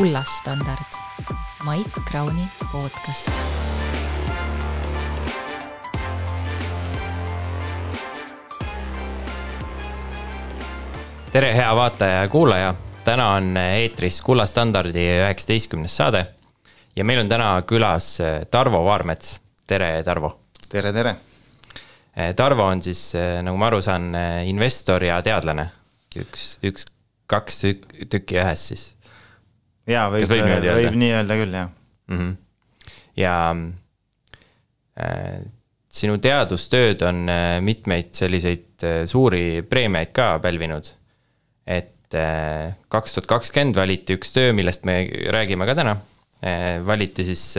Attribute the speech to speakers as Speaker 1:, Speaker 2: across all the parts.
Speaker 1: Kullastandard, Mait Krauni podcast.
Speaker 2: Tere hea vaataja ja kuulaja, täna on eetris Kullastandardi 19. saade ja meil on täna külas Tarvo Vaarmets. Tere Tarvo.
Speaker 3: Tere, tere.
Speaker 2: Tarvo on siis, nagu ma aru saan, investor ja teadlane. Kaks tükki ühes siis.
Speaker 3: Jaa, võib nii öelda küll, jah.
Speaker 2: Ja sinu teadustööd on mitmeid selliseid suuri preemiaid ka pälvinud. Et 2020 valiti üks töö, millest me räägime ka täna. Valiti siis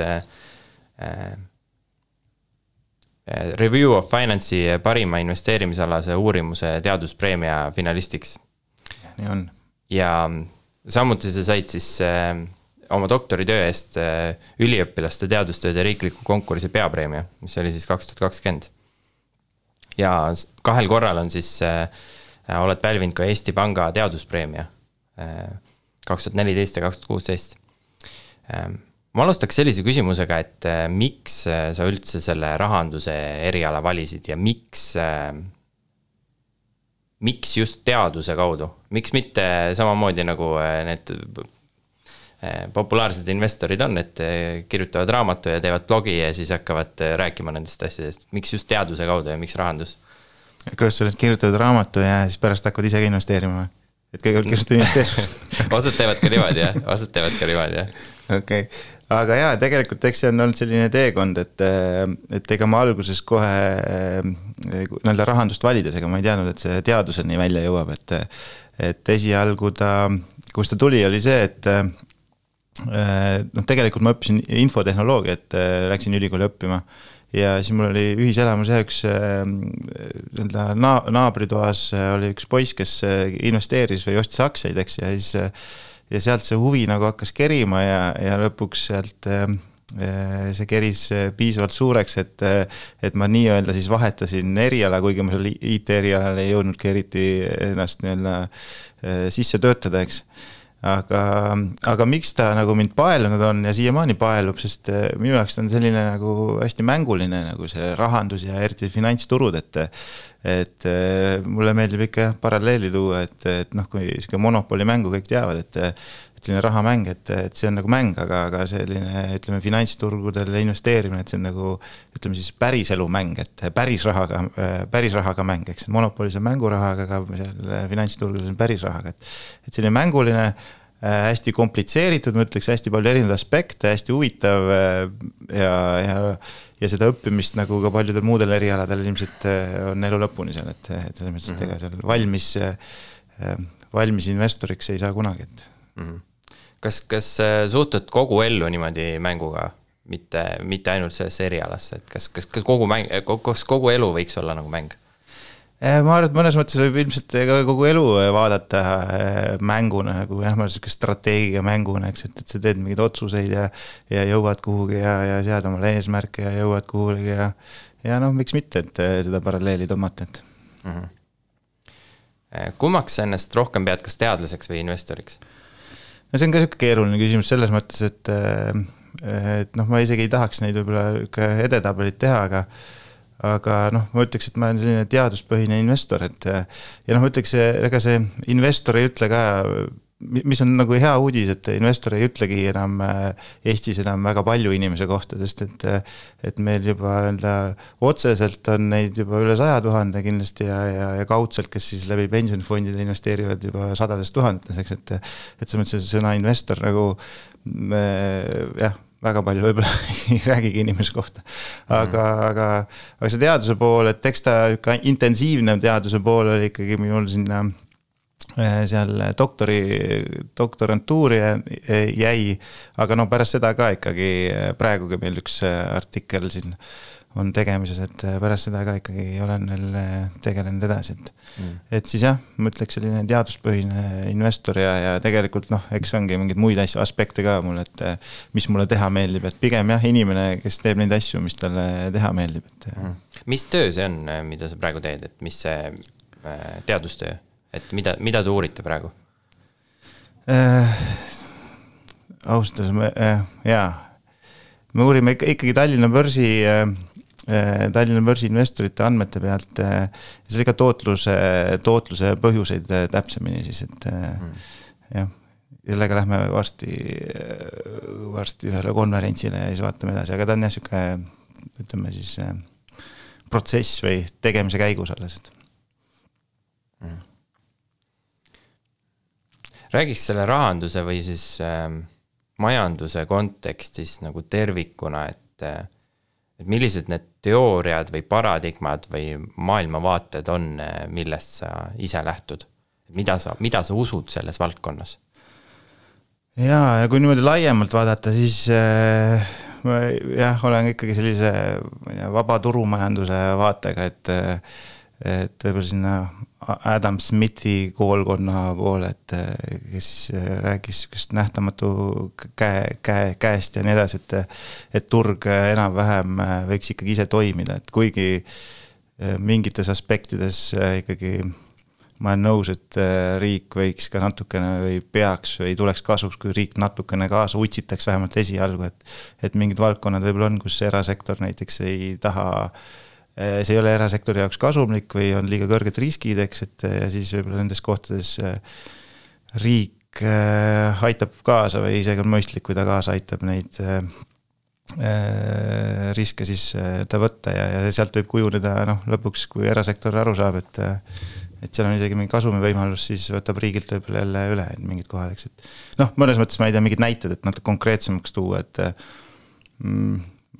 Speaker 2: Review of Finance'i parima investeerimisalase uurimuse teaduspreemia finalistiks.
Speaker 3: Nii on.
Speaker 2: Ja samuti sa said siis oma doktoritöö eest üliõpilaste teadustööde riikliku konkursi peapreemia, mis oli siis 2020. Ja 2 korral on siis oled pälvinud ka Eesti Panga teaduspreemia 2014 ja 2016. Ma alustaks sellise küsimusega, et miks sa üldse selle rahanduse eriala valisid ja miks just teaduse kaudu? Miks mitte samamoodi nagu need populaarsed investorid on, et kirjutavad raamatu ja teevad blogi ja siis hakkavad rääkima nendest asjadest. Miks just teaduse kaudu ja miks rahandus?
Speaker 3: Kuidas sa kirjutavad raamatu ja siis pärast hakkavad ise investeerima? Et kõigepealt kirjutavad investeerimist?
Speaker 2: Osad teevad ka niimoodi, jah.
Speaker 3: Okei. Aga jaa, tegelikult eks see on olnud selline teekond, et ega ma alguses kohe näilda rahandust valides, ega ma ei teadnud, et see teaduseni välja jõuab, et esialgu kus ta tuli, oli see, et tegelikult ma õppisin infotehnoloogiat, läksin ülikooli õppima ja siis mul oli ühiselamus üks naabritoas oli üks poiss, kes investeeris või ostis aktsiaid, eks, ja sealt see huvi nagu hakkas kerima ja lõpuks sealt see keris piisavalt suureks, et ma nii-öelda siis vahetasin eriala, kuigi ma seal IT-erialal ei jõudnudki eriti ennast nii-öelda sisse töötada, eks. Aga miks ta nagu mind paelunud on ja siiamaani paelub, sest minu jaoks on selline nagu hästi mänguline nagu see rahandus ja eriti finantsturud, et mulle meeldib ikka paralleeli tuua, et kui selline monopoli mängu kõik teavad, et selline rahamäng, et see on nagu mäng, aga selline, ütleme, finantsturgudele investeerimine, et see on nagu, ütleme siis päris elu mäng, et päris rahaga mäng, eks monopolis on mängurahaga, aga seal finantsturgudel on päris rahaga, et selline mänguline, hästi komplitseeritud, ma ütleks hästi palju erinevaid aspekte, hästi huvitav ja seda õppimist nagu ka paljudel muudel erialadel ilmselt on elu lõpuni seal, et selles mõttes, et ega seal valmis investoriks ei saa kunagi.
Speaker 2: Kas suhtud kogu ellu niimoodi mänguga, mitte ainult sellesse erialasse, et kas kogu elu võiks olla nagu mäng?
Speaker 3: Ma arvan, et mõnes mõttes võib ilmselt kogu elu vaadata mänguna, nagu strateegia mänguna, eks, et sa teed mingeid otsuseid ja jõuad kuhugi ja sead omale eesmärke ja jõuad kuhugi ja miks mitte, et seda paralleeli tõmmata.
Speaker 2: Kummaks sa ennast rohkem pead, kas teadlaseks või investoriks?
Speaker 3: No see on ka keeruline küsimus selles mõttes, et ma isegi ei tahaks neid võib-olla edetabelit teha, aga ma ütleks, et ma olen selline teaduspõhine investor, ja ma ütleks, ega see investor ei ütle ka, mis on nagu hea uudis, et investor ei ütlegi enam Eestis enam väga palju inimese kohta, sest et meil juba otseselt on neid juba üle 100 000 kindlasti ja kaudselt, kes siis läbi pensionifondide investeerivad juba 100 000, eks, et see mõttes sõna investor nagu väga palju võib-olla ei räägigi inimese kohta. Aga see teaduse pool, et eks ta intensiivne teaduse pool oli ikkagi minul sinna seal doktorantuuri jäi, aga pärast seda ka ikkagi praegugi meil üks artikkel siin on tegemises, et pärast seda ka ikkagi olen veel tegelenud edasi, et siis jah, ma ütleks selline teaduspõhine investor ja tegelikult eks ongi mingid muid aspekte ka mul, et mis mulle teha meeldib, et pigem jah, inimene, kes teeb neid asju, mis talle teha meeldib.
Speaker 2: Mis töö see on, mida sa praegu teed, et mis see teadustöö, et mida te uurite praegu?
Speaker 3: austas me uurime ikkagi Tallinna börsi investorite andmete pealt, see oli ka tootluse põhjuseid täpsemini siis, et jah, sellega lähme varsti ühele konverentsile ja siis vaatame edasi, aga ta on jah siuke, ütleme siis protsess või tegemise käigus alles.
Speaker 2: Räägiks selle rahanduse või siis majanduse kontekstis nagu tervikuna, et millised need teooriad või paradigmad või maailmavaated on, millest sa ise lähtud? Mida sa usud selles valdkonnas?
Speaker 3: Ja kui niimoodi laiemalt vaadata, siis ma olen ikkagi sellise vaba turumajanduse vaatega, et võib-olla sinna Adam Smithi koolkonna poole, et kes siis rääkis nähtamatu käest ja nii edasi, et turg enam-vähem võiks ikkagi ise toimida, et kuigi mingites aspektides ikkagi ma olen nõus, et riik võiks ka natukene või peaks või tuleks kasuks, kui riik natukene kaasa utsitaks vähemalt esialgu, et mingid valdkonnad võib-olla on, kus erasektor näiteks ei taha, see ei ole erasektori jaoks kasumlik või on liiga kõrged riskid, eks, et ja siis võib-olla nendes kohtades riik aitab kaasa või isegi on mõistlik, kui ta kaasa aitab neid riske siis ta võtta ja sealt võib kujuneda lõpuks, kui erasektor aru saab, et seal on isegi mingi kasumi võimalus, siis võtab riigilt võib-olla jälle üle mingid kohad, eks, et mõnes mõttes ma ei tea mingid näited, et natuke konkreetsemaks tuua, et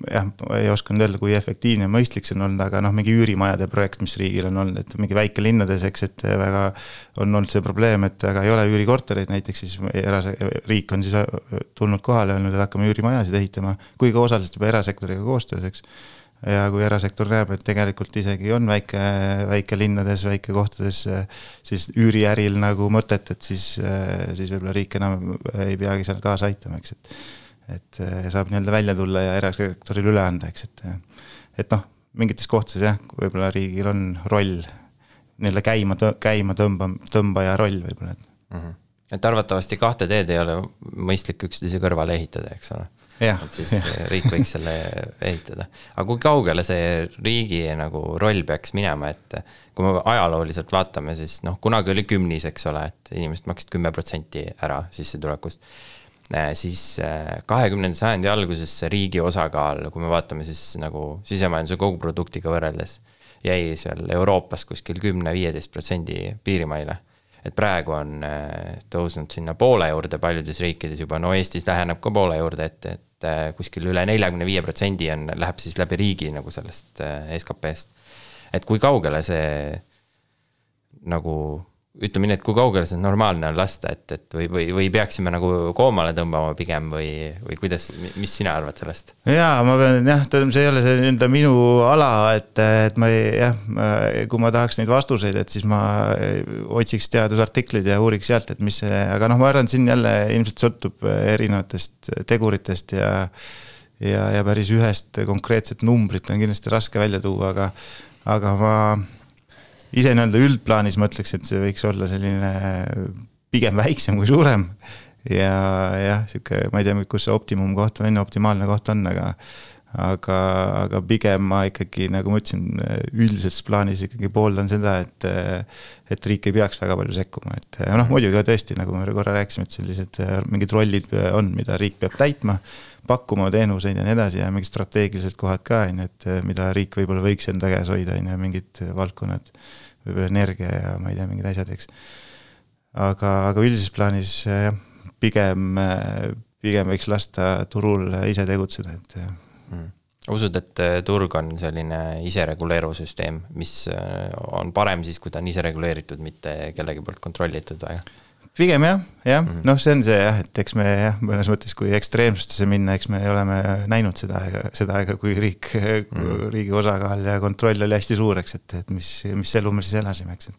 Speaker 3: jah, ei osanud öelda, kui efektiivne ja mõistlik see on olnud, aga mingi üürimajade projekt, mis riigil on olnud, et mingi väikelinnades, eks, et väga on olnud see probleem, et väga ei ole üürikortereid, näiteks siis riik on siis tulnud kohale ja öelnud, et hakkame üürimajasid ehitama, kui ka osaliselt juba erasektoriga koostöös, eks. Ja kui erasektor näeb, et tegelikult isegi on väike linnades, väike kohtades siis üüriäril nagu mõtet, et siis võib-olla riik enam ei peagi seal kaasa aitama, eks, et saab nii-öelda välja tulla ja erasektoril üle anda, eks, et mingites kohtades jah, võib-olla riigil on roll, nii-öelda käima tõmbaja roll võib-olla.
Speaker 2: Et arvatavasti 2 teed ei ole mõistlik üksteise kõrvale ehitada, eks ole? Et siis riik võiks selle ehitada. Aga kui kaugele see riigi nagu roll peaks minema, et kui me ajalooliselt vaatame, siis kunagi oli 10, eks ole, et inimesed maksid 10% ära sissetulekust. Siis 20. sajandi alguses riigi osakaal, kui me vaatame siis nagu sisemajanduse koguproduktiga võrreldes, jäi seal Euroopas kuskil 10-15% piirimaile. Et praegu on tõusnud sinna poole juurde paljudes riikides juba, Eestis läheneb ka poole juurde, et kuskil üle 45% läheb siis läbi riigi nagu sellest SKP-st. Et kui kaugele see nagu, ütleme nii, et kui kaugele see normaalne on lasta, et või peaksime nagu koomale tõmbama pigem või kuidas, mis sina arvad sellest?
Speaker 3: Jaa, ma pean see ei ole see enda minu ala, et ma kui ma tahaks neid vastuseid, et siis ma otsiks teadusartiklid ja uuriks sealt, et mis see, aga ma arvan, siin jälle ilmselt sõltub erinevatest teguritest ja päris ühest konkreetset numbrit on kindlasti raske välja tuua, aga ma ise nii-öelda üldplaanis mõtleks, et see võiks olla selline pigem väiksem kui suurem ja siuke, ma ei tea, kus see optimum koht on, optimaalne koht on, aga pigem ma ikkagi, nagu ma ütlesin, üldises plaanis ikkagi pooldan seda, et riik ei peaks väga palju sekkuma, et muidugi ka tõesti, nagu me korra rääkisime, et sellised mingid rollid on, mida riik peab täitma, pakkuma teenuseid ja nii edasi ja mingid strateegilised kohad ka, et mida riik võib-olla võiks enda käes hoida, mingid valdkonnad, võib-olla energia ja ma ei tea, mingid asjad, eks. Aga üldises plaanis pigem võiks lasta turul ise tegutseda, et
Speaker 2: Usud, et turg on selline isereguleeruv süsteem, mis on parem siis, kui ta on isereguleeritud, mitte kellegi poolt kontrollitud või?
Speaker 3: Pigem jah. See on see et eks me mõnes mõttes, kui ekstreemsustesse minna, eks me oleme näinud seda kui riigi osakaal ja kontroll oli hästi suureks, et mis elu me siis elasime, eks.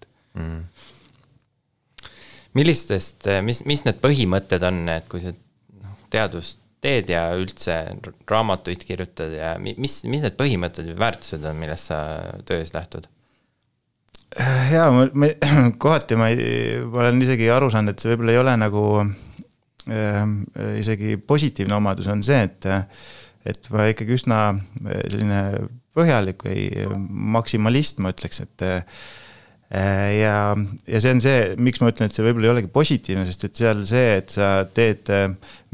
Speaker 2: Millistest, mis need põhimõtted on, et kui see teadust teed ja üldse raamatuid kirjutad ja mis need põhimõtted või väärtused on, millest sa töös lähtud?
Speaker 3: Jaa, kohati ma olen isegi aru saanud, et see võib-olla ei ole nagu isegi positiivne omadus on see, et ma ikkagi üsna selline põhjalik või maksimalist, ma ütleks, et ja see on see, miks ma ütlen, et see võib-olla ei olegi positiivne, sest et seal see, et sa teed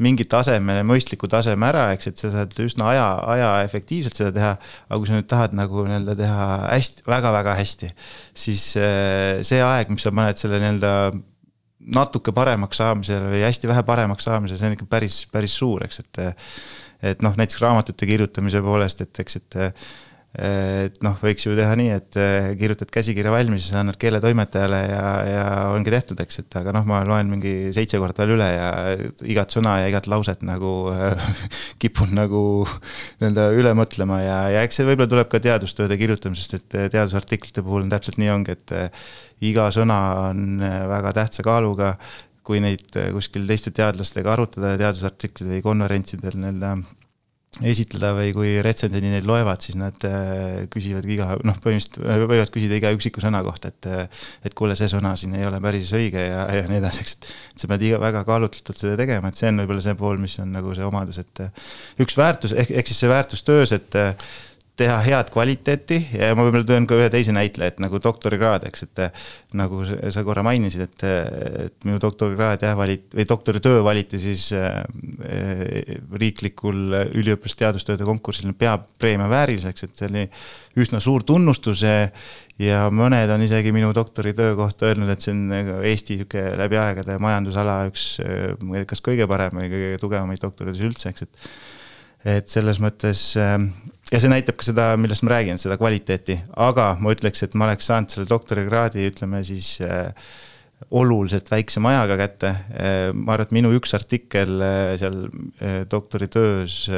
Speaker 3: mingi tasemele, mõistliku taseme ära, eks, et sa saad üsna aja efektiivselt seda teha, aga kui sa nüüd tahad nagu nii-öelda teha hästi, väga-väga hästi, siis see aeg, mis sa paned selle nii-öelda natuke paremaks saamisele või hästi vähe paremaks saamisele, see on ikka päris suur, eks, et noh, näiteks raamatute kirjutamise poolest, et eks, et noh, võiks ju teha nii, et kirjutad käsikirja valmis, annad keeletoimetajale ja ongi tehtud, eks, et aga noh, ma loen mingi 7 korda veel üle ja igat sõna ja igat lauset nagu kipun nagu nii-öelda üle mõtlema ja eks see võib-olla tuleb ka teadustööde kirjutamisest, et teadusartiklite puhul on täpselt nii ongi, et iga sõna on väga tähtsa kaaluga, kui neid kuskil teiste teadlastega arutada teadusartiklid või konverentsidel nii-öelda esitleda või kui retsendeni neid loevad, siis nad küsivad põhimõtteliselt võivad küsida iga üksiku sõna kohta, et kuule, see sõna siin ei ole päris õige ja nii edasi, et sa pead väga kaalutletult seda tegema, et see on võib-olla see pool, mis on nagu see omadus, et üks väärtus, ehk siis see väärtus töös, et teha head kvaliteeti ja ma võib-olla tõen ka ühe teise näitle, et nagu doktorikraad, eks, et nagu sa korra mainisid, et minu doktorikraad või doktoritöö valiti siis riiklikul üliõpilasteadustööde konkursil peapreemia vääriliseks, et see oli üsna suur tunnustus ja mõned on isegi minu doktoritöö kohta öelnud, et see on Eesti läbi aegade majandusala üks kas kõige parem või kõige tugevamaid doktoritöös üldse, eks, et selles mõttes, ja see näitab ka seda, millest ma räägin, seda kvaliteeti, aga ma ütleks, et ma oleks saanud selle doktorikraadi, ütleme siis oluliselt väiksema ajaga kätte. Ma arvan, et minu üks artikkel seal doktoritöös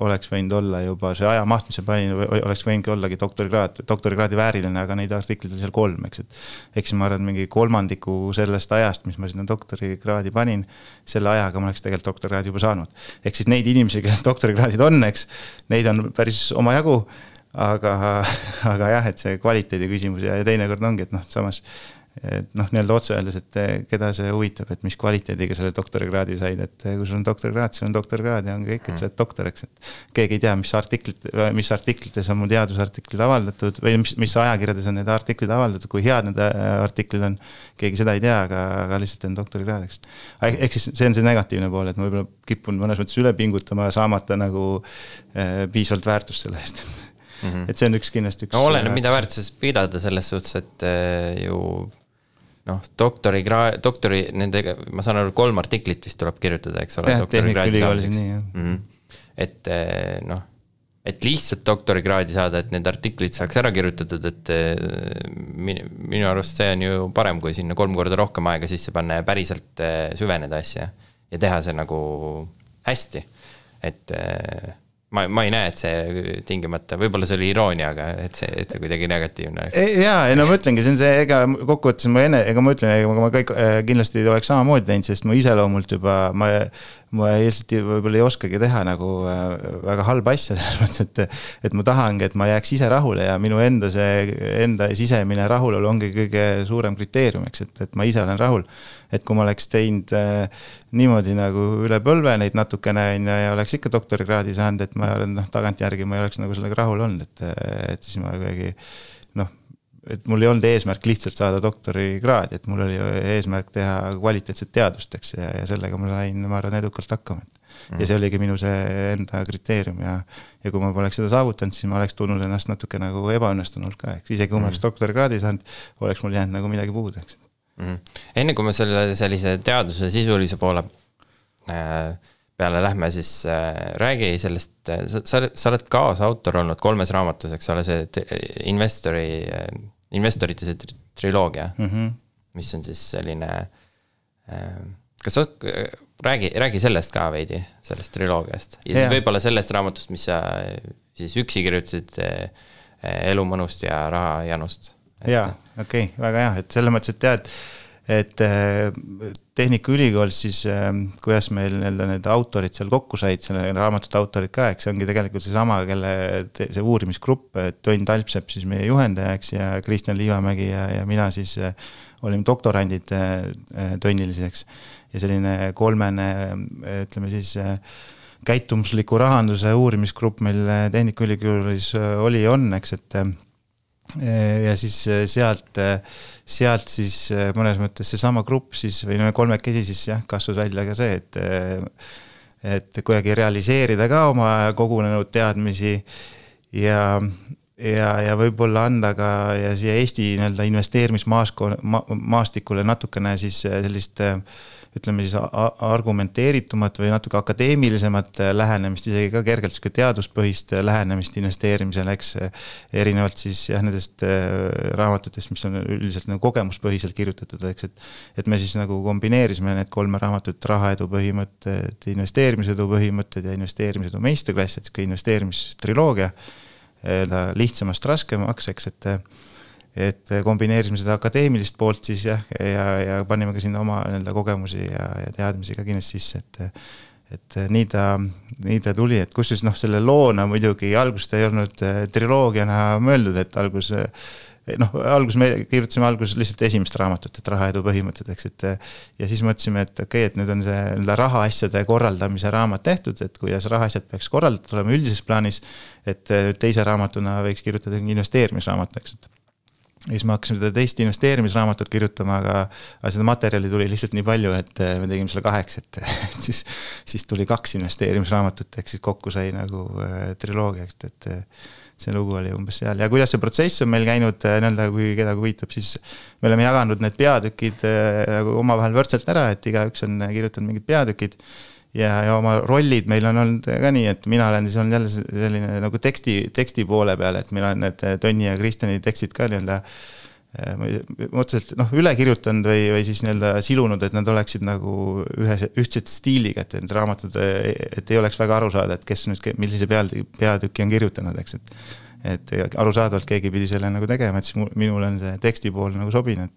Speaker 3: oleks võinud olla juba see ajamaht, mis see panin, oleks võinud ollagi doktorikraadi vääriline, aga neid artiklid oli seal 3, eks ma arvan, mingi kolmandiku sellest ajast, mis ma sinna doktorikraadi panin, selle ajaga ma oleks tegelikult doktorikraadi juba saanud. Ehk siis neid inimesi, kellel doktorikraadid on, eks, neid on päris omajagu, aga jah, et see kvaliteedi küsimus ja teinekord ongi, et noh, samas et noh, nii-öelda otse öeldes, et keda see huvitab, et mis kvaliteediga selle doktorikraadi said, et kui sul on doktorikraad, siis on doktorikraad ja on kõik, et sa oled doktor, eks, et keegi ei tea, mis artiklites on mu teadusartiklid avaldatud või mis ajakirjades on need artiklid avaldatud, kui head need artiklid on, keegi seda ei tea, aga lihtsalt on doktorikraad, eks. Ehk siis see on see negatiivne pool, et ma võib-olla kipun mõnes mõttes üle pingutama ja saamata nagu piisavalt väärtust selle eest. Et see on kindlasti üks...
Speaker 2: No oleneb, mida väärtuses pidada selles suhtes, et ju noh, doktori nendega, ma saan aru, 3 artiklit vist tuleb kirjutada, eks ole, doktorikraadi saamiseks. Et noh, et lihtsalt doktorikraadi saada, et need artiklid saaks ära kirjutatud, et minu arust see on ju parem, kui sinna 3 korda rohkem aega sisse panna ja päriselt süveneda asja ja teha see nagu hästi. Et ma ei näe, et see tingimata, võib-olla see oli iroonia, aga et see kuidagi negatiivne.
Speaker 3: Jaa, no ma ütlengi, see on see, ega kokkuvõttes ma kõik kindlasti oleks samamoodi teinud, sest ma iseloomult juba, ma lihtsalt võib-olla ei oskagi teha nagu väga halba asja, selles mõttes, et ma tahangi, et ma jääks ise rahule ja minu enda sisemine rahulolu ongi kõige suurem kriteeriumiks, et ma ise olen rahul. Et kui ma oleks teinud niimoodi nagu üle põlve neid natukene ja oleks ikka doktorikraadi saanud, et ma olen tagantjärgi, ma ei oleks nagu sellega rahul olnud, et siis ma kuidagi et mul ei olnud eesmärk lihtsalt saada doktorikraadi, et mul oli eesmärk teha kvaliteetset teadusteks ja sellega ma sain, ma arvan, edukalt hakkama. Ja see oligi minu see enda kriteerium ja kui ma poleks seda saavutanud, siis ma oleks tundnud ennast natuke nagu ebaõnnestunult ka, eks isegi kui ma oleks doktorikraadi saanud, oleks mul jäänud nagu midagi puudu, eks.
Speaker 2: Enne kui me sellise teaduse sisulise poole peale lähme, siis räägi sellest, sa oled kaasautor olnud 3 raamatus, eks ole, see investorite see triloogia, mis on siis selline, kas räägi sellest ka veidi, sellest triloogiast ja siis võib-olla sellest raamatust, mis sa siis üksi kirjutasid elu mõnust ja raha janust.
Speaker 3: Jaa, okei, väga hea, et selle mõttes, et tead, et Tehnikaülikoolis siis, kuidas meil need autorid seal kokku said, selle raamatute autorid ka, eks see ongi tegelikult see sama, kelle see uurimisgrupp, Tonn Talpsepp siis meie juhendajaks ja Kristjan Liivamägi ja mina siis olime doktorandid Tonniliseks. Ja selline kolmene, ütleme siis, käitumusliku rahanduse uurimisgrupp meil Tehnikaülikoolis oli ja on, eks, et ja siis sealt siis mõnes mõttes see sama grupp siis või kolmekesi siis jah, kasvas välja ka see, et kuidagi realiseerida ka oma kogunenud teadmisi ja võib-olla anda ka ja siia Eesti investeerimismaastikule natukene siis sellist ütleme siis argumenteeritumat või natuke akadeemilisemat lähenemist, isegi ka kergelt teaduspõhist lähenemist investeerimisele, eks erinevalt siis jah, nendest raamatutest, mis on üldiselt nagu kogemuspõhiselt kirjutatud, eks, et me siis nagu kombineerisime need 3 raamatut, rahaedu põhimõtted, investeerimisedu põhimõtted ja investeerimisedu meisterklass, et investeerimistriloogia lihtsamast raskemaks, eks, et kombineerisime seda akadeemilist poolt siis jah, ja panime ka sinna oma kogemusi ja teadmisi ka kindlasti sisse, et nii ta tuli, et kus siis selle loona muidugi alguses ta ei olnud triloogiana mõeldud, et alguses me kirjutasime lihtsalt esimest raamatut, et rahaedu põhimõtted, eks, ja siis mõtlesime, et okei, et nüüd on see rahaasjade korraldamise raamat tehtud, et kuidas rahaasjad peaks korraldatud olema üldises plaanis, et teise raamatuna võiks kirjutada investeerimisraamat, eks, ja siis me hakkasime seda teist investeerimisraamatut kirjutama, aga seda materjali tuli lihtsalt nii palju, et me tegime selle 8, et siis tuli 2 investeerimisraamatut, ehk siis kokku sai nagu triloogia, et see lugu oli umbes seal. Ja kuidas see protsess on meil käinud, kui keda huvitab, siis me oleme jaganud need peatükid nagu omavahel võrdselt ära, et igaüks on kirjutanud mingid peatükid ja oma rollid meil on olnud ka nii, et mina olen siis olnud jälle selline nagu teksti poole peal, et meil on need Tonni ja Kristjani tekstid ka otseselt üle kirjutanud või siis silunud, et nad oleksid nagu ühtset stiiliga, et need raamatud, et ei oleks väga aru saada, et kes nüüd millise peatüki on kirjutanud, eks, et arusaadavalt keegi pidi selle nagu tegema, et siis minul on see teksti pool nagu sobinud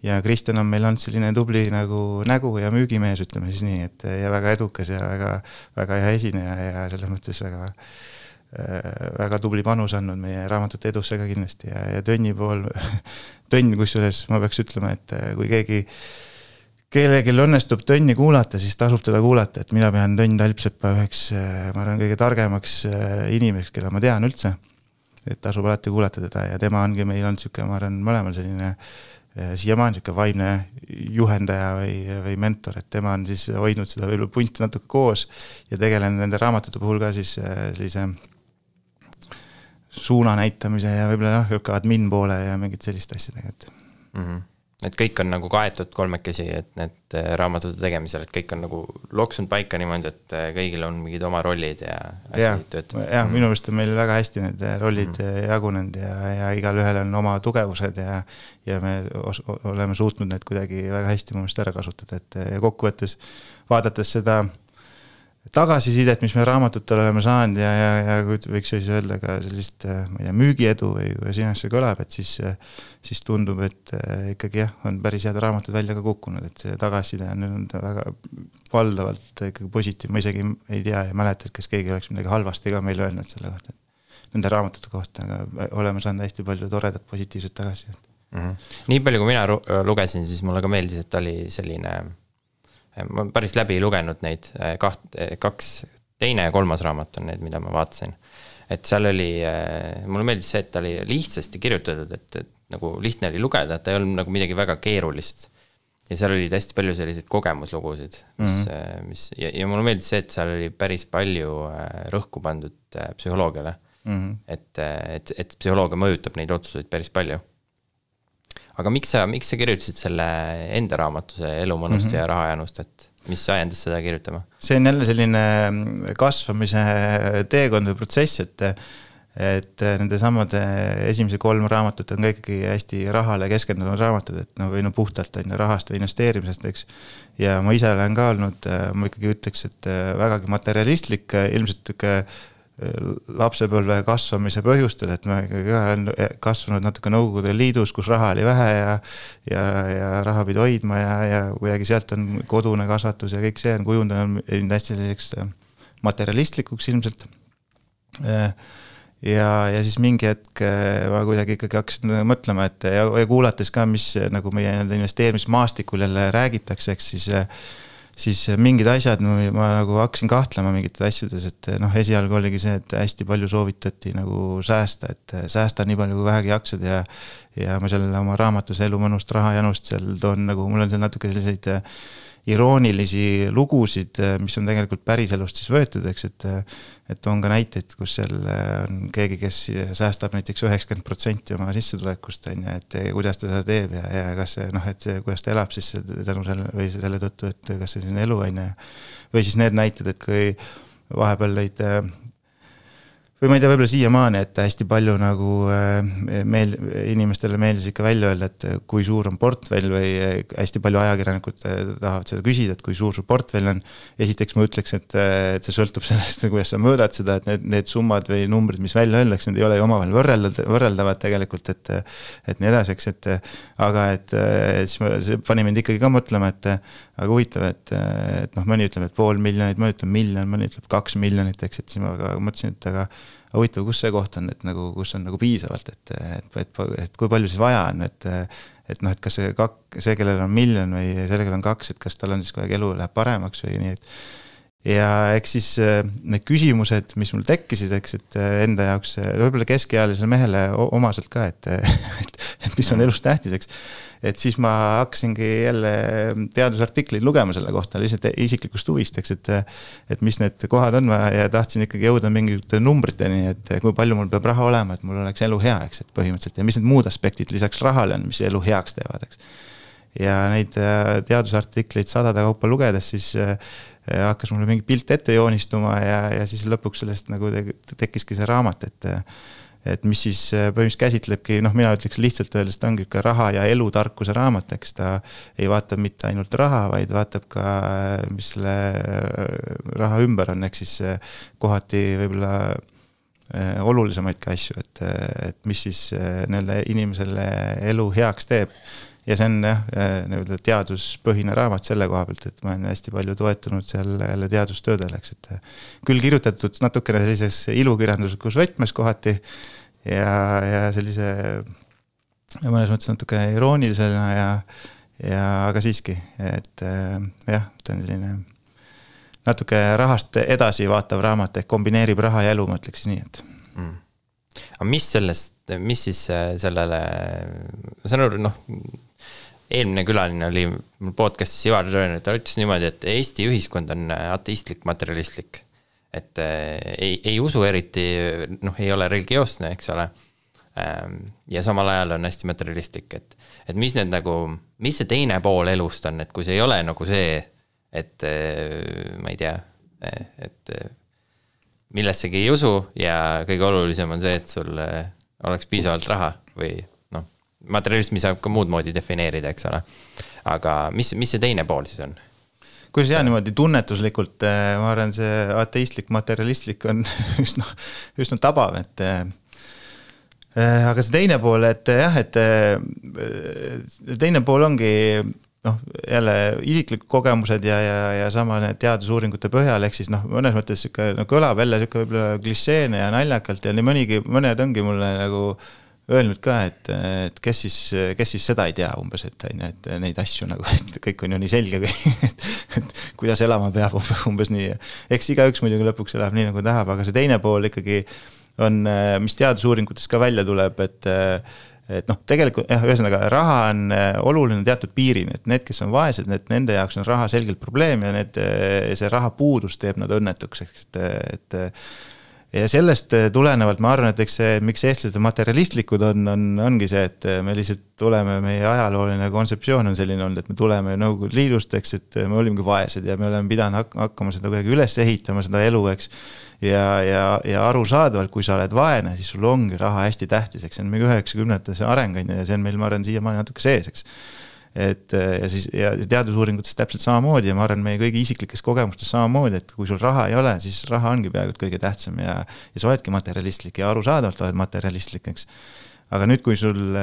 Speaker 3: ja Kristjan on meil olnud selline tubli nägu ja müügimees, ütleme siis nii, et ja väga edukas ja väga hea esineja ja selles mõttes väga tubli panus andnud meie raamatute edusse ka kindlasti ja Tonni pool, Tonn, kusjuures ma peaks ütlema, et kui kellelgi õnnestub Tonni kuulata, siis tasub teda kuulata, et mina pean Tonn Talpseppa üheks, ma arvan, kõige targemaks inimeseks, keda ma tean üldse, et tasub alati kuulata teda ja tema ongi meil olnud siuke, ma arvan, mõlemal selline siiamaani siuke vaimne juhendaja või mentor, et tema on siis hoidnud seda võib-olla punti natuke koos ja tegelen nende raamatute puhul ka siis sellise suuna näitamise ja võib-olla admin poole ja mingid sellist asjadega.
Speaker 2: Et kõik on nagu kaetud kolmekesi, et need raamatute tegemisel, et kõik on nagu loksunud paika niimoodi, et kõigil on mingid oma rollid ja asjad töötavad.
Speaker 3: Jah, minu meelest on meil väga hästi need rollid jagunenud ja igal ühel on oma tugevused ja me oleme suutnud need kuidagi väga hästi mu meelest ära kasutada, et ja kokkuvõttes vaadates seda tagasisidet, mis me raamatutele oleme saanud ja võiks siis öelda ka sellist müügiedu või sinna see kõlab, et siis tundub, et ikkagi jah, on päris head raamatud välja ka kukkunud, et see tagasiside on väga valdavalt ikkagi positiivne, ma isegi ei tea ja mäleta, et kas keegi oleks midagi halvasti ka meile öelnud selle kohta, nende raamatute kohta, aga oleme saanud hästi palju toredat positiivset tagasisidet.
Speaker 2: Nii palju, kui mina lugesin, siis mulle ka meeldis, et oli selline ma päris läbi lugenud neid 2, teine ja 3. raamat on need, mida ma vaatasin. Et seal oli, mulle meeldis see, et ta oli lihtsasti kirjutatud, et nagu lihtne oli lugeda, et ta ei olnud nagu midagi väga keerulist. Ja seal oli hästi palju selliseid kogemuslugusid, ja mulle meeldis see, et seal oli päris palju rõhku pandud psühholoogiale. Et psühholoogia mõjutab neid otsuseid päris palju. Aga miks sa kirjutasid selle enda raamatuse elumõnust ja rahajanust, et mis ajendas seda kirjutama? See
Speaker 3: on jälle selline kasvamise teekond või protsess, et nende samade esimese 3 raamatut on ikkagi hästi rahale keskendunud raamatud, et või puhtalt on rahast või investeerimisest, eks. Ja ma ise olen ka olnud, ma ikkagi ütleks, et vägagi materialistlik, ilmselt lapsepõlve kasvamise põhjustel, et ma olen kasvanud natuke Nõukogude Liidus, kus raha oli vähe ja raha pidi hoidma ja kuidagi sealt on kodune kasvatus ja kõik see on kujundanud hästi selliseks materialistlikuks ilmselt. Ja siis mingi hetk ma kuidagi ikkagi hakkasin mõtlema, et ja kuulates ka, mis nagu meie investeerimismaastikul jälle räägitakse, eks siis mingid asjad, ma nagu hakkasin kahtlema mingites asjades, et esialgu oligi see, et hästi palju soovitati nagu säästa, et säästa nii palju kui vähegi jaksad ja ma seal oma raamatus Elu mõnust rahajanust seal toon nagu, mul on seal natuke selliseid iroonilisi lugusid, mis on tegelikult päriselust siis võetud, eks, et on ka näiteid, kus seal on keegi, kes säästab näiteks 90% oma sissetulekust, et kuidas ta seda teeb ja kas see, et see, kuidas ta elab siis tänu selle, või selle tõttu, et kas see on elu, või siis need näited, et kui vahepeal neid või ma ei tea, võib-olla siiamaani, et hästi palju nagu inimestele meeldis ikka välja öelda, et kui suur on portfell või hästi palju ajakirjanikud tahavad seda küsida, et kui suur su portfell on. Esiteks ma ütleks, et see sõltub sellest, kuidas sa mõõdad seda, et need summad või numbrid, mis välja öeldaks, need ei ole ju omavahel võrreldavad tegelikult, et nii edaseks, aga siis see pani mind ikkagi ka mõtlema, et aga huvitav, et mõni ütleb, et 500 000, mõni ütleb 1 miljon, mõni ütleb 2 miljonit, eks, et siis ma mõtlesin, et aga huvitav, kus see koht on, et nagu, kus on nagu piisavalt, et kui palju siis vaja on, et kas see, kellel on 1 miljon või selle, kellel on 2, et kas tal on siis kuidagi elu läheb paremaks või nii, ja eks siis need küsimused, mis mul tekkisid, eks, et enda jaoks, võib-olla keskealisele mehele omaselt ka, et mis on elus tähtis, eks, et siis ma hakkasingi jälle teadusartikleid lugema selle kohta, lihtsalt isiklikust huvist, eks, et mis need kohad on ja tahtsin ikkagi jõuda mingite numbriteni, et kui palju mul peab raha olema, et mul oleks elu hea, eks, et põhimõtteliselt, ja mis need muud aspektid lisaks rahale on, mis elu heaks teevad, eks. Ja neid teadusartikleid sadade kaupa lugedes, siis hakkas mulle mingi pilt ette joonistuma ja siis lõpuks sellest nagu tekkiski see raamat, et mis siis põhimõtteliselt käsitlebki, mina ütleks lihtsalt öeldes, ta ongi ka raha ja elutarkuse raamat, eks ta ei vaata mitte ainult raha, vaid vaatab ka, mis selle raha ümber on, eks siis kohati võibolla olulisemaid ka asju, et mis siis neile inimesele elu heaks teeb. Ja see on teaduspõhine raamat selle koha pealt, et ma olen hästi palju toetunud selle teadustöödele, eks, et küll kirjutatud natukene sellises ilukirjanduslikus võtmes kohati ja sellise mõnes mõttes natuke iroonilisena ja aga siiski, et jah, ta on selline natuke rahast edasi vaatav raamat, ehk kombineerib raha ja elu, ma ütleks nii, et
Speaker 2: Aga mis siis sellele, saan aru, eelmine külaline oli podcastis Ivar Rööner, ta ütles niimoodi, et Eesti ühiskond on ateistlik, materialistlik, et ei usu eriti, ei ole religioosne, eks ole, ja samal ajal on hästi materialistlik, et mis need mis see teine pool elust on, et kui see ei ole nagu see, et ma ei tea, et millessegi ei usu ja kõige olulisem on see, et sul oleks piisavalt raha või materialismi saab ka muud moodi defineerida, eks ole. Aga mis see teine pool siis on?
Speaker 3: Kui see niimoodi tunnetuslikult, ma arvan, see ateistlik, materialistlik on üsna tabav, et aga see teine pool, et jah, et teine pool ongi jälle isiklikud kogemused ja sama need teadusuuringute põhjal, ehk siis mõnes mõttes kõlab jälle võib-olla klišeene ja naljakalt ja nii mõned ongi mulle nagu öelnud ka, et kes siis seda ei tea umbes, et neid asju nagu, et kõik on ju nii selge, et kuidas elama peab umbes nii. Eks igaüks muidugi lõpuks elab nii nagu tahab, aga see teine pool ikkagi on, mis teadusuuringutes ka välja tuleb, et tegelikult ühesõnaga raha on oluline teatud piirini, et need, kes on vaesed, nende jaoks on raha selgelt probleem ja see raha puudus teeb nad õnnetuks, et ja sellest tulenevalt ma arvan, et eks see, miks eestlased materialistlikud ongi see, et me lihtsalt tuleme, meie ajalooline kontseptsioon on selline olnud, et me tuleme Nõukogude Liidust, eks, et me olimegi vaesed ja me oleme pidanud hakkama seda kuidagi üles ehitama, seda elu, eks, ja arusaadavalt, kui sa oled vaene, siis sul ongi raha hästi tähtis, eks, see on mingi 90-ndates areng ja see on meil, ma arvan, siiamaani natuke sees, eks. ja siis ja teadusuuringutes täpselt samamoodi ja ma arvan, meie kõigi isiklikes kogemustes samamoodi, et kui sul raha ei ole, siis raha ongi peaaegu kõige tähtsam ja sa oledki materialistlik ja arusaadavalt oled materialistlik, eks. Aga nüüd, kui sul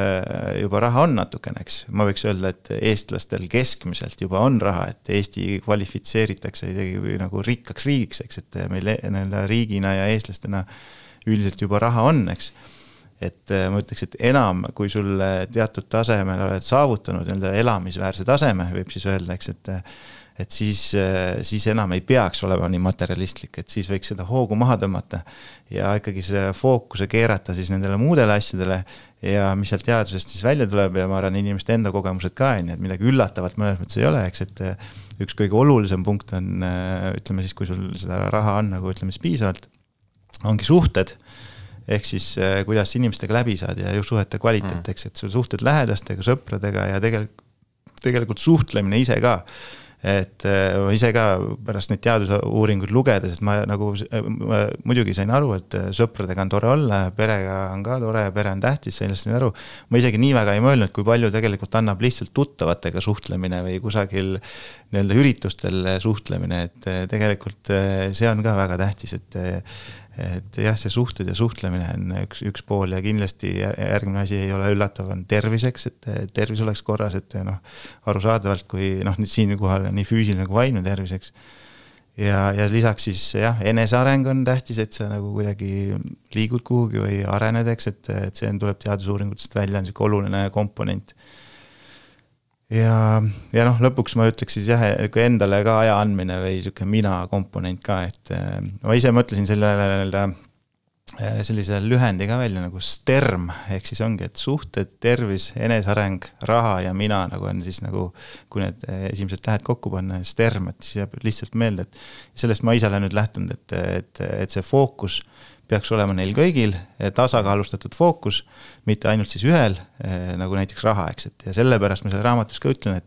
Speaker 3: juba raha on natukene, eks, ma võiks öelda, et eestlastel keskmiselt juba on raha, et Eesti kvalifitseeritakse isegi nagu rikkaks riigiks, eks, et meil riigina ja eestlastena üldiselt juba raha on, eks. Et ma ütleks, et enam, kui sul teatud tasemel oled saavutanud elamisväärse taseme, võib siis öelda, eks, et siis enam ei peaks olema nii materialistlik, et siis võiks seda hoogu maha tõmmata ja ikkagi see fookuse keerata siis nendele muudele asjadele ja mis seal teadusest siis välja tuleb ja ma arvan inimeste enda kogemused ka, et midagi üllatavat mõnes mõttes ei ole, eks, et üks kõige olulisem punkt on, ütleme siis, kui sul seda raha on, nagu ütleme siis piisavalt, ongi suhted, ehk siis kuidas inimestega läbi saad ja ju suhete kvaliteet, eks, et sul suhted lähedastega, sõpradega ja tegelikult suhtlemine ise ka. Et ma ise ka pärast neid teadusuuringuid lugedes, et ma muidugi sain aru, et sõpradega on tore olla, perega on ka tore ja pere on tähtis, sellest sain aru. Ma isegi nii väga ei mõelnud, kui palju tegelikult annab lihtsalt tuttavatega suhtlemine või kusagil üritustel suhtlemine, et tegelikult see on ka väga tähtis, et jah, see suhted ja suhtlemine on üks pool ja kindlasti järgmine asi ei ole üllatav, on terviseks, et tervis oleks korras, et arusaadavalt, kui siin kohal on nii füüsiline kui vaimne terviseks. Ja lisaks siis jah, eneseareng on tähtis, et sa nagu kuidagi liigud kuhugi või arenedeks, et see tuleb teadusuuringutest välja, on siuke oluline komponent. Ja lõpuks ma ütleks siis jah, endale ka aja andmine või siuke mina komponent ka, et ma ise mõtlesin sellise lühendi ka välja nagu STERM, ehk siis ongi, et suhted, tervis, enesareng, raha ja mina nagu on siis nagu, kui need esimesed tähed kokku panna, STERM, et siis jääb lihtsalt meelde, et sellest ma ise olen nüüd lähtunud, et see fookus peaks olema neil kõigil, tasakaalustatud fookus, mitte ainult siis ühel, nagu näiteks raha, eks, ja sellepärast ma selle raamatus ka ütlen,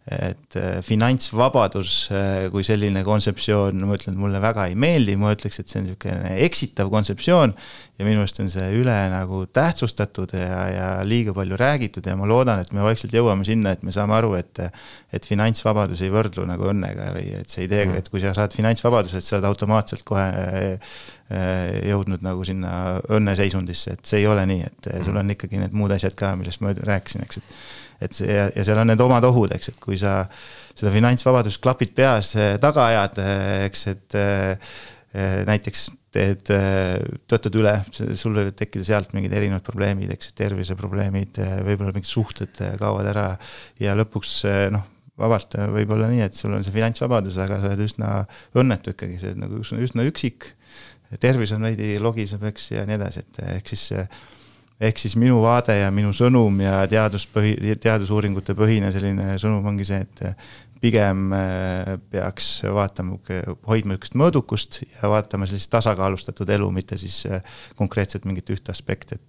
Speaker 3: et finantsvabadus kui selline kontseptsioon, ma ütlen, et mulle väga ei meeldi, ma ütleks, et see on niisugune eksitav kontseptsioon ja minu meelest on see üle nagu tähtsustatud ja liiga palju räägitud ja ma loodan, et me vaikselt jõuame sinna, et me saame aru, et finantsvabadus ei võrdlu nagu õnnega või et see ideega, et kui sa saad finantsvabadus, et sa oled automaatselt kohe jõudnud nagu sinna õnneseisundisse, et see ei ole nii, et sul on ikkagi need muud asjad ka, millest ma rääkisin, eks, et see, ja seal on need omad ohud, eks, et kui sa seda finantsvabadust klapid peas taga ajad, eks, et näiteks töötad üle, sul võivad tekkida sealt mingid erinevad probleemid, eks, terviseprobleemid, võib-olla mingid suhted kaovad ära ja lõpuks vabalt võib olla nii, et sul on see finantsvabadus, aga sa oled üsna õnnetu ikkagi, see nagu üsna üksik, tervis on veidi logiseb, eks, ja nii edasi, et ehk siis minu vaade ja minu sõnum ja teadusuuringute põhine selline sõnum ongi see, et pigem peaks vaatama, hoidma ükest mõõdukust ja vaatama sellist tasakaalustatud elu, mitte siis konkreetselt mingit üht aspekt, et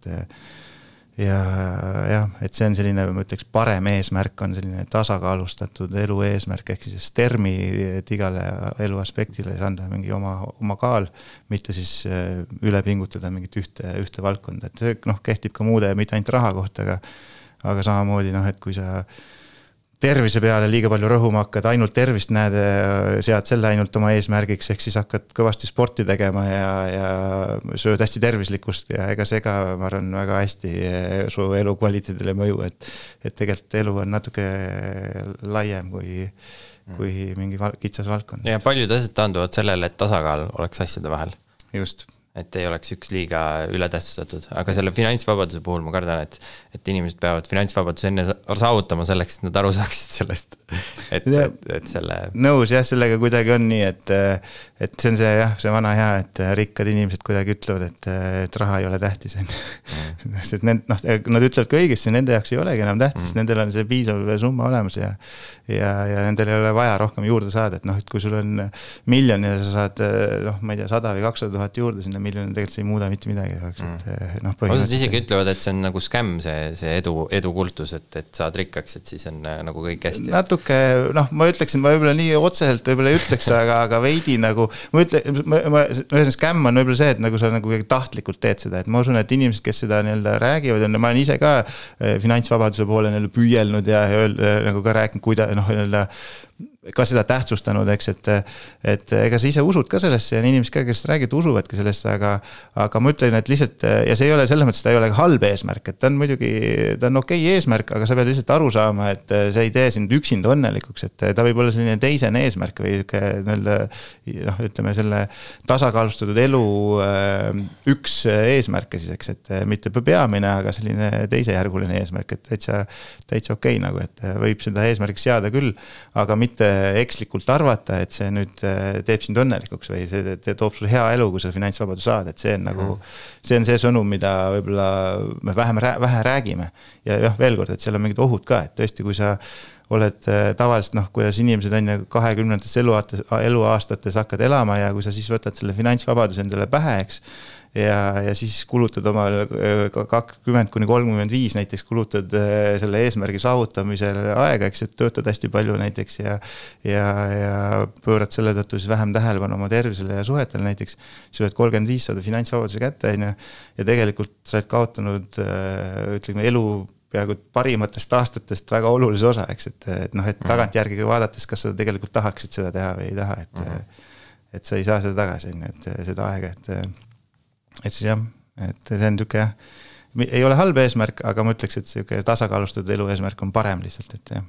Speaker 3: see on selline, ma ütleks, parem eesmärk on selline tasakaalustatud elu eesmärk, ehk siis STERMi, et igale elu aspektile anda mingi oma kaal, mitte siis üle pingutada mingit ühte valdkonda, et see kehtib ka muude, mitte ainult raha kohta, aga samamoodi, et kui sa tervise peale liiga palju rõhuma hakkad, ainult tervist näed, sead selle ainult oma eesmärgiks, ehk siis hakkad kõvasti sporti tegema ja sööd hästi tervislikust ja ega see ka, ma arvan, väga hästi su elu kvaliteedile mõju, et tegelikult elu on natuke laiem kui mingi kitsas valdkond.
Speaker 2: Ja paljud asjad taanduvad sellele, et tasakaal oleks asjade vahel.
Speaker 3: Just.
Speaker 2: Et ei oleks üks liiga ületähtsustatud, aga selle finantsvabaduse puhul ma kardan, et inimesed peavad finantsvabaduse enne saavutama selleks, et nad aru saaksid sellest, et selle... Nõus, jah, sellega kuidagi on nii, et see on see vana hea, et rikkad inimesed kuidagi ütlevad, et raha ei ole tähtis. Nad ütlevad ka õigesti, nende jaoks ei olegi enam tähtis, nendel on see piisav summa olemas ja nendel ei ole vaja rohkem juurde saada, et kui sul on 1 miljon ja sa saad, ma ei tea, 100 või 200 000 juurde sinna
Speaker 3: miljonit tegelikult see ei muuda mitte midagi.
Speaker 2: Osad isegi ütlevad, et see on nagu skämm, see edukultus, et saad rikkaks, et siis on nagu kõik hästi.
Speaker 3: Natuke, ma ütleksin, ma võib-olla nii otseselt võib-olla ei ütleks, aga veidi nagu, skämm on võib-olla see, et nagu sa nagu tahtlikult teed seda, et ma usun, et inimesed, kes seda nii-öelda räägivad, ma olen ise ka finantsvabaduse poole nii-öelda püüelnud ja nagu ka rääkinud, nii-öelda ka seda tähtsustanud, eks, et ega sa ise usud ka sellesse ja inimesed ka, kes räägid, usuvadki sellesse, aga ma ütlen, et lihtsalt, ja see ei ole selles mõttes, ta ei ole halb eesmärk, et ta on muidugi, ta on okei eesmärk, aga sa pead lihtsalt aru saama, et see ei tee sind üksinda õnnelikuks, et ta võib olla selline teisene eesmärk või ütleme selle tasakaalustatud elu üks eesmärke siis, eks, et mitte peamine, aga selline teisejärguline eesmärk, et täitsa okei nagu, et võib seda eesmärgiks seada küll, aga mitte ekslikult arvata, et see nüüd teeb sind õnnelikuks või see toob sulle hea elu, kui sa finantsvabadus saad, et see on nagu, see on see sõnum, mida võib-olla me vähe räägime. Ja veel kord, et seal on mingid ohud ka, et tõesti, kui sa oled tavaliselt, kuidas inimesed on 20. eluaastates hakkad elama ja kui sa siis võtad selle finantsvabaduse endale pähe, eks, ja siis kulutad oma 20–35 näiteks kulutad selle eesmärgi saavutamisele aega, eks, et töötad hästi palju näiteks ja pöörad selle tõttu siis vähem tähelepanu oma tervisele ja suhetele näiteks, siis oled 35 saada finantsvabaduse kätte ja tegelikult sa oled kaotanud, ütleme, elu peaaegu parimatest aastatest väga olulise osa, eks, et tagantjärgi vaadates, kas sa tegelikult tahaksid seda teha või ei taha, et sa ei saa seda tagasi, et seda aega, et siis jah, et see on niisugune jah, ei ole halb eesmärk, aga ma ütleks, et niisugune tasakaalustatud elu eesmärk on parem lihtsalt, et jah.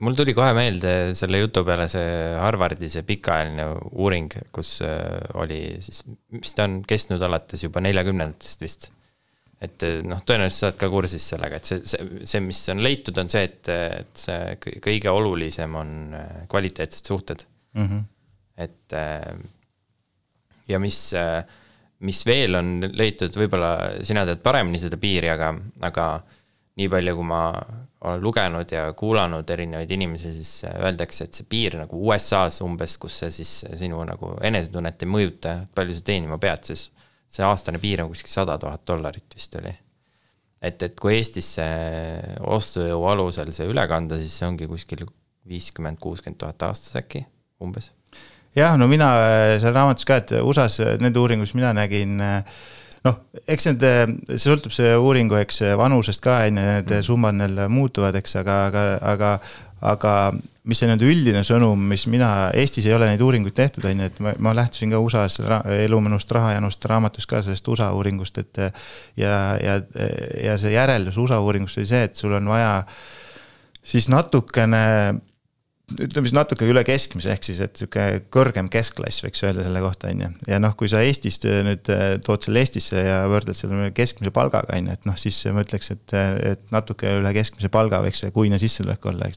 Speaker 2: Mul tuli kohe meelde selle jutu peale see Harvardi see pikaajaline uuring, kus oli siis, mis ta on kestnud alates juba 40-ndatest vist. Et tõenäoliselt saad ka kursis sellega, et see, mis on leitud, on see, et see kõige olulisem on kvaliteetsed suhted. Et ja mis veel on leitud, võib-olla sina tead paremini seda piiri, aga nii palju, kui ma olen lugenud ja kuulanud erinevaid inimesi, siis öeldakse, et see piir nagu USA-s umbes, kus see siis sinu nagu enesetunnet ei mõjuta, palju sa teenima pead, siis see aastane piir on kuskil $100,000 vist oli. Et kui Eestisse ostujõu alusel see üle kanda, siis see ongi kuskil 50–60,000 aastas äkki umbes.
Speaker 3: Jah, no mina seal raamatus ka, et USAs need uuringus mina nägin, eks see sõltub see uuringu, eks vanusest ka, need summad neil muutuvad, eks, aga mis see nende üldine sõnum, mis Eestis ei ole neid uuringuid tehtud, et ma lähtusin ka USAs elumõnust rahajanust raamatus ka sellest USA uuringust, et ja see järeldus USA uuringust oli see, et sul on vaja siis natukene natuke üle keskmise, ehk siis, et kõrgem keskklass võiks öelda selle kohta, ja kui sa Eestist nüüd tood selle Eestisse ja võrdled selle keskmise palgaga, et siis ma ütleks, et natuke üle keskmise palga võiks kuine sissetulek olla,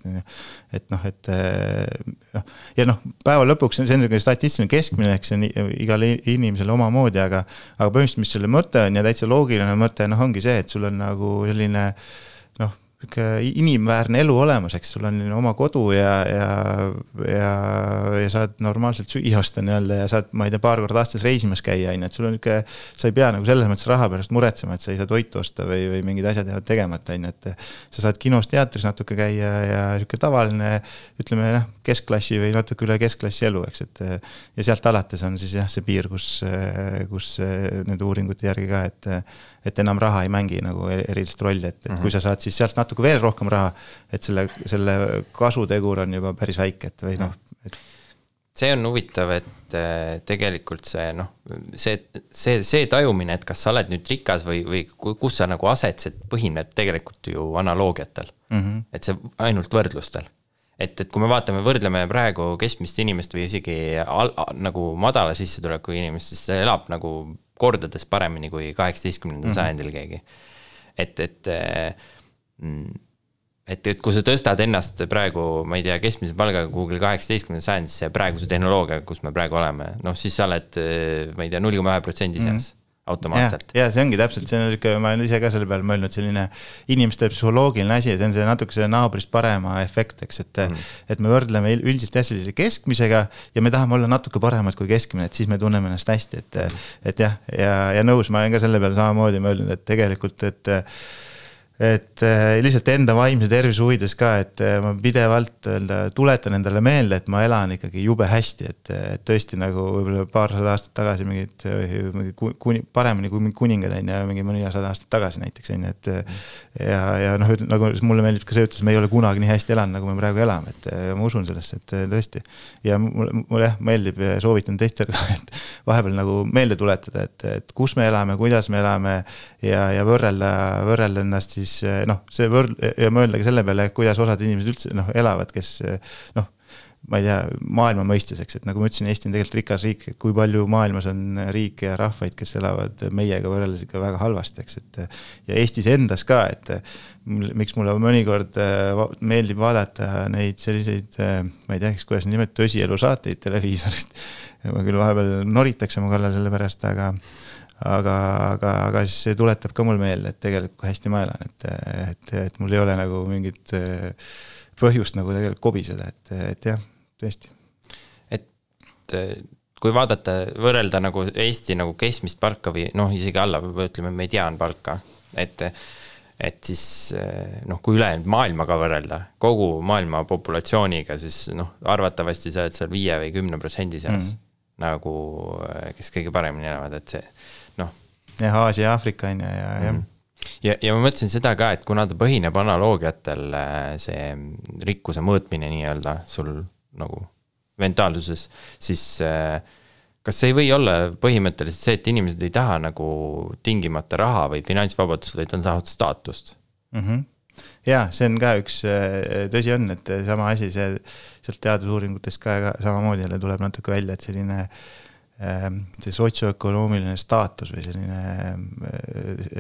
Speaker 3: ja päeva lõpuks see on statistiline keskmine, eks igale inimesele omamoodi, aga põhimõtteliselt, mis selle mõte on ja täitsa loogiline mõte, ongi see, et sul on nagu selline inimväärne elu olemas, eks sul on oma kodu ja saad normaalselt süüa osta ja saad, ma ei tea, paar korda aastas reisimas käia, et sul on sa ei pea nagu selles mõttes raha pärast muretsema, et sa ei saa toitu osta või mingid asjad jäävad tegemata, et sa saad kinos, teatris natuke käia ja tavaline, ütleme, keskklassi või natuke üle keskklassi elu, eks, ja sealt alates on siis jah, see piir, kus need uuringute järgi ka, et enam raha ei mängi nagu erilist rolli, et kui sa saad siis sealt natuke veel rohkem raha, et selle kasutegur on juba päris väike, et või
Speaker 2: See on huvitav, et tegelikult see tajumine, et kas sa oled nüüd rikas või kus sa nagu asetsed, põhineb tegelikult ju analoogiatel, et see ainult võrdlustel. Et kui me võrdleme praegu keskmist inimest või isegi nagu madala sissetuleku inimest, siis see elab nagu kordades paremini kui 18. sajandil keegi. Et kui sa tõstad ennast praegu, ma ei tea, keskmise palgaga Google 18. sajandis ja praeguse tehnoloogia, kus me praegu oleme, siis sa oled, ma ei tea, 0,1% seas. automaatselt.
Speaker 3: Ja see ongi täpselt, see on niisugune, ma olen ise ka selle peale mõelnud, selline inimeste psühholoogiline asi, see on see natuke selle naabrist parema efekt, eks, et me võrdleme üldiselt sellise keskmisega ja me tahame olla natuke paremad kui keskmine, et siis me tunneme ennast hästi, et jah, ja nõus, ma olen ka selle peale samamoodi mõelnud, et tegelikult, et lihtsalt enda vaimse tervise huvides ka, et ma pidevalt tuletan endale meelde, et ma elan ikkagi jube hästi, et tõesti nagu võib-olla paarsada aastat tagasi paremini kui kuningad on ja mingi mõnisada aastat tagasi näiteks on, et ja noh, nagu mulle meeldib ka see ütles, me ei ole kunagi nii hästi elanud, nagu me praegu elame, et ma usun sellesse, et tõesti ja mulle jah, meeldib ja soovitan teistel ka, et vahepeal nagu meelde tuletada, et kus me elame, kuidas me elame ja võrrelda ennast siis noh, see ja mõelda ka selle peale, kuidas osad inimesed üldse elavad, kes noh, ma ei tea, maailma mõistiseks, et nagu ma ütlesin, Eesti on tegelikult rikas riik, kui palju maailmas on riike ja rahvaid, kes elavad meiega võrreldes ikka väga halvasti, eks, et ja Eestis endas ka, et miks mulle mõnikord meeldib vaadata neid selliseid, ma ei tea, kuidas nimed tõsielu saateid televiisorist, ma küll vahepeal noritakse mu kallal selle pärast, aga siis see tuletab ka mul meelde, et tegelikult hästi ma elan, et mul ei ole nagu mingit põhjust nagu tegelikult kobiseda, et jah, tõesti.
Speaker 2: Et kui vaadata, võrrelda nagu Eesti nagu keskmist palka või noh, isegi alla, ütleme mediaanpalka, et siis noh, kui ülejäänud maailmaga võrrelda, kogu maailma populatsiooniga, siis noh, arvatavasti sa oled seal 5 või 10% seas nagu, kes kõige paremini elavad, et see noh.
Speaker 3: Ja Aasia ja Afrika on
Speaker 2: ja ma mõtlesin seda ka, et kuna ta põhineb analoogiatel see rikkuse mõõtmine nii-öelda sul nagu mentaalsuses, siis kas see ei või olla põhimõtteliselt see, et inimesed ei taha nagu tingimata raha või finantsvabadust, vaid on tahavad staatust?
Speaker 3: Ja, see on ka üks tõsi on, et sama asi, see sealt teadusuuringutest ka samamoodi jälle tuleb natuke välja, et selline see sotsioökonoomiline staatus või selline,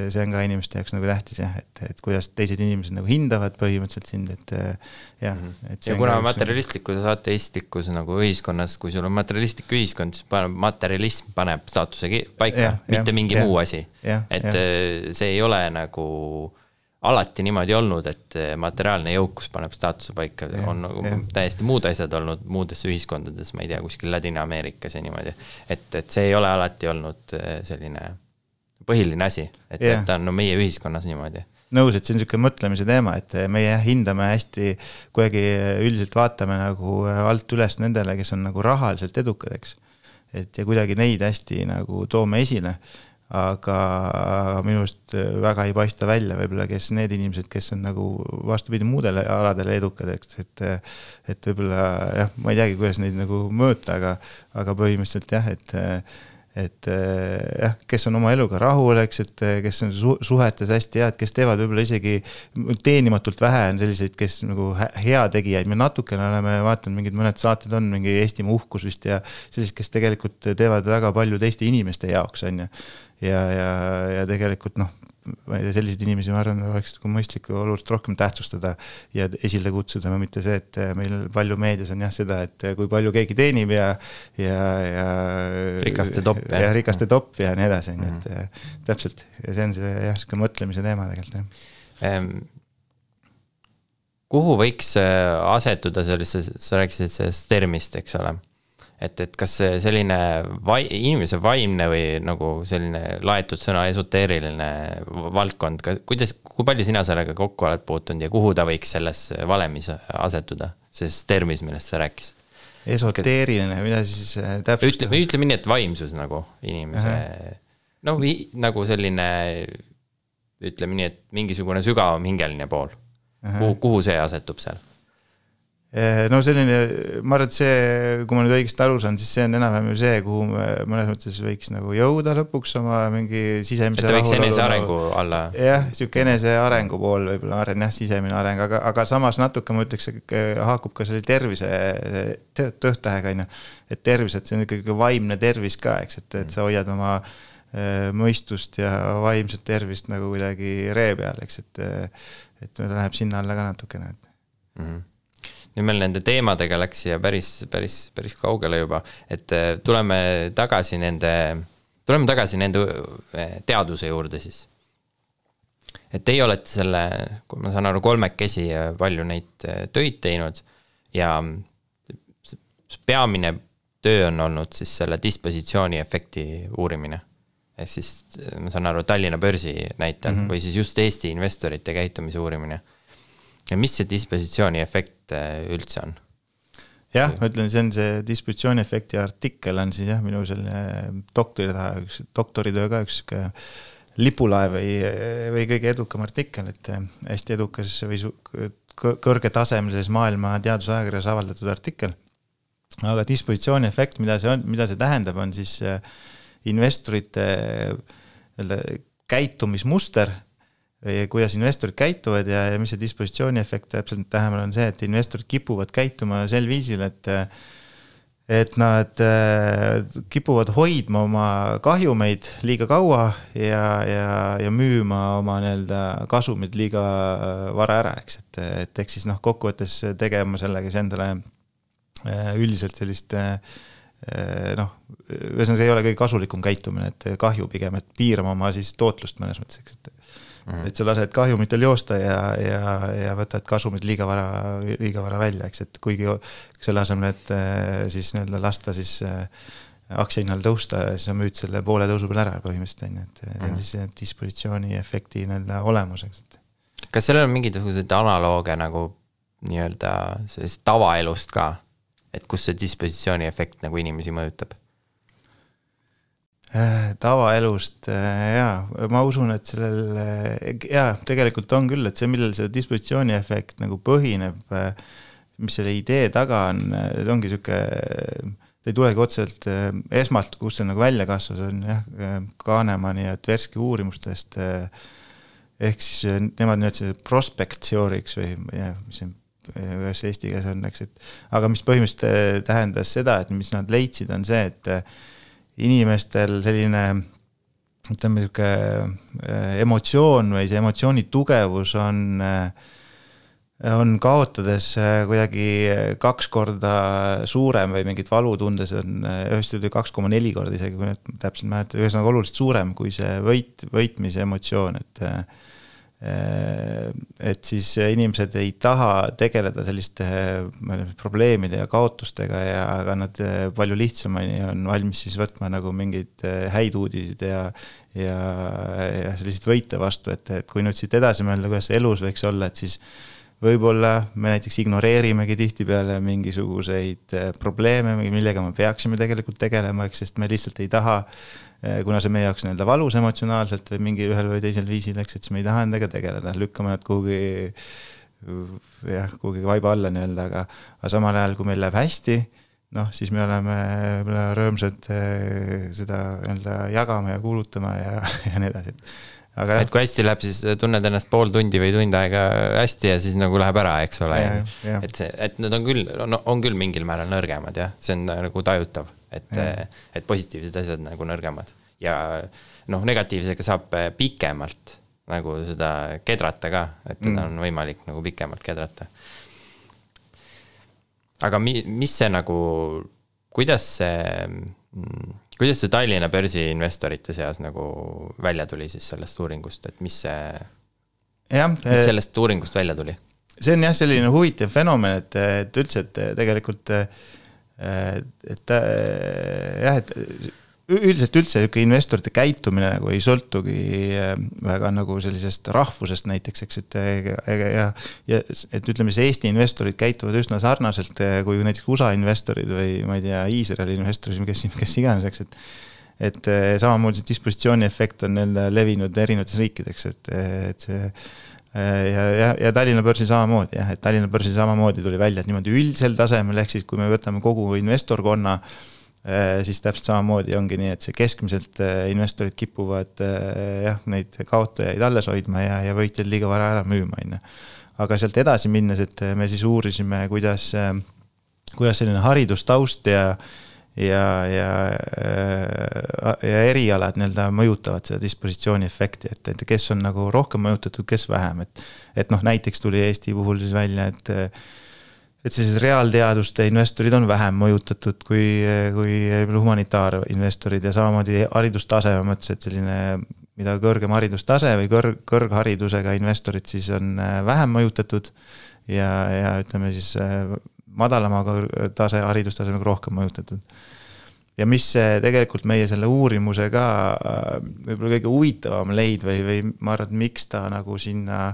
Speaker 3: see on ka inimeste jaoks nagu tähtis jah, et kuidas teised inimesed nagu hindavad põhimõtteliselt sind, et jah.
Speaker 2: Ja kuna materialistlikus ja ateistlikus nagu ühiskonnas, kui sul on materialistlik ühiskond, siis materialism paneb staatuse paika, mitte mingi muu asi. Et see ei ole nagu alati niimoodi olnud, et materiaalne jõukus paneb staatuse paika, on nagu täiesti muud asjad olnud muudes ühiskondades, ma ei tea, kuskil Ladina-Ameerikas ja niimoodi, et see ei ole alati olnud selline põhiline asi, et ta on meie ühiskonnas niimoodi.
Speaker 3: Nõus, et see on niisugune mõtlemise teema, et meie hindame hästi, kuidagi üldiselt vaatame nagu alt üles nendele, kes on nagu rahaliselt edukad, eks. Et ja kuidagi neid hästi nagu toome esile, aga minust väga ei paista välja võib-olla, kes need inimesed, kes on nagu vastupidi muudele aladele edukad, et võib-olla jah, ma ei teagi, kuidas neid nagu mõõta, aga põhimõtteliselt jah, et jah, kes on oma eluga rahul, eks, et kes on suhetes hästi head, kes teevad võib-olla isegi teenimatult vähe on selliseid, kes nagu hea tegijaid, me natukene oleme vaatanud, mingid mõned saated on, mingi Eestimaa uhkus vist ja sellised, kes tegelikult teevad väga palju teiste inimeste jaoks on ja tegelikult noh, selliseid inimesi ma arvan, oleks mõistlik oluliselt rohkem tähtsustada ja esile kutsuda, mitte see, et meil palju meedias on jah seda, et kui palju keegi teenib ja
Speaker 2: rikaste
Speaker 3: topp ja nii edasi, et täpselt, ja see on see jah, siuke mõtlemise teema tegelikult.
Speaker 2: Kuhu võiks asetuda sellise, sa rääkisid sellest termist, eks ole? Et kas selline inimese vaimne või nagu selline laetud sõna esoteeriline valdkond, kui palju sina sellega kokku oled puutunud ja kuhu ta võiks selles valemis asetuda, selles termis, millest sa rääkis?
Speaker 3: Esoteeriline, mida siis täpselt?
Speaker 2: Ütleme nii, et vaimsus nagu inimese, no nagu selline, ütleme nii, et mingisugune sügavam hingeline pool. Kuhu see asetub seal?
Speaker 3: No selline, ma arvan, et see, kui ma nüüd õigesti aru saan, siis see on enam-vähem ju see, kuhu mõnes mõttes võiks nagu jõuda lõpuks oma mingi sisemise
Speaker 2: rahul. Et ta võiks enese arengu alla.
Speaker 3: Jah, siuke enese arengu pool võib-olla, ma arvan, jah, sisemine areng, aga samas natuke ma ütleks, haakub ka selle tervise tõhtähega, et tervis, et see on ikkagi vaimne tervis ka, eks, et sa hoiad oma mõistust ja vaimset tervist nagu kuidagi ree peal, eks, et läheb sinna alla ka natukene.
Speaker 2: Nüüd meil nende teemadega läks ja päris kaugele juba, et tuleme tagasi nende tuleme tagasi nende teaduse juurde siis. Et teie olete selle, kui ma saan aru, 3 palju neid töid teinud ja peamine töö on olnud siis selle dispositsiooni efekti uurimine. Ehk siis ma saan aru Tallinna börsi näitel või siis just Eesti investorite käitumise uurimine. Ja mis see dispositsiooni efekt üldse on?
Speaker 3: Jah, ma ütlen, see on see dispositsiooni efekti artikkel on siis minu selle doktoritöö ka üks lipulaev või kõige edukam artikkel, et hästi edukas või kõrgetasemelises maailma teadusajakirjas avaldatud artikkel. Aga dispositsiooni efekt, mida see tähendab, on siis investorite käitumismuster, kuidas investorid käituvad ja mis see dispositsiooni efekt täpselt tähendab on see, et investorid kipuvad käituma sel viisil, et nad kipuvad hoidma oma kahjumeid liiga kaua ja müüma oma kasumid liiga vara ära, eks, et eks siis kokkuvõttes tegema sellega endale üldiselt sellist ühesõnaga see ei ole kõige kasulikum käitumine, et kahju pigem, et piirama oma siis tootlust mõnes mõttes, eks, et sa lased kahjumitel joosta ja võtad kasumid liiga vara välja, eks, et kuigi selle asemel, et siis lasta siis aktsiahinnal tõusta, siis sa müüd selle poole tõusu peal ära põhimõtteliselt, et see on siis dispositsiooni efekti olemuseks.
Speaker 2: Kas sellel on mingid analooge nagu nii-öelda sellist tavaelust ka, et kus see dispositsiooni efekt nagu inimesi mõjutab? Tavaelust, ma usun, et tegelikult on küll, et see, millel see dispositsiooni efekt nagu põhineb, mis selle idee taga on, see ongi selline, ta ei tulegi otseselt esmalt, kus see nagu välja kasvas, on Kahnemani ja Tversky uurimustest, ehk siis nemad nüüd see prospect theory'ks või mis ühes eesti keeles on, eks, aga mis põhimõtteliselt tähendas seda, et mis nad leidsid, on see, et inimestel selline, ütleme, emotsioon või see emotsiooni tugevus on kaotades kuidagi 2 korda suurem või mingit valu tundes on ühest 2,4 korda isegi, kui täpselt mäletan, ühesõnaga oluliselt suurem kui see võitmise emotsioon, et siis inimesed ei taha tegeleda selliste probleemide ja kaotustega ja aga nad palju lihtsamini on valmis siis võtma nagu mingid häid uudisid ja sellised võite vastu, et kui nüüd siit edasi mõelda, kuidas elus võiks olla, et siis võib-olla me näiteks ignoreerimegi tihtipeale mingisuguseid probleeme, millega me peaksime tegelikult tegelema, sest me lihtsalt ei taha, kuna see meie jaoks valus emotsionaalselt või mingi ühel või teisel viisil, eks, et me ei taha endaga tegeleda, lükkame nad kuhugi vaiba alla aga samal ajal, kui meil läheb hästi, siis me oleme rõõmsad seda jagama ja kuulutama ja nii edasi. Aga et kui hästi läheb, siis tunned ennast pool tundi või tund aega hästi ja siis nagu läheb ära, eks ole. Et need on küll mingil määral nõrgemad, jah. See on nagu tajutav, et positiivsed asjad nagu nõrgemad. Ja negatiivsega saab pikemalt nagu seda kedrata ka, et teda on võimalik nagu pikemalt kedrata. Aga mis see nagu, kuidas see Tallinna börsi investorite seas nagu välja tuli siis sellest uuringust, et mis sellest uuringust välja tuli?
Speaker 3: See on jah selline huvitav fenomen, et üldse, et tegelikult üldiselt üldse investorite käitumine nagu ei sõltugi väga nagu sellisest rahvusest näiteks, eks, et ütleme, see Eesti investorid käituvad üsna sarnaselt kui näiteks USA investorid või ma ei tea, Iisraeli investorid, kes iganes, eks, et samamoodi see dispositsiooni efekt on levinud erinevates riikideks, et see ja Tallinna börsi samamoodi, et Tallinna börsi samamoodi tuli välja, et niimoodi üldisel tasemel, ehk siis kui me võtame kogu investorkonna, siis täpselt samamoodi ongi nii, et see keskmiselt investorid kipuvad neid kaotajaid alles hoidma ja võitjad liiga vara ära müüma. Aga sealt edasi minnes, et me siis uurisime, kuidas selline haridustaust ja erialad mõjutavad seda dispositsiooni efekti, et kes on nagu rohkem mõjutatud, kes vähem, et näiteks tuli Eesti puhul siis välja, et sellised reaalteaduste investorid on vähem mõjutatud kui humanitaarinvestorid ja samamoodi haridustaseme mõttes, et selline, mida kõrgem haridustase või kõrgharidusega investorid siis on vähem mõjutatud ja ütleme siis madalama haridustasemega rohkem mõjutatud. Ja mis tegelikult meie selle uurimuse ka võib-olla kõige huvitavam leid või ma arvan, et miks ta nagu sinna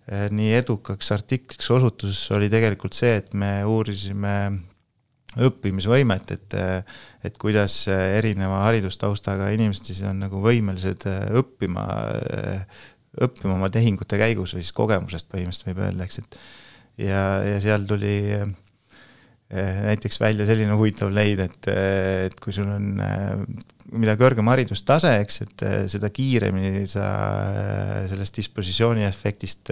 Speaker 3: nii edukaks artikliks osutus oli tegelikult see, et me uurisime õppimisvõimet, et kuidas erineva haridustaustaga inimesed siis on nagu võimelised õppima oma tehingute käigus või siis kogemusest põhimõtteliselt võib öelda, eks, et ja seal tuli näiteks välja selline huvitav leid, et kui sul on mida kõrgem haridustase, eks, et seda kiiremini sa sellest dispositsiooni efektist,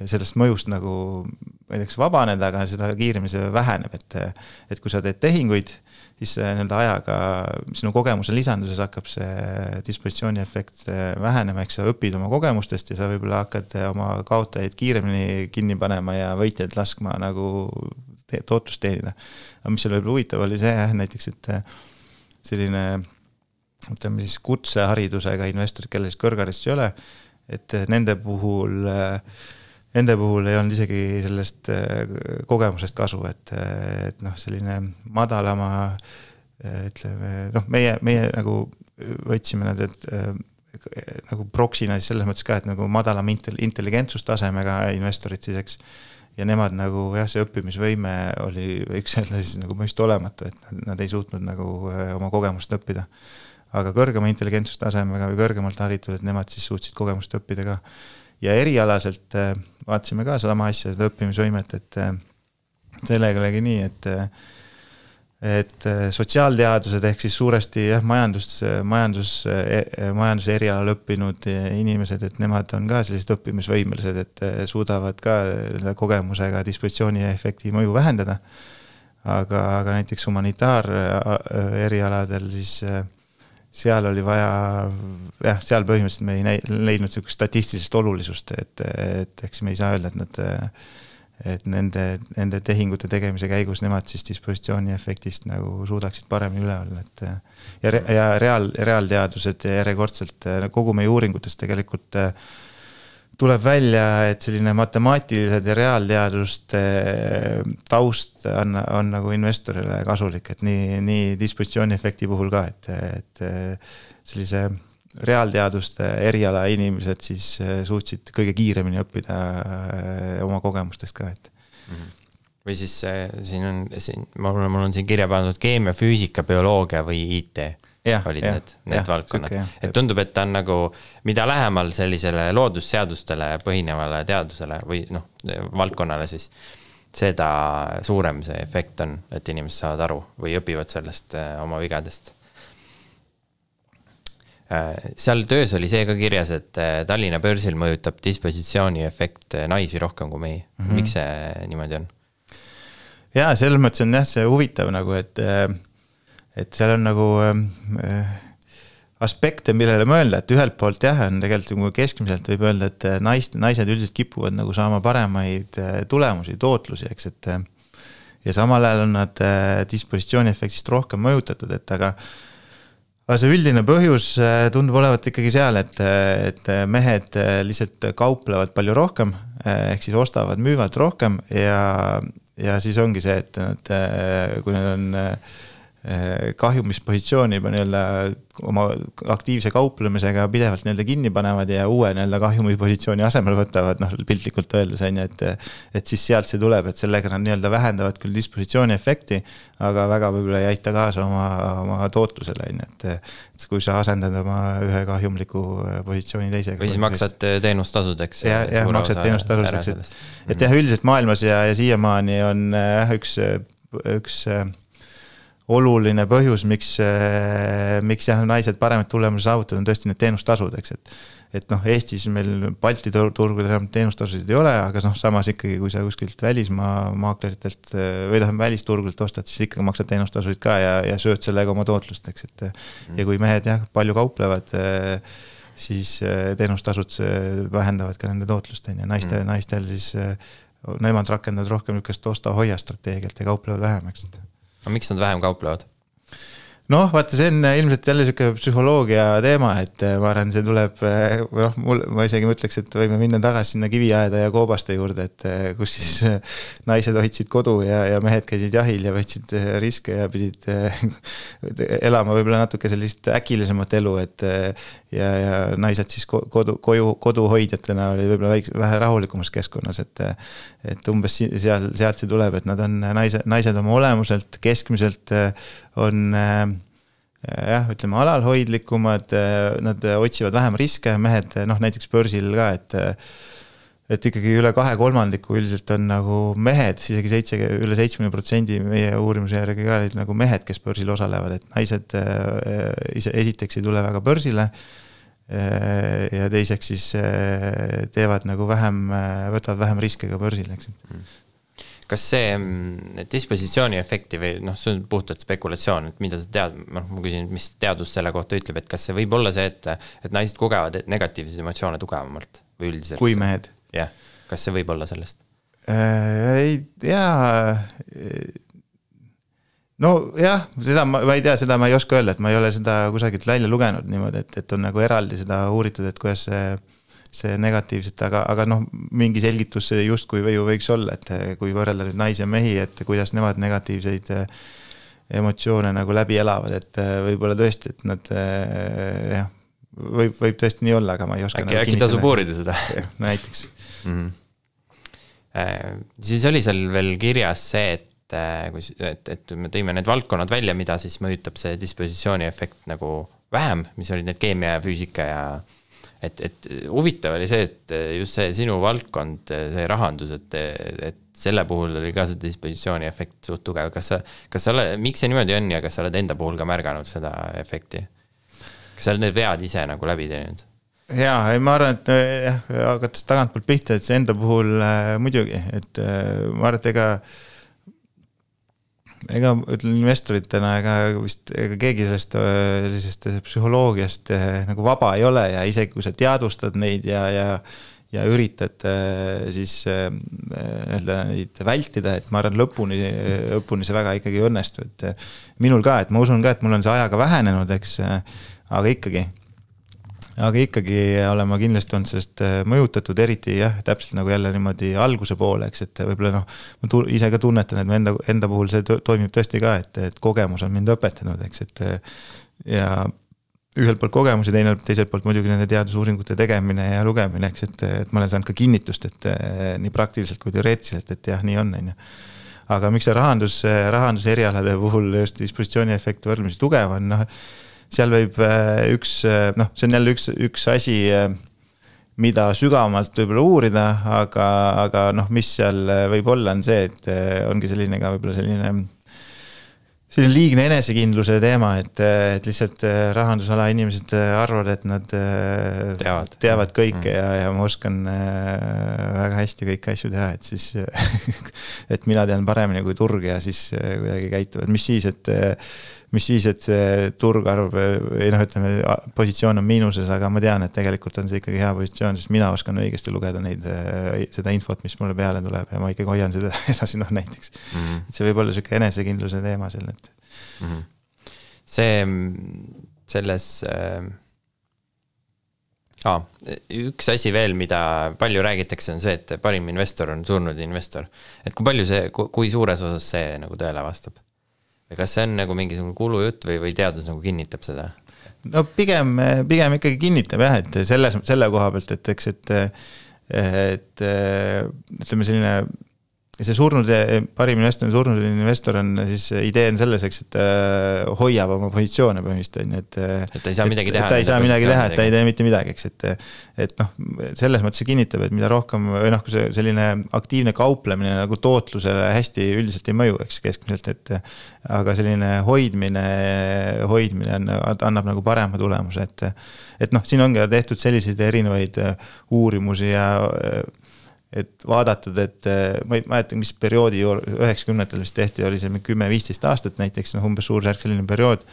Speaker 3: sellest mõjust nagu, ma ei teaks, vabaned, aga seda kiiremini see väheneb, et kui sa teed tehinguid, siis nii-öelda ajaga sinu kogemuse lisanduses hakkab see dispositsiooni efekt vähenema, eks sa õpid oma kogemustest ja sa võib-olla hakkad oma kaotajaid kiiremini kinni panema ja võitjad laskma nagu tootlust teenida. Aga mis seal võib huvitav oli see, näiteks, et selline, ütleme siis kutseharidusega investorid, kellel siis kõrgharidust ei ole, et nende puhul ei olnud isegi sellest kogemusest kasu, et noh, selline madalama, ütleme, meie nagu võtsime nad, et nagu proksina siis selles mõttes ka, et nagu madalama intelligentsustasemega investorid siis, eks, ja nemad nagu, jah, see õppimisvõime oli, võiks öelda siis nagu mõist olematu, et nad ei suutnud nagu oma kogemust õppida. Aga kõrgema intelligentsustasemega või kõrgemalt haritud, et nemad siis suutsid kogemust õppida ka. Ja erialaselt vaatasime ka sama asja, seda õppimisvõimet, et sellega olegi nii, et sotsiaalteadused ehk siis suuresti majanduse erialal õppinud inimesed, et nemad on ka sellised õppimisvõimelised, et suudavad ka kogemusega dispositsiooni efekti mõju vähendada. Aga näiteks humanitaar erialadel siis seal oli vaja, seal põhimõtteliselt me ei leidnud sellist statistilisest olulisust, et eks me ei saa öelda, et nende tehingute tegemise käigus nemad siis dispositsiooni efektist nagu suudaksid paremini üle olla, ja reaalteadused järjekordselt kogu meie uuringutest tegelikult tuleb välja, et selline matemaatilised ja reaalteaduste taust on nagu investorile kasulik, et nii dispositsiooni efekti puhul ka, et sellise reaalteaduste eriala inimesed siis suutsid kõige kiiremini õppida oma kogemustest ka, et.
Speaker 2: Või siis mul on siin kirja pandud keemia, füüsika, bioloogia või IT olid need valdkonnad. Et tundub, et ta on nagu, mida lähemal sellisele loodusseadustele põhinevale teadusele või valdkonnale siis, seda suurem see efekt on, et inimesed saavad aru või õpivad sellest oma vigadest. Seal töös oli see ka kirjas, et Tallinna börsil mõjutab dispositsiooni efekt naisi rohkem kui meie. Miks see niimoodi on?
Speaker 3: Jaa, selles mõttes on see huvitav, nagu, et seal on nagu aspekte, millele mõelda, et ühelt poolt on tegelikult keskmiselt võib öelda, et naised üldiselt kipuvad nagu saama paremaid tulemusi, tootlusi, eks, et ja samal ajal on nad dispositsiooni efektist rohkem mõjutatud, et aga see üldine põhjus tundub olevat ikkagi seal, et mehed lihtsalt kauplevad palju rohkem, ehk siis ostavad, müüvad rohkem ja siis ongi see, et nad, kui nad on kahjumispositsiooni oma aktiivse kauplemisega pidevalt kinni panevad ja uue kahjumispositsiooni asemel võtavad, piltlikult öeldes, et siis sealt see tuleb, et sellega nad vähendavad küll dispositsiooni efekti, aga väga võib-olla ei aita kaasa oma tootlusele, et kui sa asendad oma ühe kahjumliku positsiooni teisega.
Speaker 2: Või siis maksad teenustasudeks.
Speaker 3: Ja maksad teenustasudeks, et üldiselt maailmas ja siiamaani on üks oluline põhjus, miks naised paremat tulemusi saavutavad, on tõesti need teenustasud, eks, et Eestis meil Balti turgudel teenustasusid ei ole, aga samas ikkagi, kui sa kuskilt välismaa maakleritelt või välisturgudelt ostad, siis ikkagi maksad teenustasusid ka ja sööd sellega oma tootlust, eks, et ja kui mehed palju kauplevad, siis teenustasud vähendavad ka nende tootlust, ja naistel siis nemad rakendavad rohkem niisugust osta-hoia strateegiat ja kauplevad vähem, eks.
Speaker 2: Aga miks nad vähem kauplevad?
Speaker 3: Noh, vaata, see on ilmselt jälle siuke psühholoogia teema, et ma arvan, see tuleb, ma isegi mõtleks, et võime minna tagasi sinna kiviaeda ja koobaste juurde, et kus siis naised hoidsid kodu ja mehed käisid jahil ja võtsid riske ja pidid elama võib-olla natuke sellist äkilisemat elu, et ja naised siis koduhoidjatena oli võib-olla vähe rahulikumas keskkonnas, et umbes sealt see tuleb, et nad on naised oma olemuselt, keskmiselt on ütleme alalhoidlikumad, nad otsivad vähem riske, mehed, näiteks börsil ka, et ikkagi üle 2/3 üldiselt on nagu mehed, isegi üle 70% meie uurimuse järgi ka olid nagu mehed, kes börsil osalevad, et naised esiteks ei tule väga börsile ja teiseks siis teevad nagu võtavad vähem riske ka börsil, eks.
Speaker 2: Kas see dispositsiooni efekti või see on puhtalt spekulatsioon, et mida sa tead, ma küsin, mis teadus selle kohta ütleb, et kas see võib olla see, et naised kogevad negatiivseid emotsioone tugevamalt või üldiselt?
Speaker 3: Kui mehed?
Speaker 2: Jah, kas see võib olla sellest?
Speaker 3: Ei tea, no jah, seda ma ei tea, seda ma ei oska öelda, et ma ei ole seda kusagilt välja lugenud niimoodi, et on nagu eraldi seda uuritud, et kuidas see negatiivset, aga mingi selgitus justkui võiks olla, et kui võrrelda nüüd naisi ja mehi, et kuidas nemad negatiivseid emotsioone nagu läbi elavad, et võib-olla tõesti, et nad võib tõesti nii olla, aga ma ei oska
Speaker 2: äkki tasub uurida seda.
Speaker 3: Näiteks.
Speaker 2: Siis oli seal veel kirjas see, et me tõime need valdkonnad välja, mida siis mõjutab see dispositsiooni efekt nagu vähem, mis olid need keemia ja füüsika ja et huvitav oli see, et just see sinu valdkond, see rahandus, et selle puhul oli ka see dispositsiooni efekt suht tugev. Miks see niimoodi on ja kas sa oled enda puhul ka märganud seda efekti? Kas sa oled need vead ise nagu läbi teinud?
Speaker 3: Jaa, ma arvan, et hakates tagantpoolt pihta, et see enda puhul muidugi, et ma arvan, et ega ütlen investoritena, ega keegi sellisest psühholoogiast nagu vaba ei ole ja isegi kui sa teadvustad neid ja üritad siis neid vältida, et ma arvan lõpuni see väga ikkagi ei õnnestu, et minul ka, et ma usun ka, et mul on see ajaga vähenenud, eks, aga ikkagi olen ma kindlasti olnud sellest mõjutatud, eriti täpselt nagu jälle niimoodi alguse poole, eks, et võib-olla ma ise ka tunnetan, et ma enda puhul see toimib tõesti ka, et kogemus on mind õpetanud, eks, et ja ühelt poolt kogemusi, teiselt poolt muidugi nende teadusuuringute tegemine ja lugemine, eks, et ma olen saanud ka kinnitust, et nii praktiliselt kui teoreetiliselt, et jah, nii on. Aga miks see rahanduse erialade puhul just dispositsiooni efekt võrdlemisi tugev on, seal võib see on jälle üks asi, mida sügavamalt võib-olla uurida, aga mis seal võib olla, on see, et ongi selline ka võib-olla selline liigne enesekindluse teema, et lihtsalt rahandusala inimesed arvavad, et nad teavad kõike ja ma oskan väga hästi kõiki asju teha, et siis et mina tean paremini kui turg ja siis kuidagi käituvad. Mis siis, et turg arvab, ütleme, positsioon on miinuses, aga ma tean, et tegelikult on see ikkagi hea positsioon, sest mina oskan õigesti lugeda seda infot, mis mulle peale tuleb ja ma ikkagi hoian seda edasi, näiteks. Et see võib olla selline enesekindluse teema selle, et
Speaker 2: selles üks asi veel, mida palju räägitakse, on see, et parim investor on surnud investor. Et kui suures osas see nagu tõele vastab? Või kas see on nagu mingisugune kulujutt või teadus nagu kinnitab seda?
Speaker 3: No pigem ikkagi kinnitab jah, et selle koha pealt, et eks, et ütleme selline see parim investor on siis idee on selles, eks, et hoiab oma positsioone põhimõtteliselt,
Speaker 2: et ta ei saa midagi teha.
Speaker 3: Ta ei saa midagi teha, et ta ei tee mitte midagi, eks, et selles mõttes see kinnitab, et mida rohkem, või kui see selline aktiivne kauplemine nagu tootlusele hästi üldiselt ei mõju, eks, keskmiselt, aga selline hoidmine annab nagu parema tulemuse, et siin ongi tehtud selliseid erinevaid uurimusi ja et vaadatud, et ma ei mäletan, mis perioodi 90-ndatel vist tehti, oli see 10-15 aastat näiteks, umbes suursärk selline periood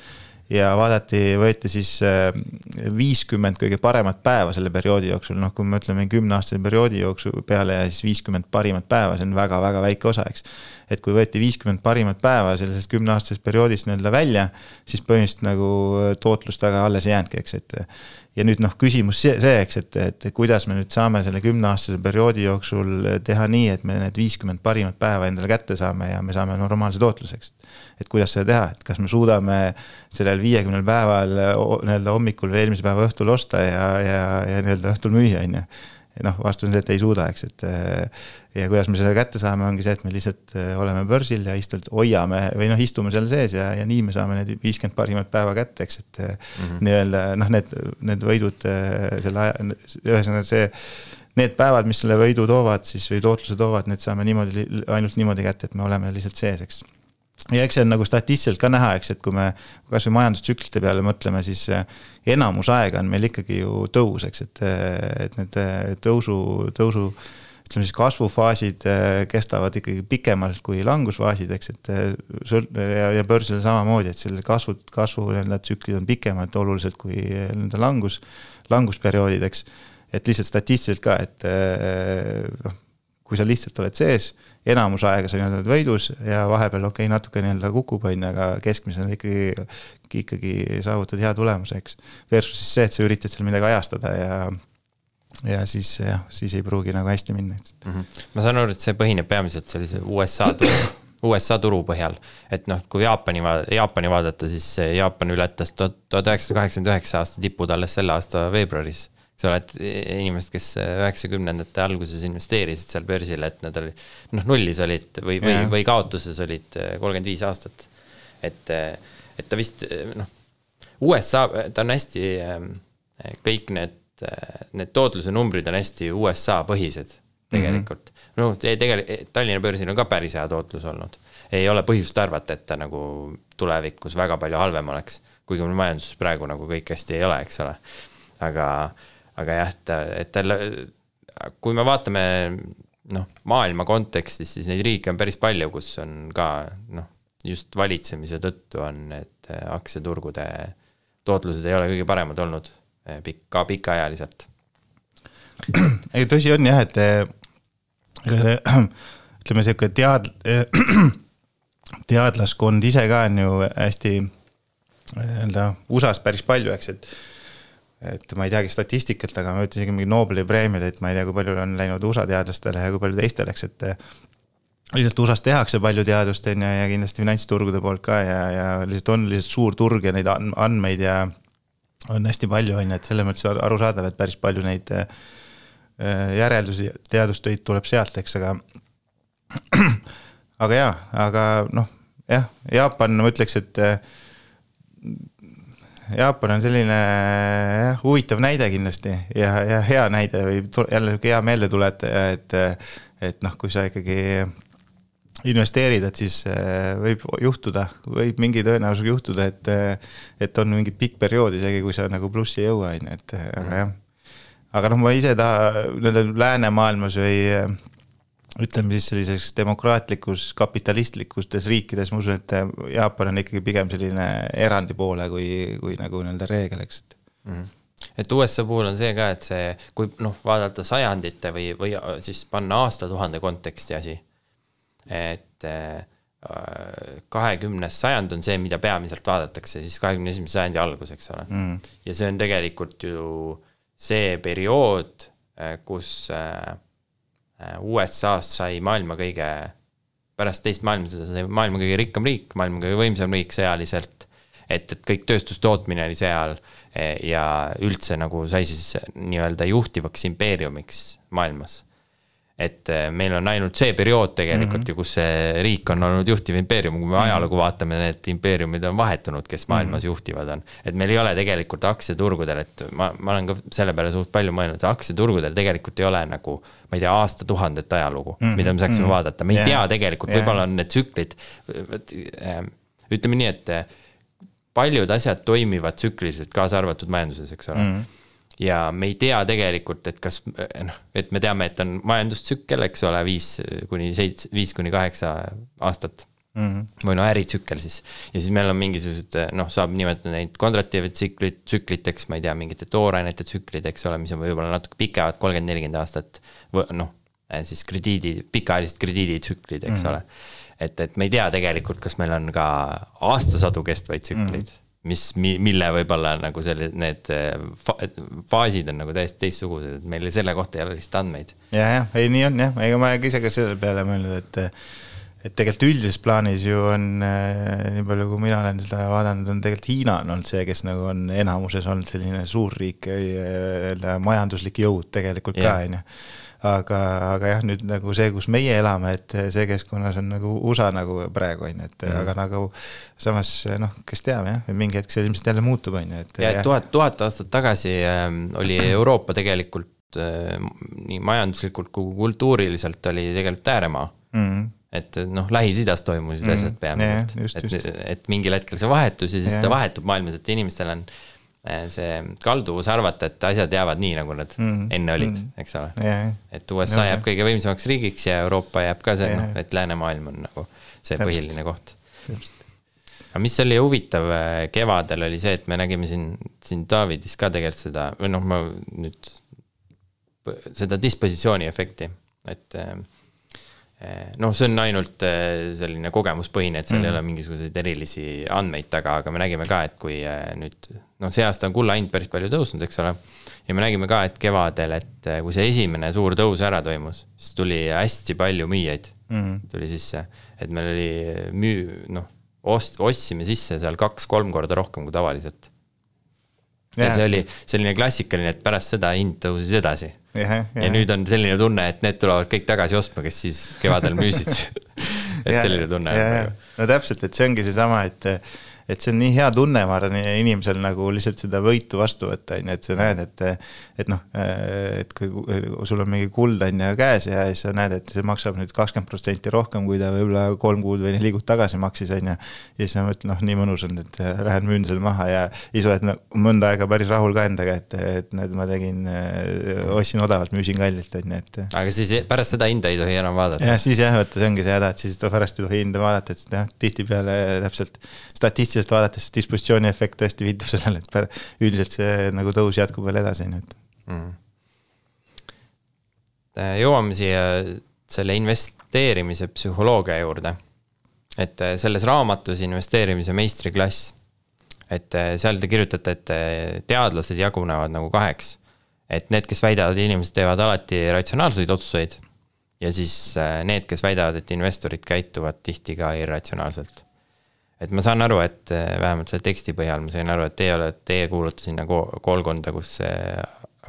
Speaker 3: ja võeti siis 50 kõige paremat päeva selle perioodi jooksul, noh kui me ütleme 10-aastase perioodi jooksul peale ja siis 50 parimat päeva, see on väga-väga väike osa, eks. Et kui võeti 50 parimat päeva sellisest 10-aastasest perioodist välja, siis põhimõtteliselt nagu tootlust väga alles jäänudki, eks, et ja nüüd küsimus see, eks, et kuidas me nüüd saame selle 10-aastase perioodi jooksul teha nii, et me need 50 parimat päeva endale kätte saame ja me saame normaalse tootluseks. Et kuidas seda teha, et kas me suudame sellel 50 päeval hommikul või eelmise päeva õhtul osta ja õhtul müüa, on ju. Vastus on see, et ei suuda, eks, et ja kuidas me selle kätte saame, ongi see, et me lihtsalt oleme börsil ja hoiame või istume seal sees ja nii me saame need 50 parimat päeva kätte, eks, et need võidud selle aja, ühesõnaga see, need päevad, mis selle võidu toovad siis või tootluse toovad, need saame ainult niimoodi kätte, et me oleme lihtsalt sees, eks. Ja eks see on nagu statistiliselt ka näha, eks, et kui me kas või majandustsüklite peale mõtleme, siis enamus aega on meil ikkagi ju tõus, eks, et need tõusu, ütleme siis kasvufaasid kestavad ikkagi pikemalt kui langusfaasid, eks, et ja börsil samamoodi, et selle kasvu tsüklid on pikemalt oluliselt kui nende langusperioodid, eks, et lihtsalt statistiliselt ka, et kui sa lihtsalt oled sees, enamus aega sa oled võidus ja vahepeal natuke kukub, aga keskmisena ikkagi saavutad hea tulemuse, eks. Versus siis see, et sa üritad seal midagi ajastada ja siis ei pruugi nagu hästi minna.
Speaker 2: Ma saan aru, et see põhineb peamiselt sellise USA turu põhjal, et kui Jaapani vaadata, siis Jaapan ületas 1989 aasta tipud alles selle aasta veebruaris. Sa oled inimesed, kes 90-ndate alguses investeerisid seal börsile, et nad olid, nullis olid või kaotuses olid 35 aastat. Et ta vist, USA, ta on hästi, kõik need tootluse numbrid on hästi USA põhised tegelikult. Tallinna börsil on ka päris hea tootlus olnud. Ei ole põhjust arvata, et ta nagu tulevikus väga palju halvem oleks, kuigi meil majanduses praegu nagu kõik hästi ei ole, eks ole. Aga jah, et kui me vaatame maailma kontekstis, siis neid riike on päris palju, kus on ka just valitsemise tõttu on, et aktsiaturgude tootlused ei ole kõige paremad olnud ka pikaajaliselt.
Speaker 3: Ei, tõsi on jah, et ütleme see teadlaskond ise ka on ju hästi USA-s päris palju, eks, et ma ei teagi statistikat, aga ma ütlen isegi mingi Nobeli preemiad, et ma ei tea, kui palju on läinud USA teadlastele ja kui palju teistel, eks, et lihtsalt USA-s tehakse palju teadust ja kindlasti finantsturgude poolt ka ja lihtsalt on lihtsalt suur turg ja neid andmeid ja on hästi palju, et selle mõttes aru saadav, et päris palju neid järeldusi teadustöid tuleb sealt, eks, aga Jaapan, ma ütleks, et Jaapan on selline huvitav näide kindlasti ja hea näide või jälle hea meelde tuletaja, et kui sa ikkagi investeerid, et siis võib juhtuda, mingi tõenäosus juhtuda, et on mingi pikk periood isegi, kui sa nagu plussi ei jõua, et aga jah. Aga ma ise läänemaailmas või ütleme siis selliseks demokraatlikus, kapitalistlikustes riikides, ma usun, et Jaapan on ikkagi pigem selline erandi poole kui nagu reegel, eks.
Speaker 2: Et USA puhul on see ka, et see, kui vaadata sajandite või siis panna aastatuhande konteksti asi, et 20. sajand on see, mida peamiselt vaadatakse, siis 21. sajandi algus, eks ole. Ja see on tegelikult ju see periood, kus USA-st sai pärast teist maailmasõda sai maailma kõige rikkam riik, maailma kõige võimsam riik sõjaliselt, et kõik tööstustootmine oli seal ja üldse nagu sai siis nii-öelda juhtivaks impeeriumiks maailmas. Et meil on ainult see periood tegelikult, kus see riik on olnud juhtiv impeerium, kui me ajalugu vaatame, need impeeriumid on vahetunud, kes maailmas juhtivad on. Et meil ei ole tegelikult aktsiaturgudel, et ma olen ka selle peale suht palju mõelnud, et aktsiaturgudel tegelikult ei ole nagu, ma ei tea, aastatuhandet ajalugu, mida me saaksime vaadata. Me ei tea tegelikult, võib-olla on need tsüklid, ütleme nii, et paljud asjad toimivad tsükliliselt, kaasa arvatud majanduses, eks ole. Ja me ei tea tegelikult, et kas, et me teame, et on majandustsükkel, eks ole, 5-8 aastat. või äritsükkel siis. Ja siis meil on mingisugused, saab nimetada neid kontratiived tsükliteks, ma ei tea, mingite toorainete tsüklid, eks ole, mis on võib-olla natuke pikevad, 30-40 aastat, siis pikaajalised krediiditsüklid, eks ole. Et me ei tea tegelikult, kas meil on ka aastasadu kestvaid tsüklid, mille võib-olla nagu need faasid on nagu täiesti teistsugused, et meil selle kohta ei ole lihtsalt andmeid.
Speaker 3: Ja, ei nii on jah, ega ma ise ka selle peale mõelnud, et tegelikult üldises plaanis ju on, nii palju kui mina olen seda vaadanud, on tegelikult Hiina on olnud see, kes nagu on enamuses olnud selline suurriik ja majanduslik jõud tegelikult ka, aga jah, nüüd nagu see, kus meie elame, et see keskkonnas on nagu USA nagu praegu, aga nagu samas, kes teab, mingi hetk see ilmselt jälle muutub,
Speaker 2: Ja 1000 aastat tagasi oli Euroopa tegelikult nii majanduslikult kui kultuuriliselt oli tegelikult ääremaa. Et Lähis-Idas toimusid asjad peamiselt. Et mingil hetkel see vahetus ja siis ta vahetub maailmas, et inimestel on see kalduvus arvata, et asjad jäävad nii, nagu nad enne olid, eks ole. Et USA jääb kõige võimsamaks riigiks ja Euroopa jääb ka see, et läänemaailm on nagu see põhiline koht. Aga mis oli huvitav kevadel oli see, et me nägime siin Davidis ka tegelikult seda, või ma nüüd seda dispositsiooni efekti, et see on ainult selline kogemuspõhine, et seal ei ole mingisuguseid erilisi andmeid taga, aga me nägime ka, et kui nüüd, see aasta on kulla hind päris palju tõusnud, eks ole, ja me nägime ka, et kevadel, et kui see esimene suur tõus ära toimus, siis tuli hästi palju müüjaid, tuli sisse, et meil oli ostsime sisse seal 2-3 korda rohkem kui tavaliselt. Ja see oli selline klassikaline, et pärast seda hind tõusis edasi. Ja nüüd on selline tunne, et need tulevad kõik tagasi ostma, kes siis kevadel müüsid. Et selline tunne.
Speaker 3: No täpselt, et see ongi see sama, et see on nii hea tunne, ma arvan, inimesel nagu lihtsalt seda võitu vastu võtta, et sa näed, et kui sul on mingi kuld käes ja siis sa näed, et see maksab nüüd 20% rohkem, kui ta võib-olla 3 kuud või 4 kuud tagasi maksis, ja siis sa mõtled, nii mõnus on, et lähen müün selle maha ja siis oled mõnda aega päris rahul ka endaga, et ma ostsin odavalt, müüsin kallilt,
Speaker 2: Aga siis pärast seda hinda ei tohi enam vaadata.
Speaker 3: Ja siis võtta, see ongi see häda, et siis pärast ei tohi hinda vaadata, et tihti peale täpselt statistiliselt vaadates dispositsiooni efekt tõesti viitab sellele, et üldiselt see nagu tõus jätkub veel edasi.
Speaker 2: Jõuame siia selle investeerimise psühholoogia juurde, et selles raamatus investeerimise meistriklass, et seal te kirjutate, et teadlased jagunevad nagu 2, et need, kes väidavad, inimesed teevad alati ratsionaalseid otsuseid ja siis need, kes väidavad, et investorid käituvad tihti ka irratsionaalselt. Et ma saan aru, et vähemalt selle teksti põhjal ma sain aru, et teie kuulute sinna koolkonda, kus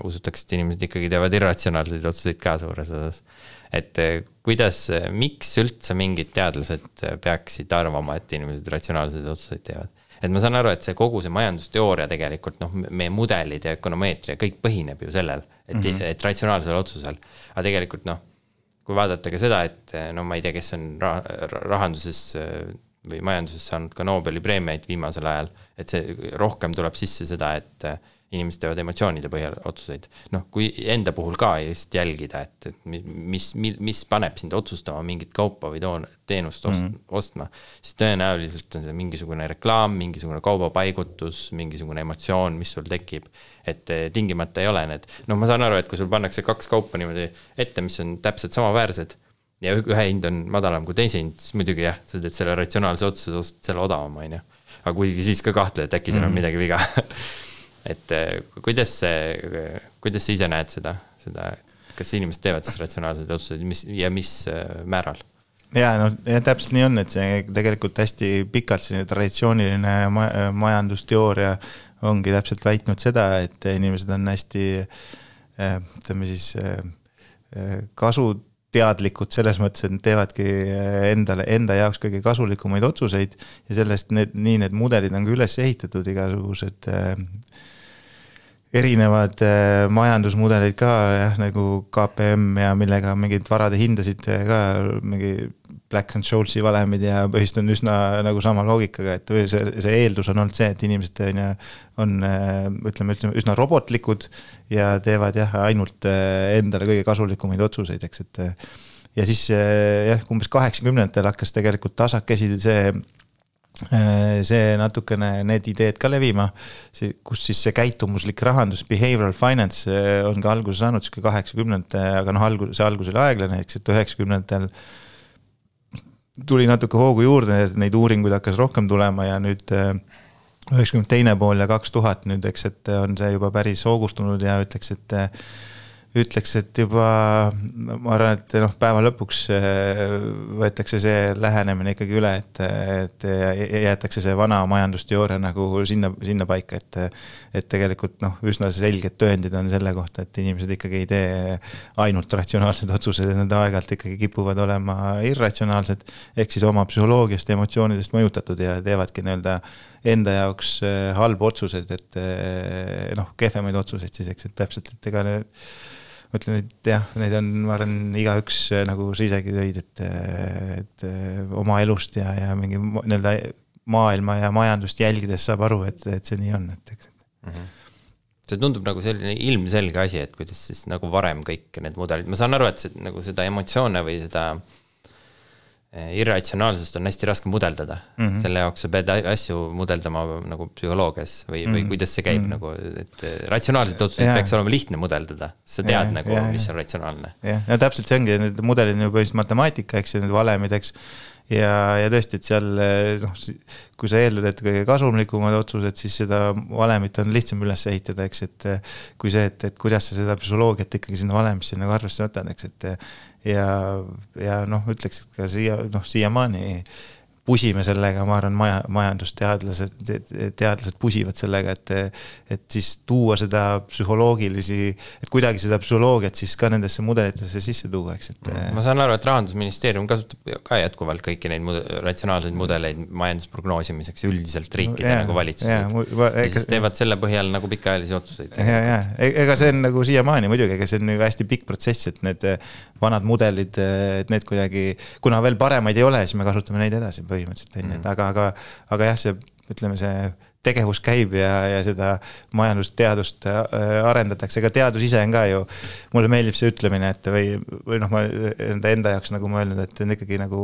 Speaker 2: usutakse, et inimesed ikkagi teevad irratsionaalseid otsuseid ka suures osas. Et miks üldse mingid teadlased peaksid arvama, et inimesed ratsionaalseid otsuseid teevad? Et ma saan aru, et see kogu see majandusteooria tegelikult, meie mudelid ja ökonomeetria, kõik põhineb ju sellel, et ratsionaalsel otsusel. Aga tegelikult, kui vaadata ka seda, et ma ei tea, kes on rahanduses või majanduses saanud ka Nobeli preemiaid viimasel ajal, et see rohkem tuleb sisse seda, et inimesed teevad emotsioonide põhjal otsuseid. Kui enda puhul ka ei lihtsalt jälgida, et mis paneb sind otsustama mingit kaupa või teenust ostma, siis tõenäoliselt on see mingisugune reklaam, mingisugune kaubapaigutus, mingisugune emotsioon, mis sul tekib, et tingimata ei ole need. Ma saan aru, et kui sul pannakse 2 kaupa niimoodi ette, mis on täpselt samaväärsed, ja ühe hind on madalam kui teise hind, siis muidugi jah, sa teed selle ratsionaalse otsuse, ostad selle odavama, aga kuigi siis ka kahtle, et äkki seal on midagi viga. Et kuidas sa ise näed seda, kas inimesed teevad siis ratsionaalseid otsuseid ja mis määral?
Speaker 3: Ja täpselt nii on, et see tegelikult hästi pikalt selline traditsiooniline majandusteooria ongi täpselt väitnud seda, et inimesed on hästi teadlikud selles mõttes, et nad teevadki enda jaoks kõige kasulikumaid otsuseid ja sellest need mudelid on ka üles ehitatud, igasugused erinevad majandusmudelid ka, nagu KPM ja millega mingid varade hindasid ka, mingi Black and Scholesi valemid ja põhist on üsna nagu sama loogikaga, et see eeldus on olnud see, et inimesed on ütleme, üsna robotlikud ja teevad ainult endale kõige kasulikumaid otsuseid, eks, ja siis jah, umbes 80-ndatel hakkas tegelikult tasakesi see natukene need ideed ka levima, kus siis see käitumuslik rahandus, behavioral finance on ka alguse saanud 80-ndate, aga see algus oli aeglane, eks, et 90-ndatel tuli natuke hoogu juurde, neid uuringuid hakkas rohkem tulema ja nüüd 92. pool ja 2000 nüüd, eks, et on see juba päris hoogustunud ja ütleks, et juba ma arvan, et päeva lõpuks võetakse see lähenemine ikkagi üle, et jäetakse see vana majandusteooria nagu sinna paika, et tegelikult üsna selged tõendid on selle kohta, et inimesed ikkagi ei tee ainult ratsionaalsed otsused, et nad aeg-ajalt ikkagi kipuvad olema irratsionaalsed, ehk siis oma psühholoogiast ja emotsioonidest mõjutatud ja teevadki enda jaoks halbu otsuseid, et kehvemaid otsuseid siis, eks, et täpselt, et ega mõtlen, et jah, neid on, ma arvan, igaüks nagu sa isegi tõid, et oma elust ja mingi maailma ja majandust jälgides saab aru, et see nii on.
Speaker 2: See tundub nagu selline ilmselge asi, et kuidas siis nagu varem kõik need mudelid, ma saan aru, et nagu seda emotsioone või seda irratsionaalsust on hästi raske mudeldada. Selle jaoks sa pead asju mudeldama nagu psühholoogias või kuidas see käib nagu, et ratsionaalsed otsused peaks olema lihtne mudeldada. Sa tead nagu, mis on ratsionaalne.
Speaker 3: Ja täpselt see ongi, need mudelid on juba matemaatika, eks, need valemid, eks. Ja tõesti, et seal, kui sa eeldad, et kõige kasumlikumad otsused, siis seda valemit on lihtsam üles ehitada, eks, et kui see, et kuidas sa seda psühholoogiat ikkagi sinna valemisse nagu arvesse võtad, eks, et ja ütleks, et ka siiamaani pusime sellega, ma arvan, majandusteadlased pusivad sellega, et siis tuua seda psühholoogilisi, et kuidagi seda psühholoogiat siis ka nendesse mudelitesse sisse tuua, eks.
Speaker 2: Ma saan aru, et Rahandusministeerium kasutab ka jätkuvalt kõiki neid ratsionaalseid mudeleid majandusprognoosimiseks üldiselt riikide nagu valitsused. Ja siis teevad selle põhjal nagu pikaajalisi otsuseid.
Speaker 3: Ega see on nagu siiamaani muidugi, ega see on hästi pikk protsess, et need vanad mudelid, et need kuidagi, kuna veel paremaid ei ole, siis me kasutame neid edasi põhimõtteliselt, aga jah, see, ütleme, see tegevus käib ja seda majandusteadust arendatakse, ega teadus ise on ka ju, mulle meeldib see ütlemine, et või ma enda jaoks nagu ma öelnud, et on ikkagi nagu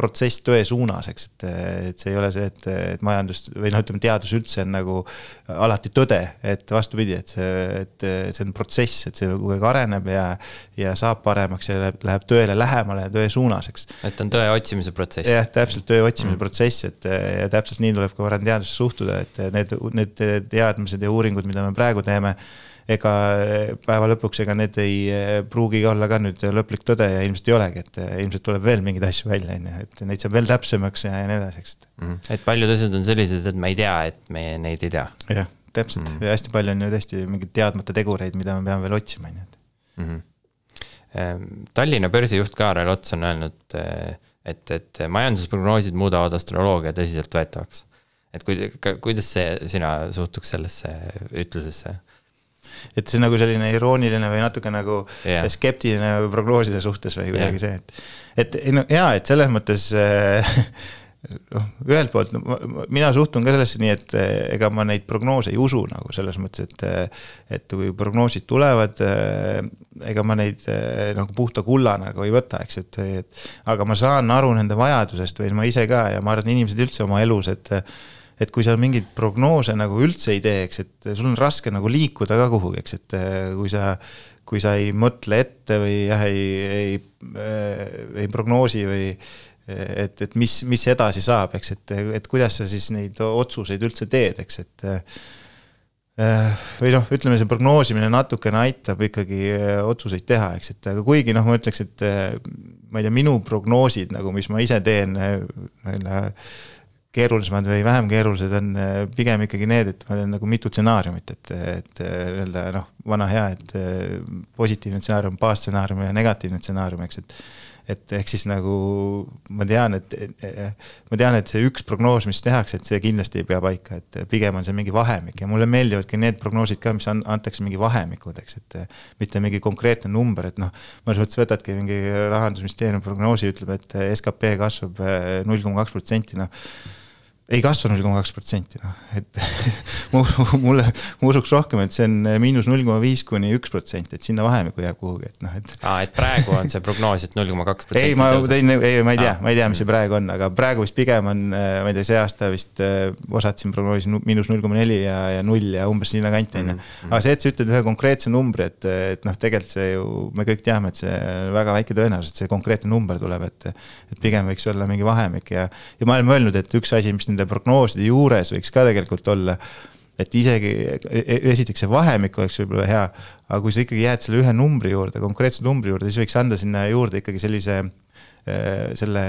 Speaker 3: protsess tõe suunas, eks, et see ei ole see, et majandus või ütleme, teadus üldse on nagu alati tõde, et vastupidi, et see on protsess, et see kogu aeg areneb ja saab paremaks ja läheb tõele lähemale ja tõe suunas, eks.
Speaker 2: Et on tõe otsimise protsess.
Speaker 3: Jah, täpselt tõe otsimise protsess, ja täpselt nii tuleb ka varem teadusse suhtuda, et need teadmised ja uuringud, mida me praegu teeme, ega päeva lõpuks, ega need ei pruugi olla ka nüüd lõplik tõde ja ilmselt ei olegi, et ilmselt tuleb veel mingeid asju välja, et neid saab veel täpsemaks ja nii edasi.
Speaker 2: Et paljud asjad on sellised, et me ei tea, et me neid ei tea.
Speaker 3: Jah, täpselt. Ja hästi palju on ju tõesti mingid teadmata tegureid, mida me peame veel otsima.
Speaker 2: Tallinna börsijuht Kaarel Ots on öelnud, et majandusprognoosid muudavad astroloogia tõsiselt võetavaks. Et kuidas sina suhtuks sellesse ütlusesse?
Speaker 3: Et see nagu selline irooniline või natuke nagu skeptiline prognooside suhtes või kuidagi see, et selles mõttes ühelt poolt mina suhtun ka sellesse nii, et ega ma neid prognoose ei usu nagu selles mõttes, et kui prognoosid tulevad, ega ma neid nagu puhta kullana nagu ei võta, eks, aga ma saan aru nende vajadusest või ma ise ka ja ma arvan, inimesed üldse oma elus, et kui sa mingid prognoose nagu üldse ei tee, eks, et sul on raske nagu liikuda ka kuhugi, eks, et kui sa ei mõtle ette või ei prognoosi või et mis edasi saab, eks, et kuidas sa siis neid otsuseid üldse teed, eks, et või ütleme, see prognoosimine natukene aitab ikkagi otsuseid teha, eks, et aga kuigi ma ütleks, et ma ei tea, minu prognoosid, nagu mis ma ise teen, keerulisemad või vähem keerulised on pigem ikkagi need, et ma teen nagu mitu stsenaariumit, et öelda, vana hea, et positiivne stsenaarium, baasstsenaarium ja negatiivne stsenaarium, eks, et ehk siis nagu ma tean, et see üks prognoos, mis tehakse, et see kindlasti ei pea paika, et pigem on see mingi vahemik ja mulle meeldivadki need prognoosid ka, mis antakse mingi vahemikud, eks, et mitte mingi konkreetne number, et ma mõttes võtadki mingi Rahandusministeeriumi prognoosi ütleb, et SKP kasvab 0,2%, ei kasva 0,2%, noh, et mulle usuks rohkem, et see on -0,5 kuni 1%, et sinna vahemiku jääb kuhugi, et noh, et.
Speaker 2: Et praegu on see prognoos, et 0,2%.
Speaker 3: Ei, ma ei tea, mis see praegu on, aga praegu vist pigem on, ma ei tea, see aasta vist osad siin prognoosi -0,4 ja 0 ja umbes sinna kanti. Aga see, et sa ütled ühe konkreetse numbri, et noh, tegelikult see ju, me kõik teame, et see väga väike tõenäoliselt, see konkreetne number tuleb, et pigem võiks olla mingi vahemik ja ma olen mõelnud, et üks asi, mis nende prognooside juures võiks ka tegelikult olla, et isegi esiteks see vahemik oleks võib-olla hea, aga kui sa ikkagi jääd selle ühe numbri juurde, konkreetse numbri juurde, siis võiks anda sinna juurde ikkagi sellise selle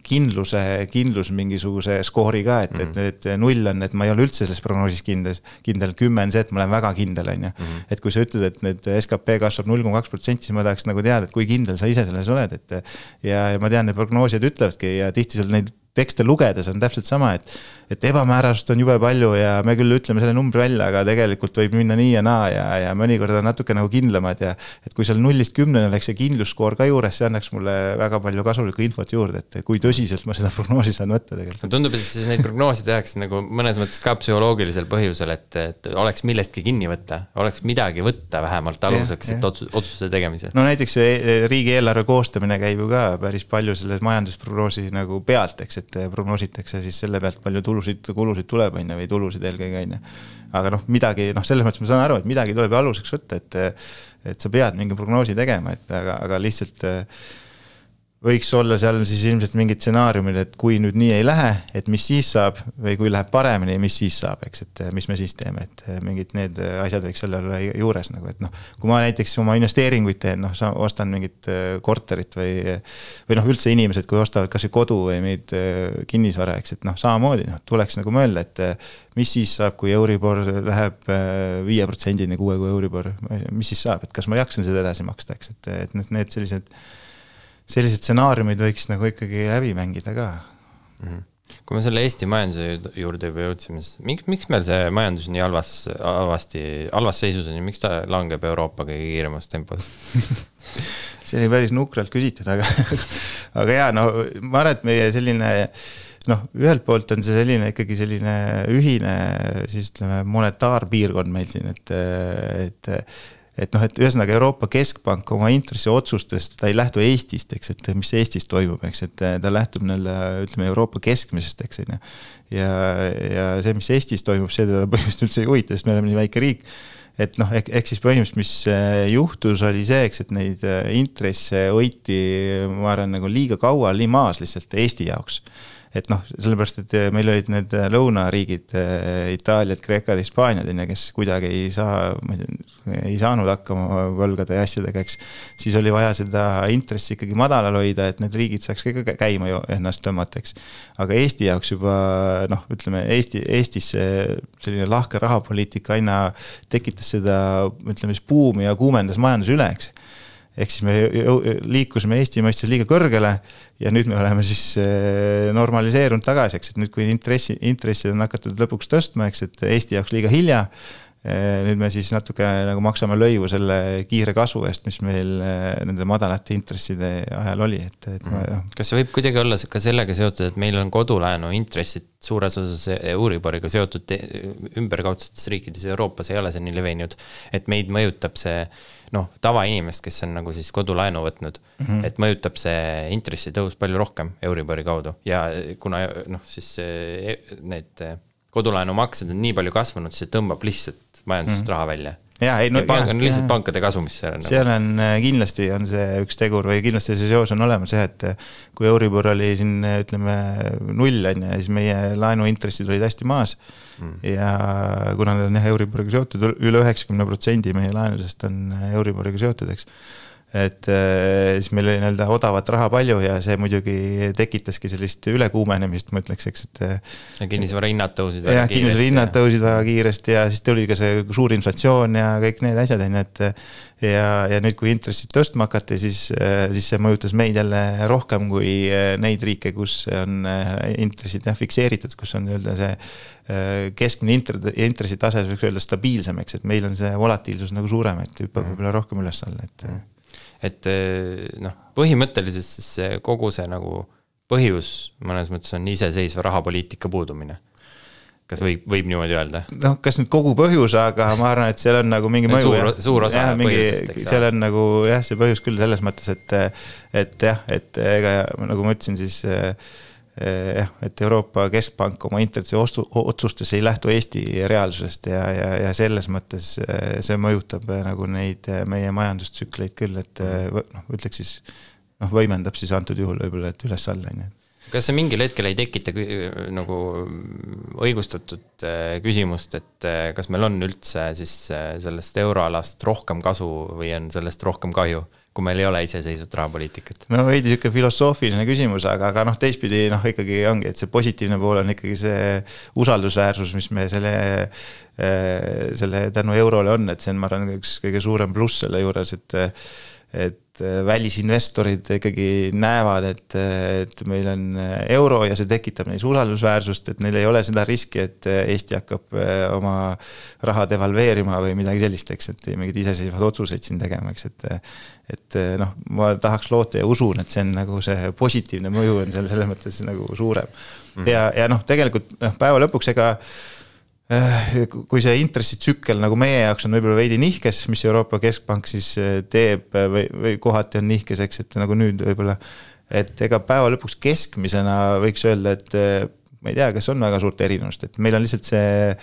Speaker 3: kindlus mingisuguse skoori ka, et 0 on, et ma ei ole üldse selles prognoosis kindel, 10 on see, et ma olen väga kindel, on ju. Et kui sa ütled, et need SKP kasvab 0,2%, siis ma tahaks nagu teada, et kui kindel sa ise selles oled, ja ma tean, need prognoosijad ütlevadki ja tihti seal neid tekste lugedes on täpselt sama, et ebamäärasust on jube palju ja me küll ütleme selle numbri välja, aga tegelikult võib minna nii ja naa ja mõnikord on natuke nagu kindlamad ja et kui seal 0-10 oleks see kindlusskoor ka juures, see annaks mulle väga palju kasulikku infot juurde, et kui tõsiselt ma seda prognoosi saan võtta tegelikult.
Speaker 2: Tundub, et siis neid prognoosi tehakse nagu mõnes mõttes ka psühholoogilisel põhjusel, et oleks millestki kinni võtta, oleks midagi võtta vähemalt aluseks, et otsuse tegemisel.
Speaker 3: No näiteks riigieelarve koostamine käib ju ka päris palju selle majandusprognoosi nagu pealt, eks, et prognoositakse siis selle pealt palju kulusid tuleb või tulusid eelkõige. Aga noh, midagi, selles mõttes ma saan aru, et midagi tuleb aluseks võtta, et sa pead mingi prognoosi tegema, aga lihtsalt võiks olla seal siis ilmselt mingid stsenaariumid, et kui nüüd nii ei lähe, et mis siis saab või kui läheb paremini, mis siis saab, eks, et mis me siis teeme, et mingid need asjad võiks selle olla juures nagu, et kui ma näiteks oma investeeringuid teen, ostan mingit korterit või üldse inimesed, kui ostavad kas või kodu või meid kinnisvara, eks, et samamoodi tuleks nagu mõelda, et mis siis saab, kui Euribor läheb 5%-ni 6 kui Euribor, mis siis saab, et kas ma jaksan seda edasi maksta, eks, et need sellised stsenaariumid võiks nagu ikkagi läbi mängida ka.
Speaker 2: Kui me selle Eesti majanduse juurde juba jõudsime, miks meil see majandus nii halvas seisus on ja miks ta langeb Euroopa kõige kiiremas tempos?
Speaker 3: See oli päris nukralt küsitud, aga jaa, ma arvan, et meie selline ühelt poolt on see selline ikkagi selline ühine siis ütleme monetaarpiirkond meil siin, et ühesõnaga Euroopa Keskpank oma intressi otsustest, ta ei lähtu Eestist, eks, et mis Eestis toimub, eks, et ta lähtub ütleme Euroopa keskmisest, eks, ja see, mis Eestis toimub, see teda põhimõtteliselt üldse ei huvita, sest me oleme nii väike riik, et ehk siis põhimõtteliselt, mis juhtus, oli see, eks, et neid intresse hoiti, ma arvan, nagu liiga kaua, nii maas lihtsalt Eesti jaoks. Et sellepärast, et meil olid need lõunariigid, Itaaliad, Kreekad, Hispaaniad, kes kuidagi ei saanud hakkama võlgade ja asjadega, eks. Siis oli vaja seda intressi ikkagi madalal hoida, et need riigid saaks ka käima ennast tõmmata, eks. Aga Eesti jaoks juba, ütleme, Eestis selline lahke rahapoliitika aina tekitas seda, ütleme, buumi ja kuumendas majandus üle, eks. Ehk siis me liikusime Eesti mõistes liiga kõrgele ja nüüd me oleme siis normaliseerunud tagasi, eks, et nüüd kui intressid on hakatud lõpuks tõstma, eks, et Eesti jaoks liiga hilja, nüüd me siis natuke nagu maksame lõivu selle kiire kasvu eest, mis meil nende madalate intresside ajal oli.
Speaker 2: Kas see võib kuidagi olla ka sellega seotud, et meil on kodulaenu intressid suures osas Euriboriga seotud ümberkaudsetes riikides Euroopas ei ole see nii levinud, et meid mõjutab see tavainimest, kes on nagu siis kodulaenu võtnud, et mõjutab see intressi tõus palju rohkem Euribori kaudu ja kuna siis need kodulaenu maksed on nii palju kasvanud, see tõmbab lihtsalt majandusest raha välja. Ja on lihtsalt pankade kasumisse.
Speaker 3: Seal on kindlasti on see üks tegur või kindlasti see seos on olemas, et kui Euribor oli siin, ütleme, 0 ja siis meie laenuintressid olid hästi maas ja kuna need on Euriboriga seotud, üle 90% meie laenudest on Euriboriga seotud, eks. Et siis meil oli odavat raha palju ja see muidugi tekitaski sellist ülekuumenemist, ma ütleks, eks, et
Speaker 2: ja kinnisvara hinnad tõusid
Speaker 3: väga kiiresti. Kinnisvara hinnad tõusid väga kiiresti ja siis tuli ka see suur inflatsioon ja kõik need asjad, ja nüüd kui intressid tõstma hakati, siis see mõjutas meid jälle rohkem kui neid riike, kus on intressid fikseeritud, kus on see keskmine intressitase võiks öelda stabiilsem, eks, et meil on see volatiilsus nagu suurem, et hüppab võib-olla rohkem üles alla,
Speaker 2: et põhimõtteliselt siis kogu see nagu põhjus mõnes mõttes on iseseisva rahapoliitika puudumine. Kas võib niimoodi öelda?
Speaker 3: No, kas nüüd kogu põhjus, aga ma arvan, et seal on nagu mingi mõju.
Speaker 2: Suur osa põhjusest, eks.
Speaker 3: Seal on nagu see põhjus küll selles mõttes, et ega nagu ma ütlesin siis, et Euroopa Keskpank oma intressi otsustes ei lähtu Eesti reaalsusest ja selles mõttes see mõjutab nagu neid meie majandustsükleid küll, et ütleks siis, võimendab siis antud juhul võib-olla, et üles-alla.
Speaker 2: Kas see mingil hetkel ei tekita nagu õigustatud küsimust, et kas meil on üldse siis sellest euroalast rohkem kasu või on sellest rohkem kahju, kui meil ei ole iseseisvat rahapoliitikat?
Speaker 3: No veidi siuke filosoofiline küsimus, aga teistpidi ikkagi ongi, et see positiivne pool on ikkagi see usaldusväärsus, mis me selle tänu eurole on, et see on, ma arvan, üks kõige suurem pluss selle juures, et välisinvestorid ikkagi näevad, et meil on euro ja see tekitab neis usaldusväärsust, et neil ei ole seda riski, et Eesti hakkab oma raha devalveerima või midagi sellist, eks, et mingid iseseisvad otsuseid siin tegema, eks, et ma tahaks loota ja usun, et see on nagu see positiivne mõju on selles mõttes nagu suurem. Ja tegelikult päeva lõpuks kui see intressitsükkel nagu meie jaoks on võib-olla veidi nihkes, mis Euroopa Keskpank siis teeb või kohati on nihkeseks, et nagu nüüd võib-olla, et ega päeva lõpuks keskmisena võiks öelda, et ma ei tea, kas on väga suurt erinevust, et meil on lihtsalt see,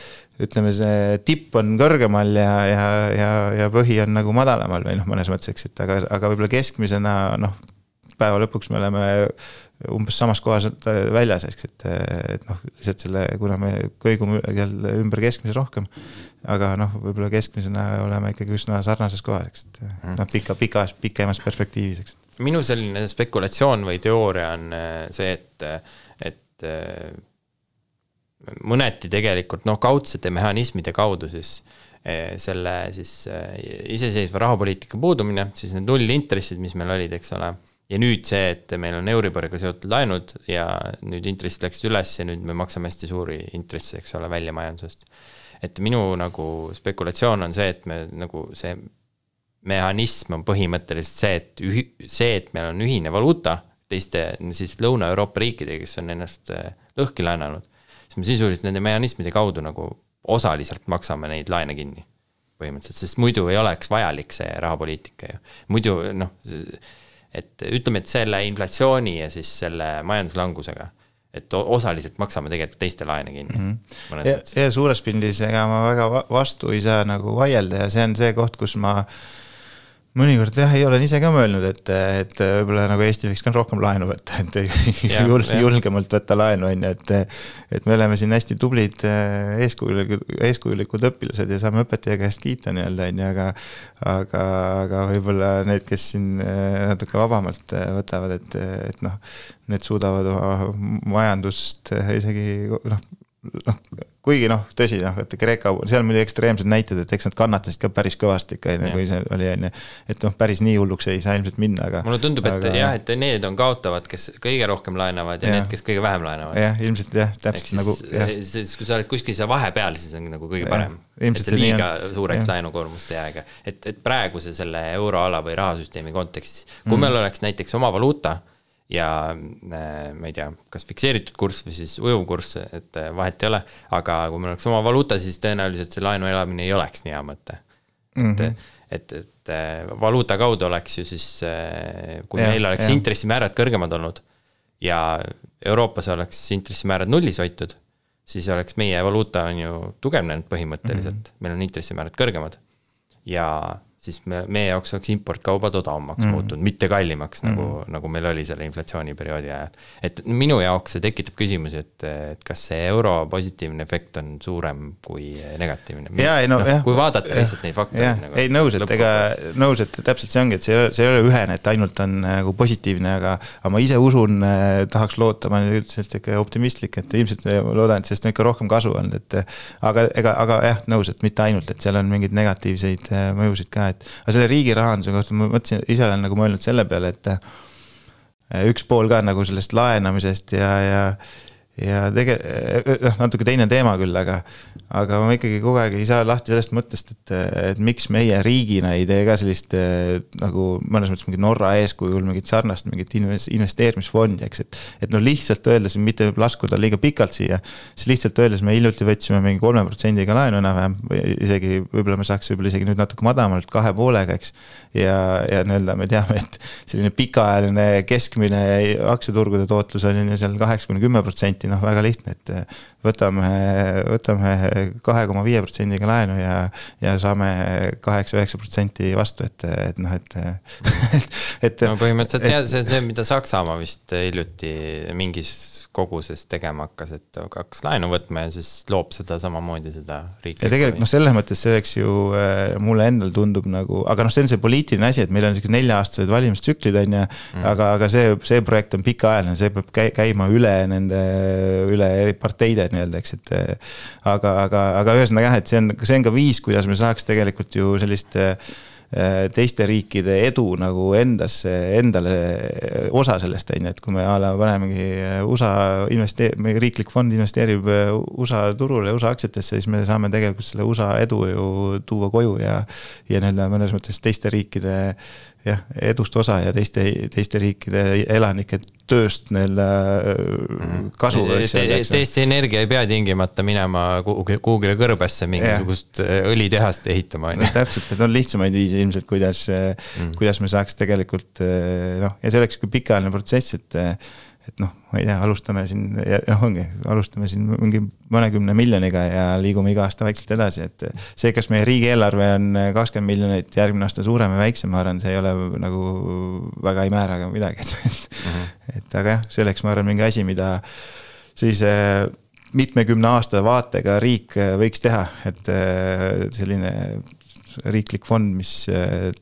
Speaker 3: ütleme, see tipp on kõrgemal ja põhi on nagu madalamal või mõnes mõttes, et aga võib-olla keskmisena päeva lõpuks me oleme umbes samas kohas väljas, et lihtsalt selle, kuna me kõigume ümber keskmise rohkem, aga võib-olla keskmisena oleme ikkagi üsna sarnases kohas, et pikemas perspektiivis.
Speaker 2: Minu selline spekulatsioon või teooria on see, et mõneti tegelikult kaudsete mehhanismide kaudu siis selle siis iseseisva rahapoliitika puudumine, siis need nullintressid, mis meil olid, eks ole. Ja nüüd see, et meil on Euriboriga seotud laenud ja nüüd intressid läksid üles ja nüüd me maksame hästi suuri intressi, eks ole, välja majandusest. Et minu nagu spekulatsioon on see, et me nagu see mehhanism on põhimõtteliselt see, et meil on ühine valuuta teiste siis Lõuna-Euroopa riikidega, kes on ennast lõhki laenanud, siis me sisuliselt nende mehhanismide kaudu nagu osaliselt maksame neid laene kinni põhimõtteliselt, sest muidu ei oleks vajalik see rahapoliitika ju. Muidu et ütleme, et selle inflatsiooni ja siis selle majanduslangusega, et osaliselt maksame tegelikult teiste laene kinni.
Speaker 3: Ja suures pildis ega ma väga vastu ei saa nagu vaielda ja see on see koht, kus ma mõnikord ei olen ise ka mõelnud, et võib-olla nagu Eesti võiks ka rohkem laenu võtta, et julgemalt võtta laenu, et me oleme siin hästi tublid eeskujulikud õpilased ja saame õpetaja käest kiita aga võib-olla need, kes siin natuke vabamalt võtavad, et need suudavad majandust isegi kuigi tõsi, et Kreeka, seal oli ekstreemsed näited, et eks nad kannatasid ka päris kõvasti ikka, kui see oli, et päris nii hulluks ei saa ilmselt minna, aga
Speaker 2: mulle tundub, et need on kaotavad, kes kõige rohkem laenavad ja need, kes kõige vähem laenavad.
Speaker 3: Jah, ilmselt täpselt nagu
Speaker 2: kui sa oled kuskil seal vahepeal, siis on nagu kõige parem. Et see liiga suureks laenukoormust ei aega. Et praeguse selle euroala või rahasüsteemi kontekstis, kui meil oleks näiteks oma valuuta ja ma ei tea, kas fikseeritud kurss või siis ujuv kurss, et vahet ei ole, aga kui meil oleks oma valuuta, siis tõenäoliselt see laenu elamine ei oleks nii hea mõte. Et valuuta kaudu oleks ju siis, kui meil oleks intressimäärad kõrgemad olnud ja Euroopas oleks intressimäärad nullis hoitud, siis oleks meie valuuta on ju tugevnenud põhimõtteliselt, meil on intressimäärad kõrgemad ja siis meie jaoks oleks importkaubad odavamaks muutunud, mitte kallimaks, nagu meil oli selle inflatsiooniperioodi ajal. Et minu jaoks see tekitab küsimusi, et kas see euro positiivne efekt on suurem kui negatiivne. Kui vaadata lihtsalt neid faktoreid.
Speaker 3: Ei nõus, et täpselt see ongi, et see ei ole ühene, et ainult on nagu positiivne, aga ma ise usun, tahaks loota, ma üldiselt ikka optimistlik, et ilmselt loodan, et sellest on ikka rohkem kasu olnud, aga jah, nõus, et mitte ainult, et seal on mingid negatiivseid mõjusid ka, aga selle riigi rahanduse kohta ma mõtlesin, ise olen nagu mõelnud selle peale, et üks pool ka nagu sellest laenamisest ja natuke teine teema küll, aga ma ikkagi kogu aeg ei saa lahti sellest mõttest, et miks meie riigina ei tee ka sellist nagu mõnes mõttes mingi Norra eeskujul mingit sarnast, mingit investeerimisfondi, eks, et no lihtsalt öeldes, mitte laskuda liiga pikalt siia, siis lihtsalt öeldes me hiljuti võtsime mingi 3%-ga laenu enam-vähem, isegi võib-olla me saaks isegi nüüd natuke madamalt 2,5%-ga, eks, ja nii-öelda me teame, et selline pikaajaline keskmine aktsiaturgude tootlus on seal 8-10%, noh väga lihtne, et võtame 2,5%-ga laenu ja saame 8-9% vastu, et noh, et
Speaker 2: no põhimõtteliselt see, mida Saksamaa vist hiljuti mingis koguses tegema hakkas, et hakkas laenu võtma ja siis loob seda samamoodi seda riiklikku. Ja tegelikult selles mõttes selleks ju mulle endal tundub nagu, aga see on see poliitiline asi, et meil on 4-aastased valimistsüklid on ja, aga see projekt on pikaajaline, see peab käima üle parteide nii-öelda, eks, et aga ühesõnaga jah, et see on ka viis, kuidas me saaks tegelikult ju sellist teiste riikide edu nagu endale osa sellest, et kui me panemegi USA riiklik fond investeerib USA turule, USA aktsiatesse, siis me saame tegelikult selle USA edu ju tuua koju ja nii-öelda mõnes mõttes teiste riikide edust osa ja teiste riikide elanike tööst neile kasu. Eesti Energia ei pea tingimata minema Google'i kõrbesse mingisugust õlitehast ehitama.
Speaker 3: Täpselt, et on lihtsamaid viisi ilmselt, kuidas me saaks tegelikult, ja see oleks kui pikaajaline protsess, et noh, ma ei tea, alustame siin mingi mõnekümne miljoniga ja liigume iga aasta väikselt edasi, et see, kas meie riigieelarve on 20 miljonit järgmine aasta suurem ja väiksem, ma arvan, see ei ole nagu väga ei määra midagi, et aga jah, selleks ma arvan mingi asi, mida sellise mitmekümne aasta vaatega riik võiks teha, et selline riiklik fond, mis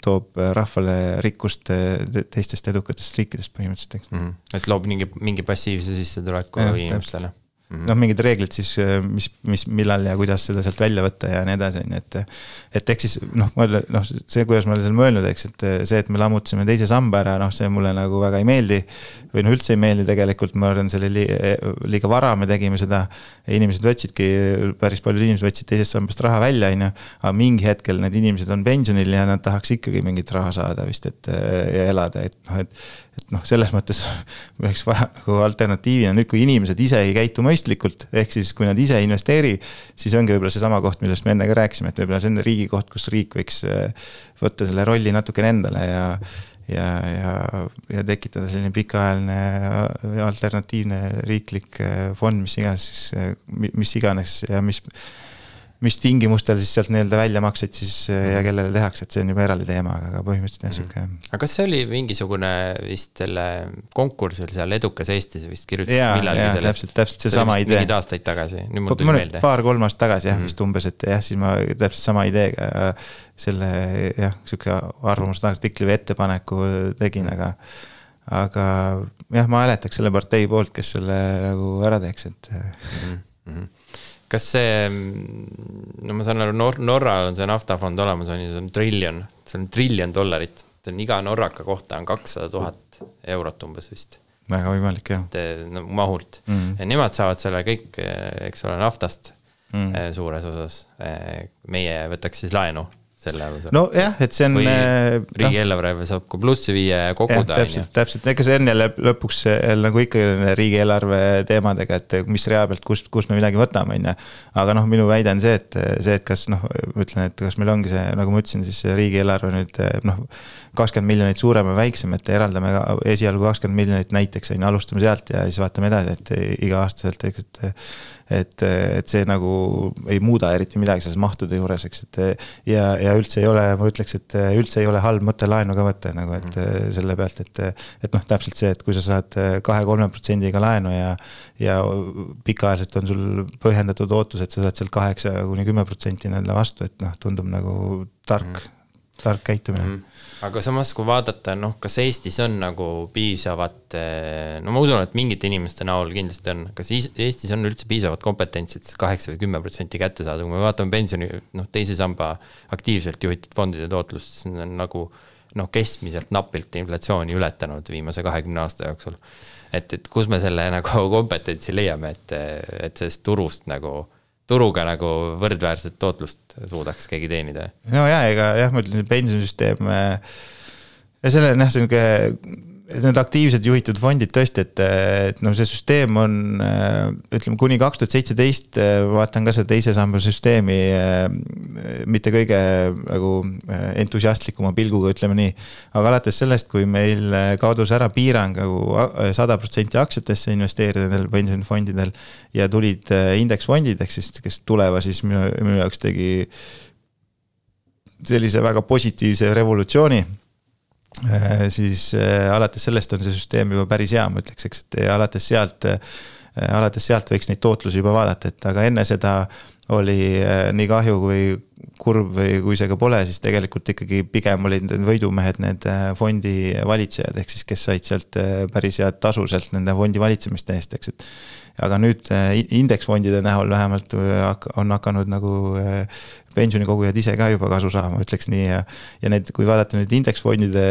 Speaker 3: toob rahvale rikkust teistest edukatest riikidest põhimõtteliselt.
Speaker 2: Et loob mingi passiivse sissetuleku inimestele.
Speaker 3: Noh, mingid reeglid siis, millal ja kuidas seda sealt välja võtta ja nii edasi, et eks siis, see, kuidas ma olen seal mõelnud, eks, et see, et me lammutasime teise samba ära, see mulle nagu väga ei meeldi või üldse ei meeldi tegelikult, ma arvan, selle liiga vara me tegime seda, inimesed päris paljud inimesed võtsid teisest sambast raha välja, aga mingi hetkel need inimesed on pensionil ja nad tahaks ikkagi mingit raha saada vist, ja elada, et selles mõttes võiks vaja nagu alternatiivina, nüüd kui inimesed ise ei käitu mõistlikult, ehk siis kui nad ise ei investeeri, siis ongi võib-olla see sama koht, millest me enne ka rääkisime, et võib-olla see on riigi koht, kus riik võiks võtta selle rolli natukene endale ja tekitada selline pikaajaline alternatiivne riiklik fond, mis iganes ja mis tingimustel siis sealt nii-öelda väljamakseid siis ja kellele tehakse, et see on juba eraldi teema, aga põhimõtteliselt niisugune.
Speaker 2: Aga kas see oli mingisugune vist selle konkursil seal Edukas Eestis vist kirjutas millalgi sellest?
Speaker 3: Täpselt see sama idee.
Speaker 2: Mingid aastaid tagasi, nüüd mul tuli meelde.
Speaker 3: 2-3 aastat tagasi vist umbes, et siis ma täpselt sama ideega selle siuke arvamusartikli või ettepaneku tegin, aga ma hääletaks selle partei poolt, kes selle nagu ära teeks, et
Speaker 2: kas see, ma saan aru, Norral on see naftafond olemas, see on $1 trillion, see on iga norraka kohta on 200 000 eurot umbes vist.
Speaker 3: Väga võimalik, jah.
Speaker 2: Mahult. Ja nemad saavad selle kõik, eks ole, naftast suures osas. Meie võtaks siis laenu selle.
Speaker 3: No jah, et see on
Speaker 2: riigieelarve saab kui plussi viia ja koguda.
Speaker 3: Täpselt, ega see on jälle lõpuks nagu ikka riigieelarve teemadega, et mis rea pealt, kus me midagi võtame, aga minu väide on see, et kas ütlen, et kas meil ongi see, nagu ma ütlesin, siis riigieelarve nüüd 20 miljonit suurem ja väiksem, et eraldame esialgu 20 miljonit näiteks, alustame sealt ja siis vaatame edasi, et iga aastaselt, et see nagu ei muuda eriti midagi selles mahtude juures, eks, et ja üldse ei ole, ma ütleks, et üldse ei ole halb mõte laenu ka võtta, nagu, et selle pealt, et täpselt see, et kui sa saad 2-3%-ga laenu ja pikaajaliselt on sul põhjendatud ootus, et sa saad seal 8-10% nende vastu, et tundub nagu tark käitumine.
Speaker 2: Aga samas, kui vaadata, kas Eestis on nagu piisavat, ma usun, et mingite inimeste näol kindlasti on, kas Eestis on üldse piisavat kompetentsit 8 või 10% kätte saada, kui me vaatame pensioni, teise samba aktiivselt juhitud fondide tootlust, siis on nagu keskmiselt napilt inflatsiooni ületanud viimase 20 aasta jooksul. Et kus me selle nagu kompetentsi leiame, et sellest turust nagu turuga nagu võrdväärset tootlust suudaks keegi teenida.
Speaker 3: No jah, ma ütlen, pensionisüsteem ja selle need aktiivsed juhitud fondid tõesti, et see süsteem on, ütleme, kuni 2017 vaatan ka see teise samba süsteemi mitte kõige nagu entusiastlikuma pilguga, ütleme nii. Aga alates sellest, kui meil kaudus ära piirang 100% aktsiatesse investeerida nendel pensionifondidel ja tulid indeksfondid, ehk siis, kes tuleva siis minu jaoks tegi sellise väga positiivse revolutsiooni, siis alates sellest on see süsteem juba päris hea, ma ütleks, eks, et alates sealt võiks neid tootlusi juba vaadata, et aga enne seda oli nii kahju kui kurb või kui see ka pole, siis tegelikult ikkagi pigem olid võidumehed need fondi valitsejad, ehk siis kes said sealt päris head tasu sealt nende fondi valitsemiste eest, eks, et aga nüüd indeksfondide näol vähemalt on hakanud nagu pensionikogujad ise ka juba kasu saama, ütleks nii, ja need, kui vaadata nüüd indeksfondide,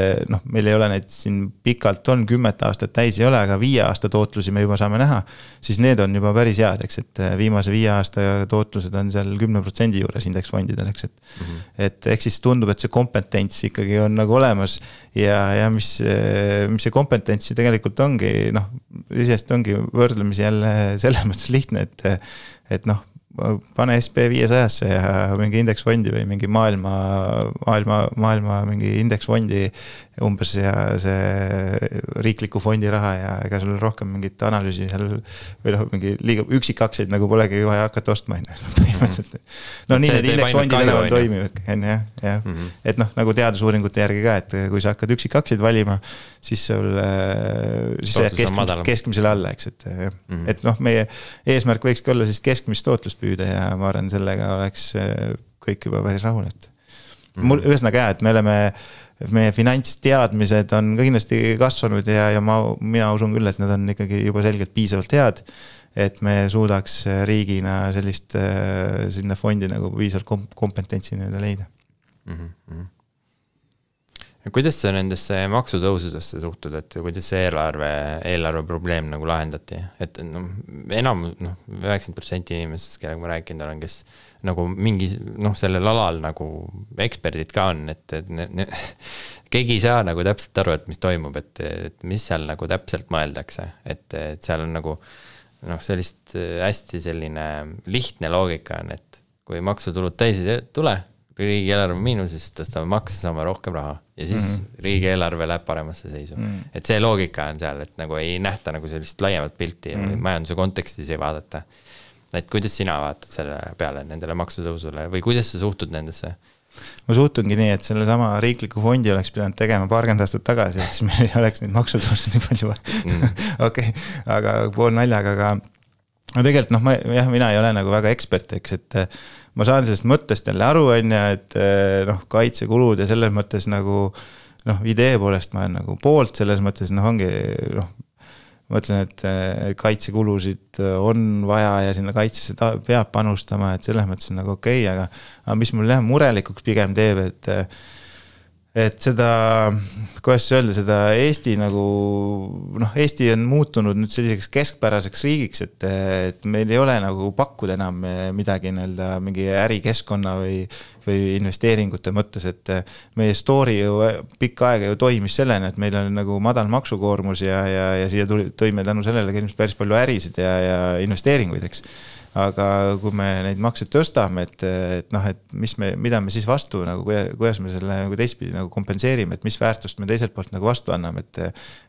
Speaker 3: meil ei ole neid siin pikalt on, 10 aastat täis ei ole, aga 5 aasta tootlusi me juba saame näha, siis need on juba päris head, eks, et viimase 5 aasta tootlused on seal 10% juures indeksfondidel, eks, et ehk siis tundub, et see kompetents ikkagi on nagu olemas ja mis see kompetents tegelikult ongi, isest ongi võrdlemisi jälle selles mõttes lihtne, et pane SP500-sse ja mingi indeksfondi või mingi maailma mingi indeksfondi umbes ja see riikliku fondi raha ja ega sul rohkem mingit analüüsi seal või mingi liiga üksikakseid nagu polegi vaja hakata ostma. Nii need indeksfondid enam toimivad. Et nagu teadusuuringute järgi ka, et kui sa hakkad üksikakseid valima, siis sul keskmisele alla, eks, et meie eesmärk võikski olla siis keskmist tootlust püüda ja ma arvan, sellega oleks kõik juba päris rahul, et mul ühesõnaga et meie finantsteadmised on ka kindlasti kasvanud ja mina usun küll, et need on ikkagi juba selgelt piisavalt head, et me suudaks riigina sellist sinna fondi nagu piisavalt kompetentsi leida.
Speaker 2: Kuidas sa nendesse maksutõusudesse suhtud, et kuidas see eelarve probleem nagu lahendati? Et enam 90% inimestest, kellega ma rääkinud olen, kes nagu mingi sellel alal nagu eksperdid ka on, et keegi ei saa nagu täpselt aru, et mis toimub, et mis seal nagu täpselt mõeldakse, et seal on nagu sellist hästi selline lihtne loogika on, et kui maksutulud täis ei tule, riigieelarve miinuses, tõstame makse, saame rohkem raha ja siis riigieelarve läheb paremasse seisu. Et see loogika on seal, et nagu ei nähta nagu sellist laiemat pilti ja majanduse kontekstis ei vaadata. Et kuidas sina vaatad selle peale nendele maksutõusule või kuidas sa suhtud nendesse?
Speaker 3: Ma suhtungi nii, et selle sama riikliku fondi oleks pidanud tegema paarkümmend aastat tagasi, et siis meil ei oleks neid maksutõuse nii palju Okei, aga pool naljaga, aga tegelikult mina ei ole nagu väga ekspert, eks, et ma saan sellest mõttest jälle aru, et kaitsekulud ja selles mõttes nagu idee poolest ma olen nagu poolt, selles mõttes ongi ma ütlen, et kaitsekulusid on vaja ja sinna kaitsesse peab panustama, et selles mõttes on nagu okei, aga mis mul murelikuks pigem teeb, et seda, kuidas öelda, seda Eesti nagu, Eesti on muutunud nüüd selliseks keskpäraseks riigiks, et meil ei ole nagu pakkuda enam midagi mingi ärikeskkonna või investeeringute mõttes, et meie story ju pikka aega ju toimis sellena, et meil on nagu madal maksukoormus ja siia tõime tänu sellele päris palju ärisid ja investeeringuid, eks. Aga kui me neid makseid tõstame, et mida me siis vastu, nagu, kuidas me selle nagu teistpidi nagu kompenseerime, et mis väärtust me teiselt poolt nagu vastu anname, et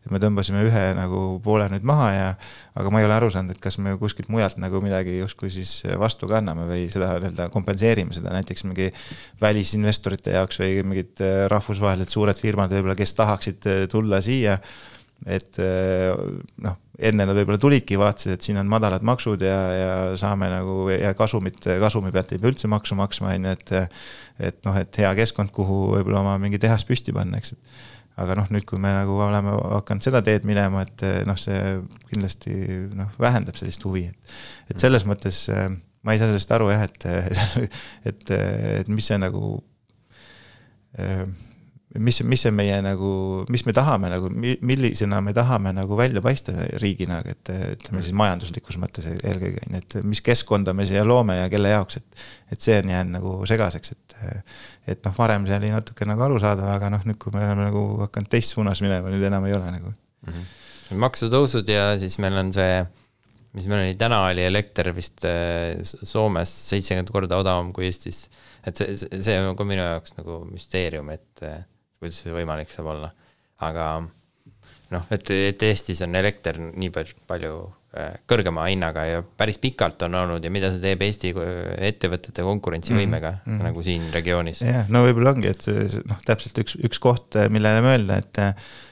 Speaker 3: me tõmbasime ühe nagu poole nüüd maha aga ma ei ole aru saanud, et kas me kuskilt mujalt nagu midagi justkui siis vastu ka anname või seda kompenseerime seda näiteks mingi välisinvestorite jaoks või mingid rahvusvahelised suured firmad võib-olla, kes tahaksid tulla siia, et enne nad võib-olla tulidki, vaatasid, et siin on madalad maksud ja saame nagu ja kasumi pealt ei pea üldse maksu maksma, et hea keskkond, kuhu võib-olla oma mingi tehas püsti panna, eks. Aga nüüd, kui me nagu oleme hakanud seda teed minema, et see kindlasti vähendab sellist huvi, et selles mõttes ma ei saa sellest aru et mis see nagu mis see meie nagu, mis me tahame nagu, millisena me tahame nagu välja paista riigina, et ütleme siis majanduslikus mõttes eelkõige, et mis keskkonda me siia loome ja kelle jaoks, et see on jäänud nagu segaseks, et noh, varem see oli natuke nagu arusaadav, aga noh, nüüd kui me oleme nagu hakanud teist suunas minema, nüüd enam ei ole nagu.
Speaker 2: Maksutõusud ja siis meil on see, mis meil oli täna, oli elekter vist Soomes 70 korda odavam kui Eestis. Et see on ka minu jaoks nagu müsteerium, et kuidas see võimalik saab olla. Aga noh, et Eestis on elekter nii palju kõrgema hinnaga ja päris pikalt on olnud ja mida see teeb Eesti ettevõtete konkurentsivõimega nagu siin regioonis.
Speaker 3: Ja, no võib-olla ongi, et noh, täpselt üks koht, millele mõelda,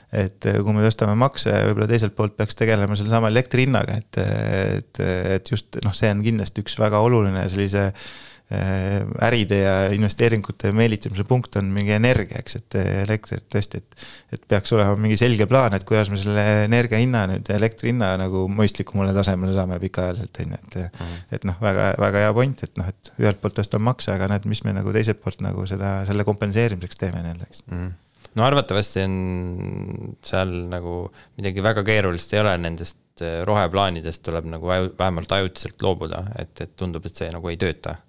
Speaker 3: et kui me tõstame makse, võib-olla teiselt poolt peaks tegelema selle sama elektri hinnaga, et just noh, see on kindlasti üks väga oluline sellise äride ja investeeringute meelitamise punkt on mingi energia, eks, et elektrit tõesti, et peaks olema mingi selge plaan, et kuidas me selle energia hinna nüüd, elektri hinna nagu mõistlikumale tasemele saame pikaajaliselt, et noh, väga, väga hea point, et noh, et ühelt poolt tõsta makse, aga näed, mis me nagu teiselt poolt nagu selle kompenseerimiseks teeme neile, eks.
Speaker 2: No arvatavasti on seal nagu midagi väga keerulist ei ole, nendest roheplaanidest tuleb nagu vähemalt ajutiselt loobuda, et tundub, et see nagu ei tööta.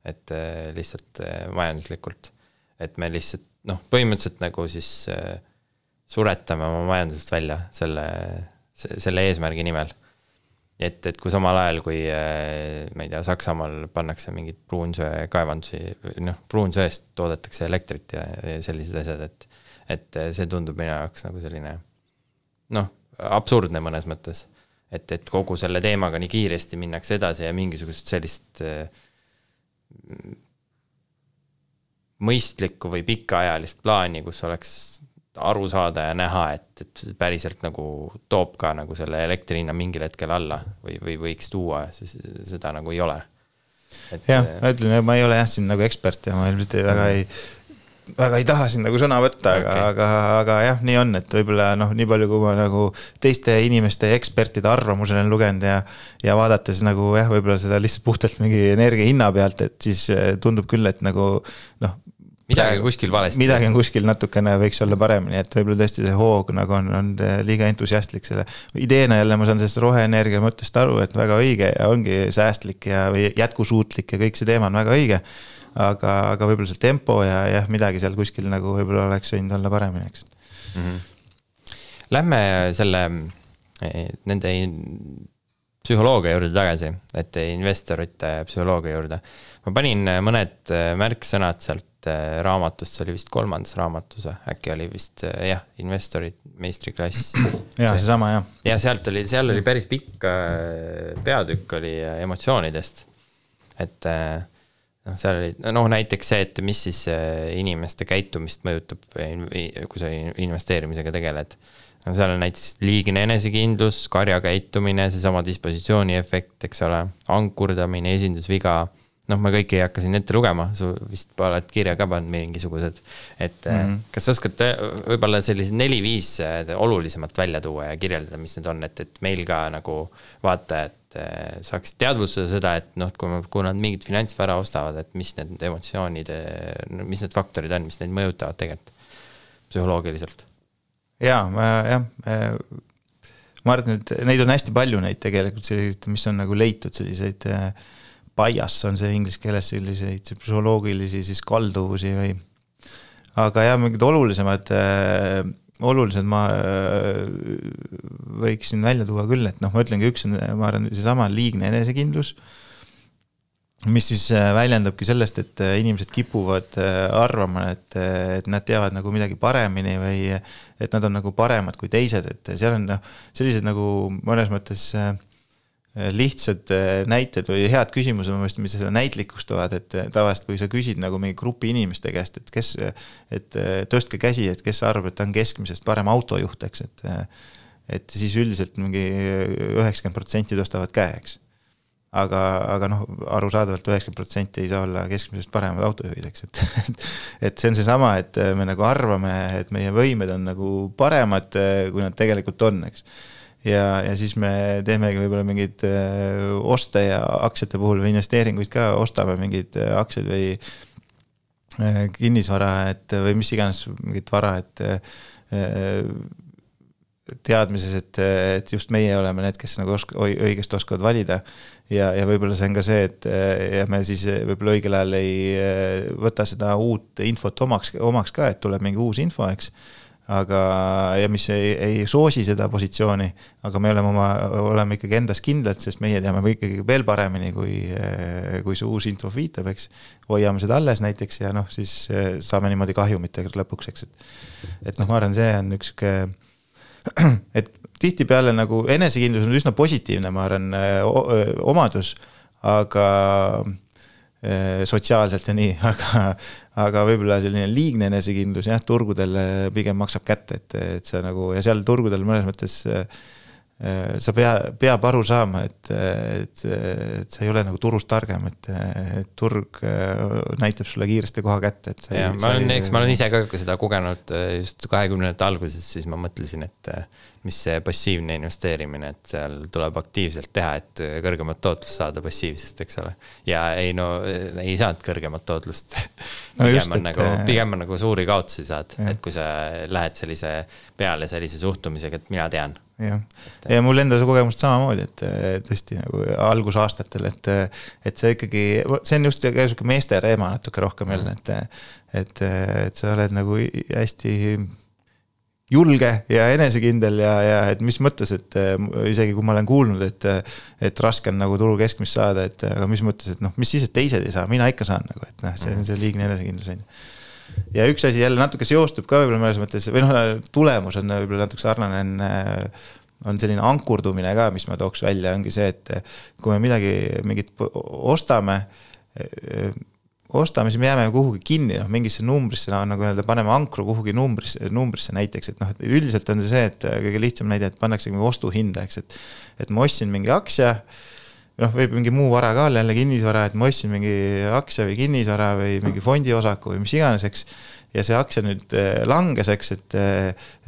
Speaker 2: Et lihtsalt majanduslikult, et me lihtsalt, noh, põhimõtteliselt nagu siis suretame oma majandusest välja selle eesmärgi nimel. Et kui samal ajal, kui ma ei tea, Saksamaal pannakse mingid pruunsöe kaevandusi, noh, pruunsöest toodetakse elektrit ja sellised asjad, et see tundub minu jaoks nagu selline, noh, absurdne mõnes mõttes, et kogu selle teemaga nii kiiresti minnakse edasi ja mingisugust sellist mõistlikku või pikaajalist plaani, kus oleks aru saada ja näha, et päriselt nagu toob ka nagu selle elektri hinna mingil hetkel alla või võiks tuua, seda nagu ei ole.
Speaker 3: Jah, ma ütlen, ma ei ole jah siin nagu ekspert ja ma ilmselt väga ei taha siin nagu sõna võtta, aga jah, nii on, et võib-olla noh, nii palju kui ma nagu teiste inimeste ekspertide arvamusel on lugenud ja vaadates nagu jah, võib-olla seda lihtsalt puhtalt mingi energia hinna pealt, et siis tundub küll, et nagu noh,
Speaker 2: midagi on kuskil valesti.
Speaker 3: Midagi on kuskil natukene võiks olla paremini, et võib-olla tõesti see hoog nagu on liiga entusiastlik selle. Ideena jälle ma saan sellest roheenergia mõttest aru, et väga õige ja ongi säästlik ja või jätkusuutlik ja kõik see teema on väga õige. Aga võib-olla see tempo ja midagi seal kuskil nagu võib-olla oleks võinud olla paremini, eks.
Speaker 2: Lähme nende psühholoogia juurde tagasi, et investorite psühholoogia juurde. Ma panin mõned märksõnad sealt raamatust, see oli vist 3. raamatus, äkki oli vist investorid, meistriklass.
Speaker 3: Ja, see sama, jah.
Speaker 2: Ja seal oli päris pikk peatükk oli emotsioonidest, et seal oli näiteks see, et mis siis inimeste käitumist mõjutab, kui sa investeerimisega tegeled. Seal on näiteks liigne enesekindlus, karja käitumine, see sama dispositsiooni efekt, eks ole, ankurdamine, esindusviga. Ma kõik ei hakka siin ette lugema, su vist oled kirja ka pannud mingisugused. Et kas sa oskad võib-olla sellised 4-5 olulisemat välja tuua ja kirjeldada, mis need on, et meil ka nagu vaatajad saaks teadvustada seda, et kui nad mingid finantsvara ostavad, et mis need emotsioonid, mis need faktorid on, mis neid mõjutavad tegelikult psühholoogiliselt?
Speaker 3: Jaa, ma arvan, et neid on hästi palju neid tegelikult selliseid, mis on nagu leitud selliseid bias on see inglise keeles selliseid psühholoogilisi siis kalduvusi või aga jah, mingid olulised ma võiksin välja tuua küll, et ma ütlengi üks on, ma arvan, see sama liigne enesekindlus, mis siis väljendabki sellest, et inimesed kipuvad arvama, et nad teavad nagu midagi paremini või et nad on nagu paremad kui teised, et seal on sellised nagu mõnes mõttes lihtsad näited või head küsimused, mis seda näitlikustavad, et tavaliselt, kui sa küsid nagu mingi grupi inimeste käest, et tõstke käsi, et kes arvab, et ta on keskmisest parem autojuht, eks, et siis üldiselt mingi 90% tõstavad käe, eks. Aga arusaadavalt 90% ei saa olla keskmisest paremad autojuhid, eks, et see on see sama, et me nagu arvame, et meie võimed on nagu paremad, kui nad tegelikult on, eks. Ja siis me teemegi võib-olla mingid oste ja aktsiate puhul või investeeringuid ka ostame mingid aktsiad või kinnisvara, et või mis iganes mingit vara, et teadmises, et just meie oleme need, kes nagu õigesti oskavad valida ja võib-olla see on ka see, et ja me siis võib-olla õigel ajal ei võta seda uut infot omaks ka, et tuleb mingi uus info, eks, aga ja mis ei soosi seda positsiooni, aga me oleme ikkagi endas kindlad, sest meie teame ikkagi veel paremini, kui see uus info viitab, eks, hoiame seda alles näiteks ja siis saame niimoodi kahjumitega lõpuks, eks, et ma arvan, see on üks et tihtipeale nagu enesekindlus on üsna positiivne, ma arvan, omadus, aga sotsiaalselt ja nii, aga võib-olla selline liigne enesekindlus, jah, turgudel pigem maksab kätte, et see nagu, ja seal turgudel mõnes mõttes sa peab aru saama, et sa ei ole nagu turust targem, et turg näitab sulle kiiresti koha kätte.
Speaker 2: Ma olen ise ka seda kogenud just 20. alguses, siis ma mõtlesin, et mis see passiivne investeerimine, et seal tuleb aktiivselt teha, et kõrgemat tootlust saada passiivsest, eks ole. Ja ei saanud kõrgemat tootlust. Pigem on nagu suuri kaotusi saad, et kui sa lähed sellise suhtumisega, et mina tean.
Speaker 3: Ja mul enda kogemust samamoodi, et tõesti nagu algusaastatel, et see ikkagi, see on just meeste reema natuke rohkem jälle, et sa oled nagu hästi julge ja enesekindel ja et mis mõttes, et isegi kui ma olen kuulnud, et raske on nagu turu keskmist saada, aga mis mõttes, et mis siis, et teised ei saa, mina ikka saan nagu, et see on see liigne enesekindlus. Ja üks asi jälle natuke seostub ka võib-olla mõnes mõttes, või tulemus on võib-olla natuke sarnane, on selline ankurdumine ka, mis ma tooks välja, ongi see, et kui me mingit ostame, siis me jääme kuhugi kinni, mingisse numbrisse, nagu öelda, paneme ankru kuhugi numbrisse näiteks, et üldiselt on see, et kõige lihtsam näide, et pannakse ostuhinda, eks, et ma ostsin mingi aktsia, võib mingi muu vara ka, jälle kinnisvara, et ma ostsin mingi aktsia või kinnisvara või mingi fondiosaku või mis iganes, eks, ja see aktsia nüüd langes, eks, et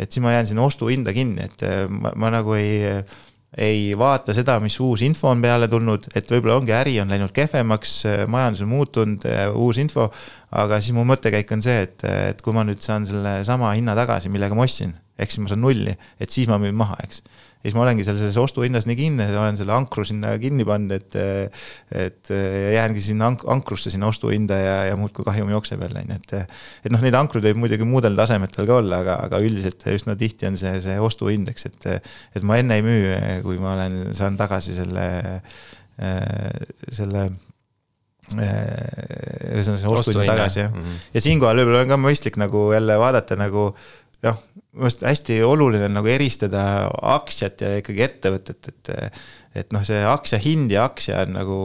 Speaker 3: siis ma jään sinna ostuhinda kinni, et ma nagu ei vaata seda, mis uus info on peale tulnud, et võib-olla ongi äri on läinud kehvemaks, majandus on muutunud, uus info, aga siis mu mõttekäik on see, et kui ma nüüd saan selle sama hinna tagasi, millega ma ostsin, ehk siis ma saan nulli, et siis ma müün maha, eks. Ja siis ma olengi selles ostuhinnas nii kinni, olen selle ankru sinna kinni pannud, et jäängi sinna ankrusse sinna ostuhinda ja muudkui kahjumi jookseb jälle. Et neid ankrud võib muidugi muudel tasemetel ka olla, aga üldiselt üsna tihti on see ostuhindeks, et ma enne ei müü, kui ma saan tagasi selle ostuhinda tagasi. Ja siinkohal võib-olla on ka mõistlik nagu jälle vaadata nagu hästi oluline on nagu eristada aktsiat ja ikkagi ettevõtet, et see aktsia hind ja aktsia on nagu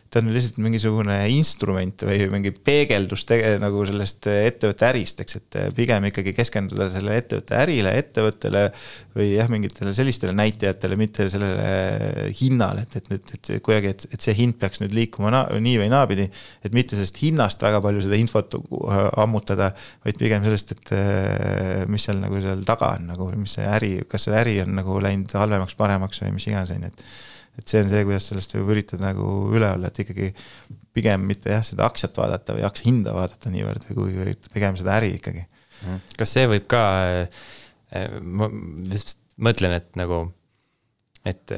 Speaker 3: ta on lihtsalt mingisugune instrument või mingi peegeldus nagu sellest ettevõtte ärist, eks, et pigem ikkagi keskenduda selle ettevõtte ärile, ettevõttele või mingitele sellistele näitajatele, mitte sellele hinnale, et kuidagi, et see hind peaks nüüd liikuma nii või naapidi, et mitte sellest hinnast väga palju seda infot ammutada, vaid pigem sellest, et mis seal nagu seal taga on, nagu, mis see äri, kas see äri on nagu läinud halvemaks, paremaks või mis iganes, et see on see, kuidas sellest võib üritada nagu üle olla, et ikkagi pigem mitte seda aktsiat vaadata või aktsia hinda vaadata niivõrd, kui pigem seda äri ikkagi.
Speaker 2: Kas see võib ka, ma just mõtlen, et nagu, et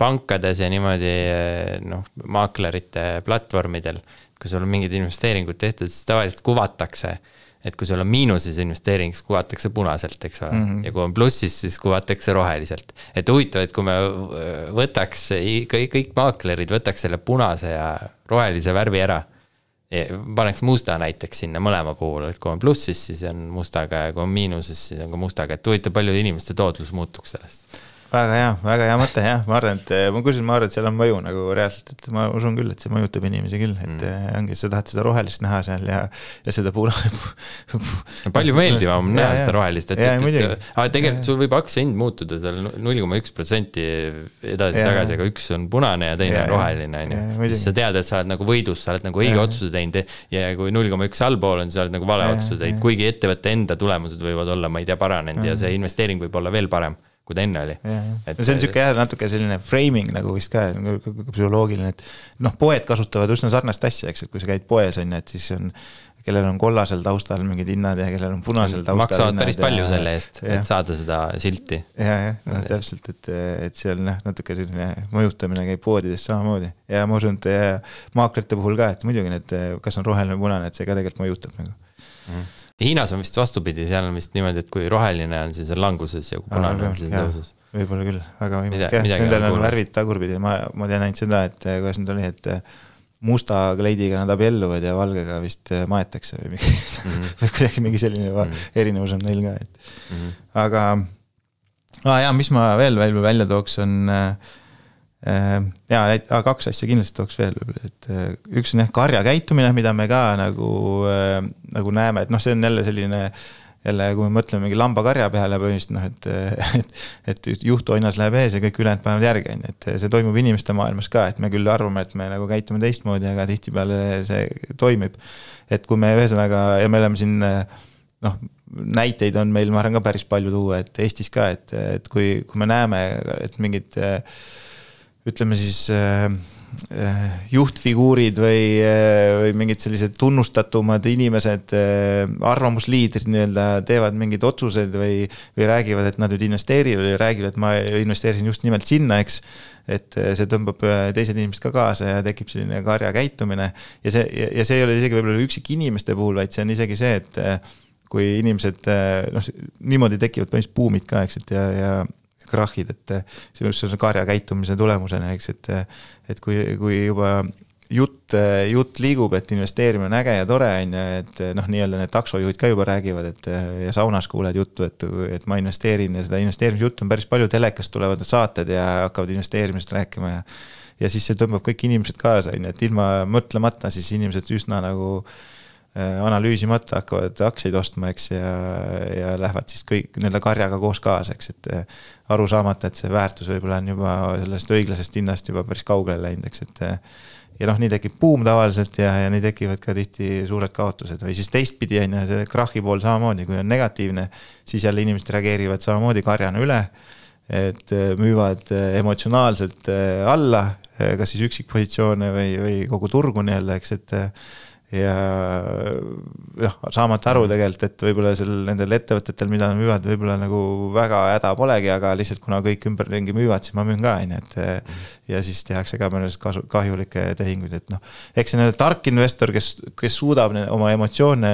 Speaker 2: pankades ja niimoodi maaklerite platvormidel, kui sul on mingid investeeringud tehtud, siis tavaliselt kuvatakse, et kui sul on miinuses investeering, siis kuvatakse punaselt, eks ole. Ja kui on plussis, siis kuvatakse roheliselt. Et huvitav, et kui me võtaks, kõik maaklerid võtaks selle punase ja rohelise värvi ära, paneks musta näiteks sinna mõlema puhul, et kui on plussis, siis on mustaga ja kui on miinuses, siis on ka mustaga, et huvitav palju inimeste tootlus muutuks sellest.
Speaker 3: Väga hea mõte, jah. Ma arvan, et seal on mõju nagu reaalselt, et ma usun küll, et see mõjutab inimesi küll, et ongi, sa tahad seda rohelist näha seal ja seda puna.
Speaker 2: Palju meeldivam näha seda rohelist, tegelikult sul võib aktsia hind muutuda seal 0,1% edasi-tagasi, aga üks on punane ja teine on roheline. Siis sa tead, et sa oled nagu võidus, sa oled nagu õige otsuse teinud ja kui 0,1 allpool on, sa oled nagu vale otsuse teinud, kuigi ettevõtte enda tulemused võivad olla, ma ei tea, paranenud ja see investeering võib olla veel parem. kui ta enne oli.
Speaker 3: Et see on siuke natuke selline framing nagu vist ka psühholoogiline, et noh, poed kasutavad üsna sarnast asja, eks, et kui sa käid poes on, et siis on, kellel on kollasel taustal mingid hinnad ja kellel on punasel taustal
Speaker 2: maksavad päris palju selle eest, et saada seda silti.
Speaker 3: No, täpselt, et seal natuke selline mõjutamine käib poodidest samamoodi ja ma usun, et maaklite puhul ka, et muidugi need, kas on roheline või punane, et see ka tegelikult mõjutab nagu.
Speaker 2: Hiinas on vist vastupidi, seal on vist niimoodi, et kui roheline on, siis on languses ja kui punane on, siis on tõusus.
Speaker 3: Võib-olla küll, väga võimalik. Nendel on värvid tagurpidi, ma tean ainult seda, et kuidas nüüd oli, et musta kleidiga nad abielluvad ja valgega vist maetakse või kuidagi mingi selline erinevus on neil ka. Aga mis ma veel välja tooks on kaks asja kindlasti tooks veel, et üks on karja käitumine, mida me ka nagu näeme, et noh, see on jälle selline, kui me mõtleme mingi lambakarja peale põhimõtteliselt, et juhtoinas läheb ees ja kõik ülejäänud panevad järgi, et see toimub inimeste maailmas ka, et me küll arvame, et me nagu käitume teistmoodi, aga tihtipeale see toimib. Et kui me ühesõnaga, ja me oleme siin, noh, näiteid on meil, ma arvan ka päris palju tuua, et Eestis ka, et kui me näeme, et mingid ütleme siis juhtfiguurid või mingid sellised tunnustatumad inimesed, arvamusliidrid nii-öelda teevad mingid otsused või räägivad, et nad nüüd investeerivad või räägivad, et ma investeerisin just nimelt sinna, eks, et see tõmbab teised inimesed ka kaasa ja tekib selline karja käitumine ja see ei ole isegi võib-olla üksik inimeste puhul, vaid see on isegi see, et kui inimesed, noh, niimoodi tekivad põhimõtteliselt buumid ka, eks, ja krahhid, et see on karja käitumise tulemusena, eks, et kui juba jutt liigub, et investeerimine on äge ja tore, et noh, nii-öelda need taksojuhid ka juba räägivad, et ja saunas kuuled juttu, et ma investeerin ja seda investeerimisjuttu on päris palju, telekast tulevad saated ja hakkavad investeerimist rääkima ja siis see tõmbab kõik inimesed kaasa, et ilma mõtlemata siis inimesed üsna nagu analüüsimata hakkavad aktsiaid ostma, eks, ja lähevad siis kõik nende karjaga koos kaasa, eks, et aru saamata, et see väärtus võib-olla on juba sellest õiglasest hinnast juba päris kaugele läinud, eks, et ja noh, nii tekib buum tavaliselt ja nii tekivad ka tihti suured kaotused või siis teistpidi on see krahhi pool samamoodi, kui on negatiivne, siis jälle inimesed reageerivad samamoodi karjana üle, et müüvad emotsionaalselt alla, kas siis üksikpositsioone või kogu turgu nii-öelda, eks, et ja saamata aru tegelikult, et võib-olla nendel ettevõtetel, mida nad müüvad, võib-olla nagu väga häda polegi, aga lihtsalt kuna kõik ümberringi müüvad, siis ma müün ka, ja siis tehakse ka mõnest kahjulikke tehinguid, et noh, eks see on tark investor, kes suudab oma emotsioone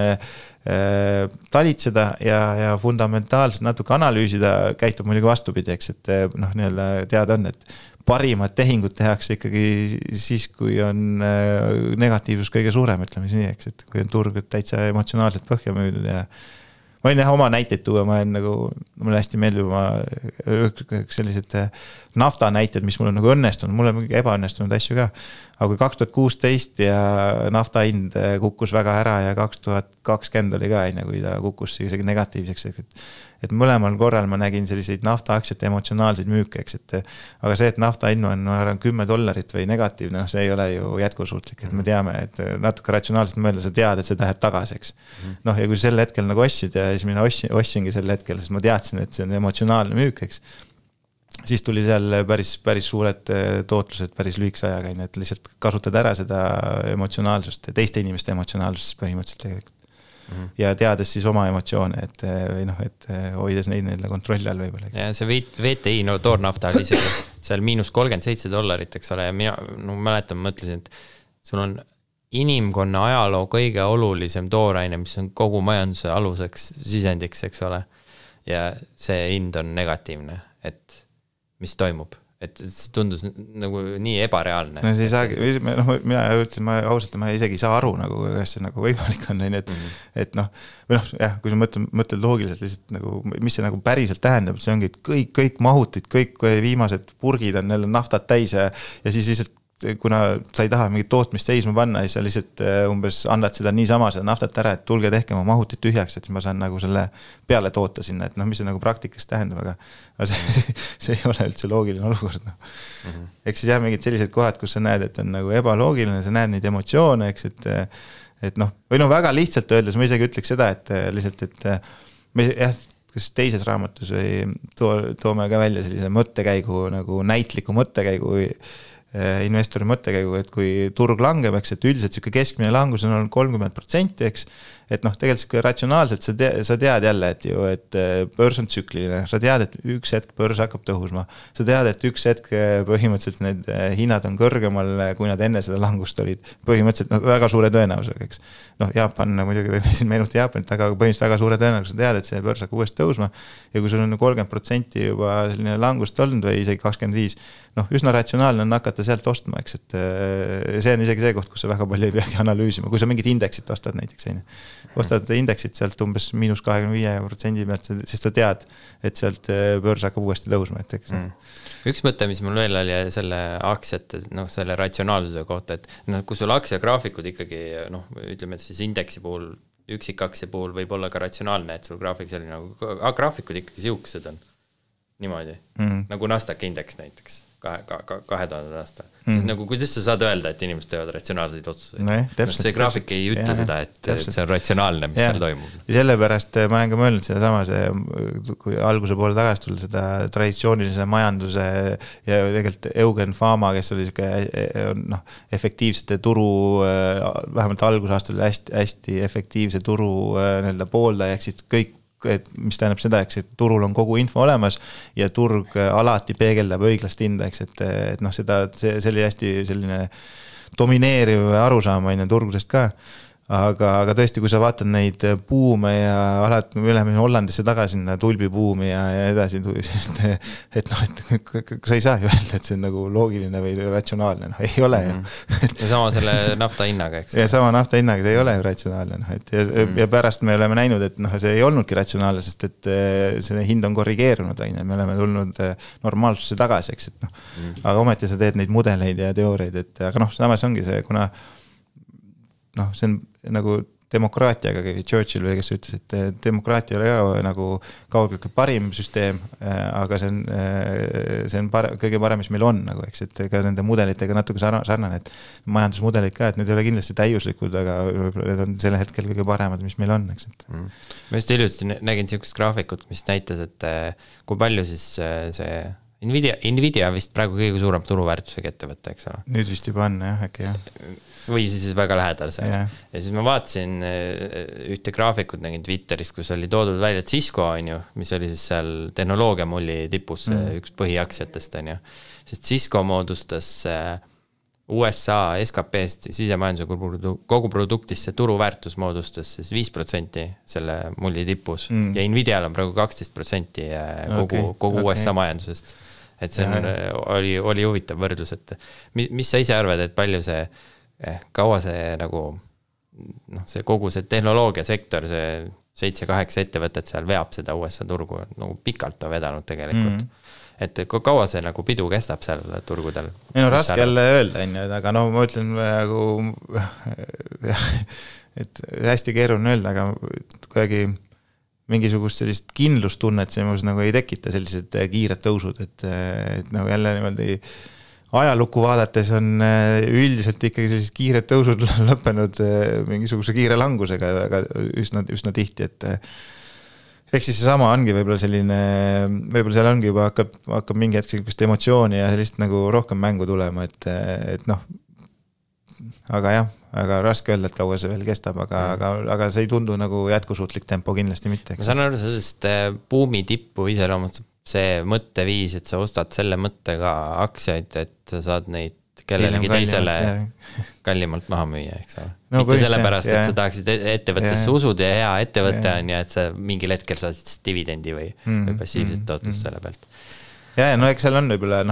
Speaker 3: talitseda ja fundamentaalselt natuke analüüsida, käitub muidugi vastupidi, eks, et noh, nii-öelda teada on, et parimad tehingud tehakse ikkagi siis, kui on negatiivsus kõige suurem, ütleme siis nii, eks, et kui on turg täitsa emotsionaalselt põhja müüdud ja ma võin oma näiteid tuua, mulle hästi meeldib sellised nafta näited, mis mul on nagu õnnestunud, mul on mingi ebaõnnestunud asju ka, aga kui 2016 ja nafta hind kukkus väga ära ja 2020 oli ka, kui ta kukkus isegi negatiivseks, et mõlemal korral ma nägin selliseid naftaaktsiate emotsionaalseid müüke, eks, aga see, et nafta hinnu on $10 või negatiivne, no see ei ole ju jätkusuutlik, et me teame, et natuke ratsionaalselt mõelda, sa tead, et see läheb tagasi, eks. Noh, ja kui sel hetkel nagu ostsid ja siis mina ostsingi sel hetkel, sest ma teadsin, et see on emotsionaalne müük, eks. Siis tuli seal päris suured tootlused päris lühikese ajaga, et lihtsalt kasutad ära seda emotsionaalsust, teiste inimeste emotsionaalsust põhimõtteliselt tegelikult. Ja teades siis oma emotsioone, et hoides neid kontrolli all võib-olla.
Speaker 2: Ja see VTI toornafta oli seal $-37, eks ole, ja mina mäletan, mõtlesin, et sul on inimkonna ajaloo kõige olulisem tooraine, mis on kogu majanduse aluseks sisendiks, eks ole, ja see hind on negatiivne, et mis toimub. Et see tundus nagu nii ebareaalne.
Speaker 3: No see ei saagi, mina ütlesin, ma ausalt, ma isegi ei saa aru, kas see võimalik on, et noh, või noh, jah, kui sa mõtled loogiliselt lihtsalt nagu, mis see nagu päriselt tähendab, see ongi, et kõik mahutid, kõik viimased purgid on jälle naftat täis ja siis lihtsalt kuna sa ei taha mingit tootmist seisma panna, siis sa lihtsalt umbes annad seda niisama, seda naftat ära, et tulge tehke oma mahutit tühjaks, et ma saan nagu selle peale toota sinna, et noh, mis see nagu praktikas tähendab, aga see ei ole üldse loogiline olukord. Eks siis jah, mingid sellised kohad, kus sa näed, et on nagu ebaloogiline, sa näed neid emotsioone, eks, et noh, või noh, väga lihtsalt öeldes, ma isegi ütleks seda, et lihtsalt, et me jah, kas teises raamatus või toome ka välja sellise mõttekäigu, nagu näitliku mõttekäigu, investori mõttekäigu, et kui turg langeb, eks, et üldiselt siuke keskmine langus on olnud 30%, eks, et noh, tegelikult ratsionaalselt sa tead jälle, et ju, et börs on tsükliline, sa tead, et üks hetk börs hakkab tõusma, sa tead, et üks hetk põhimõtteliselt need hinnad on kõrgemal, kui nad enne seda langust olid, põhimõtteliselt väga suure tõenäosusega, eks. Noh, Jaapan, muidugi võime siin meenuta Jaapanit, aga põhimõtteliselt väga suure tõenäosusega sa tead, et see börs hakkab uuesti tõusma ja kui sul on 30% juba selline langust olnud või isegi 25%, noh, üsna ratsionaalne on hakata sealt ostma, eks, et see on isegi see koht, kus sa väga palju ei peagi analüüsima, kui sa mingit indeksit ostad näiteks, ostad indeksit sealt umbes -25% pealt, sest sa tead, et sealt börs hakkab uuesti tõusma, et eks.
Speaker 2: Üks mõte, mis mul veel oli selle aktsiate, selle ratsionaalsuse kohta, et kui sul aktsiagraafikud ikkagi, ütleme, et siis indeksi puhul, üksikaktsia puhul võib olla ka ratsionaalne, et sul graafik selline, graafikud ikkagi siuksed on niimoodi, nagu Nasdaq indeks näiteks 2000 aastal. Siis nagu, kuidas sa saad öelda, et inimesed teevad ratsionaalseid otsuseid? See graafik ei ütle seda, et see on ratsionaalne, mis seal toimub.
Speaker 3: Ja sellepärast ma olen ka mõelnud seda sama, kui alguse poole tagasi tulla seda traditsioonilise majanduse ja tegelikult Eugen Fama, kes oli efektiivsete turu, vähemalt algusaastal hästi efektiivse turu pooldaja, ehk siis kõik, et mis tähendab seda, eks, et turul on kogu info olemas ja turg alati peegeldab õiglast hinda, eks, et see oli hästi selline domineeriv arusaam turgudest ka. Aga tõesti, kui sa vaatad neid buume ja alati me läheme Hollandisse tagasi sinna tulbibuumi ja edasi, et sa ei saa ju öelda, et see on nagu loogiline või ratsionaalne, ei ole ju.
Speaker 2: Ja sama selle nafta hinnaga, eks?
Speaker 3: Ja sama nafta hinnaga, see ei ole ju ratsionaalne. Ja pärast me oleme näinud, et see ei olnudki ratsionaalne, sest et see hind on korrigeerunud, me oleme tulnud normaalsusse tagasi, eks, et aga ometi sa teed neid mudeleid ja teooriaid, aga samas ongi see, kuna see on nagu demokraatiaga, Churchill või kes ütles, et demokraatia ei ole nagu kaugeltki parim süsteem, aga see on kõige parem, mis meil on, nagu, eks, et ka nende mudelitega natuke sarnane, et majandusmudelid ka, et need ei ole kindlasti täiuslikud, aga need on selle hetkel kõige paremad, mis meil on, eks.
Speaker 2: Ma just hiljuti nägin sellist graafikut, mis näitas, et kui palju siis see Nvidia vist praegu kõige suurem turuväärtusega ettevõte, eks ole?
Speaker 3: Nüüd vist juba on, jah, äkki jah.
Speaker 2: Või siis väga lähedal see. Ja siis ma vaatasin ühte graafikut nägin Twitteris, kus oli toodud välja Cisco, mis oli siis seal tehnoloogiamulli tipus üks põhiaktsiatest, sest Cisco moodustas USA SKP-st sisemajanduse kogu produktist see turuväärtus moodustas siis 5% selle mulli tipus ja Nvidial on praegu 12% kogu USA majandusest. Et see oli huvitav võrdlus, et mis sa ise arvad, et palju see kaua see nagu see kogu see tehnoloogiasektor, see 7-8 ettevõtet seal veab seda USA turgu nagu pikalt on vedanud tegelikult. Et kaua see nagu pidu kestab seal turgudel?
Speaker 3: Raske jälle öelda, aga ma ütlen nagu, et hästi keeruline öelda, aga kuidagi mingisugust sellist kindlustunnet see nagu ei tekita sellised kiired tõusud, et nagu jälle niimoodi ajalukku vaadates on üldiselt ikkagi sellised kiired tõusud lõppenud mingisuguse kiire langusega väga üsna tihti, et ehk siis see sama ongi võib-olla selline, võib-olla seal ongi juba hakkab mingi hetk sellist emotsiooni ja sellist nagu rohkem mängu tulema, et aga jah, aga raske öelda, et kaua see veel kestab, aga see ei tundu nagu jätkusuutlik tempo kindlasti mitte.
Speaker 2: Ma saan aru sellest buumi tippu iseloomustab see mõtteviis, et sa ostad selle mõttega aktsiaid, et sa saad neid kellelegi teisele kallimalt maha müüa, eks ole. Mitte sellepärast, et sa tahaksid ettevõttesse usud ja hea ettevõte on ja et sa mingil hetkel saad dividendi või passiivset tootlust selle pealt.
Speaker 3: Ja, eks seal on võib-olla,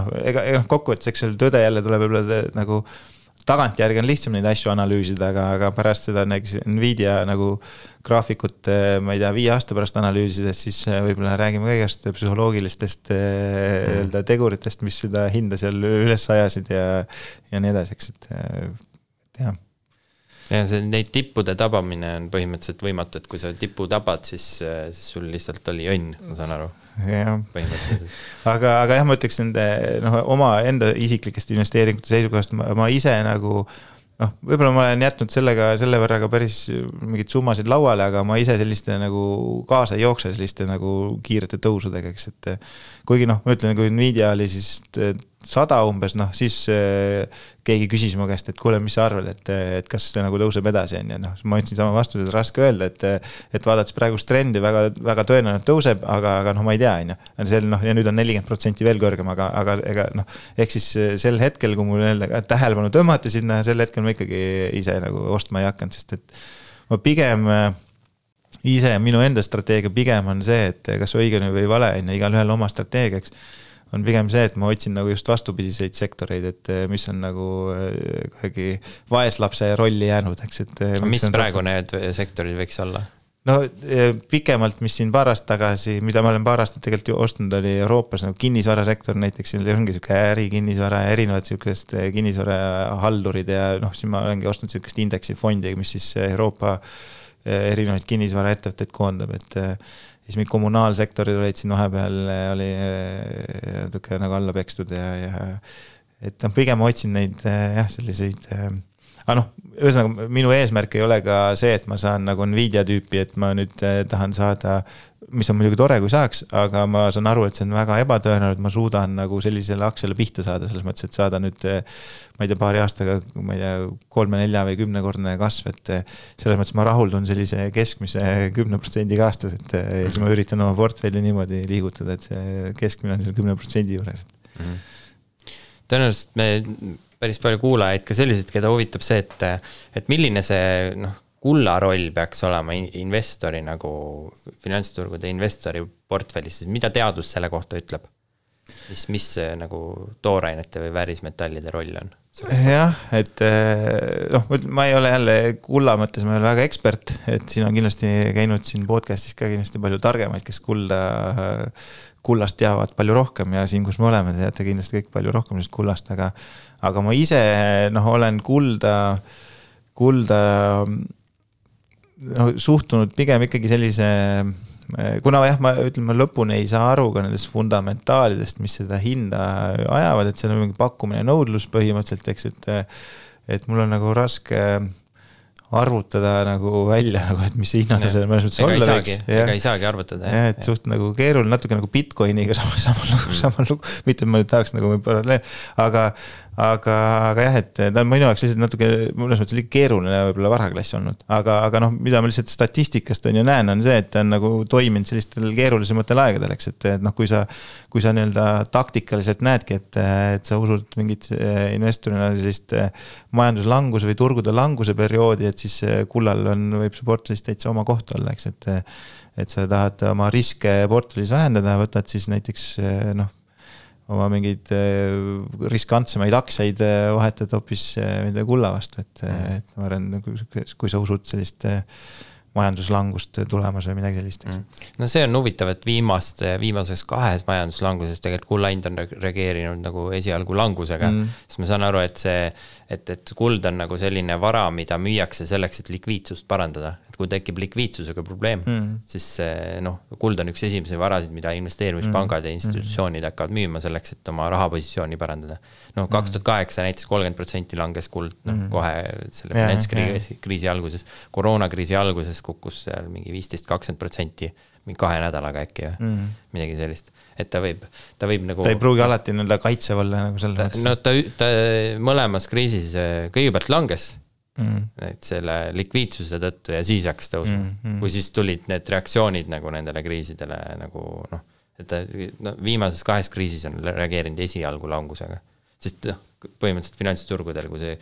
Speaker 3: kokkuvõttes, eks seal tõde jälle tuleb võib-olla nagu tagantjärgi on lihtsam neid asju analüüsida, aga pärast seda Nvidia nagu graafikut, ma ei tea, 5 aasta pärast analüüsides, siis võib-olla räägime kõigest psühholoogilistest teguritest, mis seda hinda seal üles ajasid ja nii edasi, eks, et jah.
Speaker 2: Ja neid tippude tabamine on põhimõtteliselt võimatu, et kui sa tippu tabad, siis sul lihtsalt oli õnn, ma saan aru.
Speaker 3: Aga jah, ma ütleks nende oma enda isiklikest investeeringute seisukohast, ma ise nagu noh, võib-olla ma olen jätnud selle võrraga päris mingid summasid lauale, aga ma ise selliste nagu kaasa ei jookse selliste nagu kiirete tõusudega, eks, et kuigi noh, ma ütlen, kui Nvidia oli siis 100 umbes, noh, siis keegi küsis mu käest, et kuule, mis sa arvad, et kas see nagu tõuseb edasi, on ja noh, ma ütlesin sama vastus, et raske öelda, et vaadates praegust trendi väga, väga tõenäoliselt tõuseb, aga noh, ma ei tea, on ja noh, ja nüüd on 40% veel kõrgem, aga ega noh, ehk siis sel hetkel, kui mul tähelepanu tõmmati sinna, sel hetkel ma ikkagi ise nagu ostma ei hakanud, sest et ma pigem ise, minu enda strateegia pigem on see, et kas õige või vale, igal ühel oma strateegiaks on pigem see, et ma otsin nagu just vastupidiseid sektoreid, et mis on nagu vaeslapse rolli jäänud, eks, et
Speaker 2: mis praegu need sektorid võiks olla?
Speaker 3: No pikemalt, mis siin paar aastat tagasi, mida ma olen paar aastat tegelikult ju ostnud, oli Euroopas nagu kinnisvarasektor, näiteks siin ongi siuke ärikinnisvara ja erinevad siukest kinnisvarahaldurid ja noh, siin ma olengi ostnud siukest indeksifondi, mis siis Euroopa erinevaid kinnisvaraettevõtteid koondab, et siis mingi kommunaalsektorid olid siin vahepeal oli natuke nagu alla pekstud ja et pigem otsin neid selliseid aga noh, ühesõnaga minu eesmärk ei ole ka see, et ma saan nagu Nvidia tüüpi, et ma nüüd tahan saada, mis on muidugi tore, kui saaks, aga ma saan aru, et see on väga ebatõenäoline, et ma suudan nagu sellisele aktsiale pihta saada, selles mõttes, et saada nüüd, ma ei tea, paari aastaga, ma ei tea, 3, 4 või 10-kordne kasv, et selles mõttes ma rahuldun sellise keskmise 10% aastas, et siis ma üritan oma portfelli niimoodi liigutada, et see keskmine on seal 10% juures.
Speaker 2: Tõenäoliselt me päris palju kuulajaid ka sellised, keda huvitab see, et milline see kulla roll peaks olema investori nagu finantsturgude investori portfellis, siis mida teadus selle kohta ütleb? Mis nagu toorainete või väärismetallide roll on?
Speaker 3: Jah, et noh, ma ei ole jälle kulla mõttes, ma ei ole väga ekspert, et siin on kindlasti käinud siin podcastis ka kindlasti palju targemaid, kes kullast teavad palju rohkem ja siin, kus me oleme, teate kindlasti kõik palju rohkem sellest kullast, aga ma ise olen kulda suhtunud pigem ikkagi sellise, kuna jah, ma ütlen, ma lõpuni ei saa aru ka nendest fundamentaalidest, mis seda hinda ajavad, et see on mingi pakkumine ja nõudlus põhimõtteliselt, eks, et mul on nagu raske arvutada nagu välja, nagu, et mis hinnad see mõnes mõttes olla võiks.
Speaker 2: Ega ei saagi arvutada.
Speaker 3: Ja, et suht nagu keeruline, natuke nagu Bitcoiniga samal lugu, mitte ma tahaks nagu paralleel, aga jah, et ta on minu jaoks lihtsalt natuke mõnes mõttes liiga keeruline võib-olla varaklass olnud, aga noh, mida ma lihtsalt statistikast on ju näen, on see, et ta on nagu toiminud sellistel keerulisematel aegadel, eks, et noh, kui sa nii-öelda taktikaliselt näedki, et sa usud mingit investorina sellist majanduslanguse või turgude languse perioodi, et siis kullal võib see portfellis täitsa oma koht olla, eks, et sa tahad oma riske portfellis vähendada, võtad siis näiteks noh, oma mingeid riskantsemaid aktsiaid vahetad hoopis kulla vastu, et ma arvan, kui sa usud sellist majanduslangust tulemas või midagi sellist.
Speaker 2: No see on huvitav, et viimases 2 majanduslanguses tegelikult kulla hind on reageerinud nagu esialgu langusega, siis ma saan aru, et see et kuld on nagu selline vara, mida müüakse selleks, et likviidsust parandada. Et kui tekib likviidsusega probleem, siis kuld on üks esimese varasid, mida investeerimispangad ja institutsioonid hakkavad müüma selleks, et oma rahapositsiooni parandada. 2008 näiteks 30% langes kuld kohe selle finantskriisi alguses. Koroonakriisi alguses kukkus seal mingi 15-20%, mingi 2 nädalaga äkki või midagi sellist. Et ta võib nagu... Ta
Speaker 3: ei pruugi alati kaitsev olla nagu selle mõttes.
Speaker 2: No ta mõlemas kriisis kõigepealt langes et selle likviidsuse tõttu ja siis hakkas tõusma. Kui siis tulid need reaktsioonid nagu nendele kriisidele nagu et viimases 2 kriisis on reageerinud esialgu langusega. Sest põhimõtteliselt finantsturgudel, kui see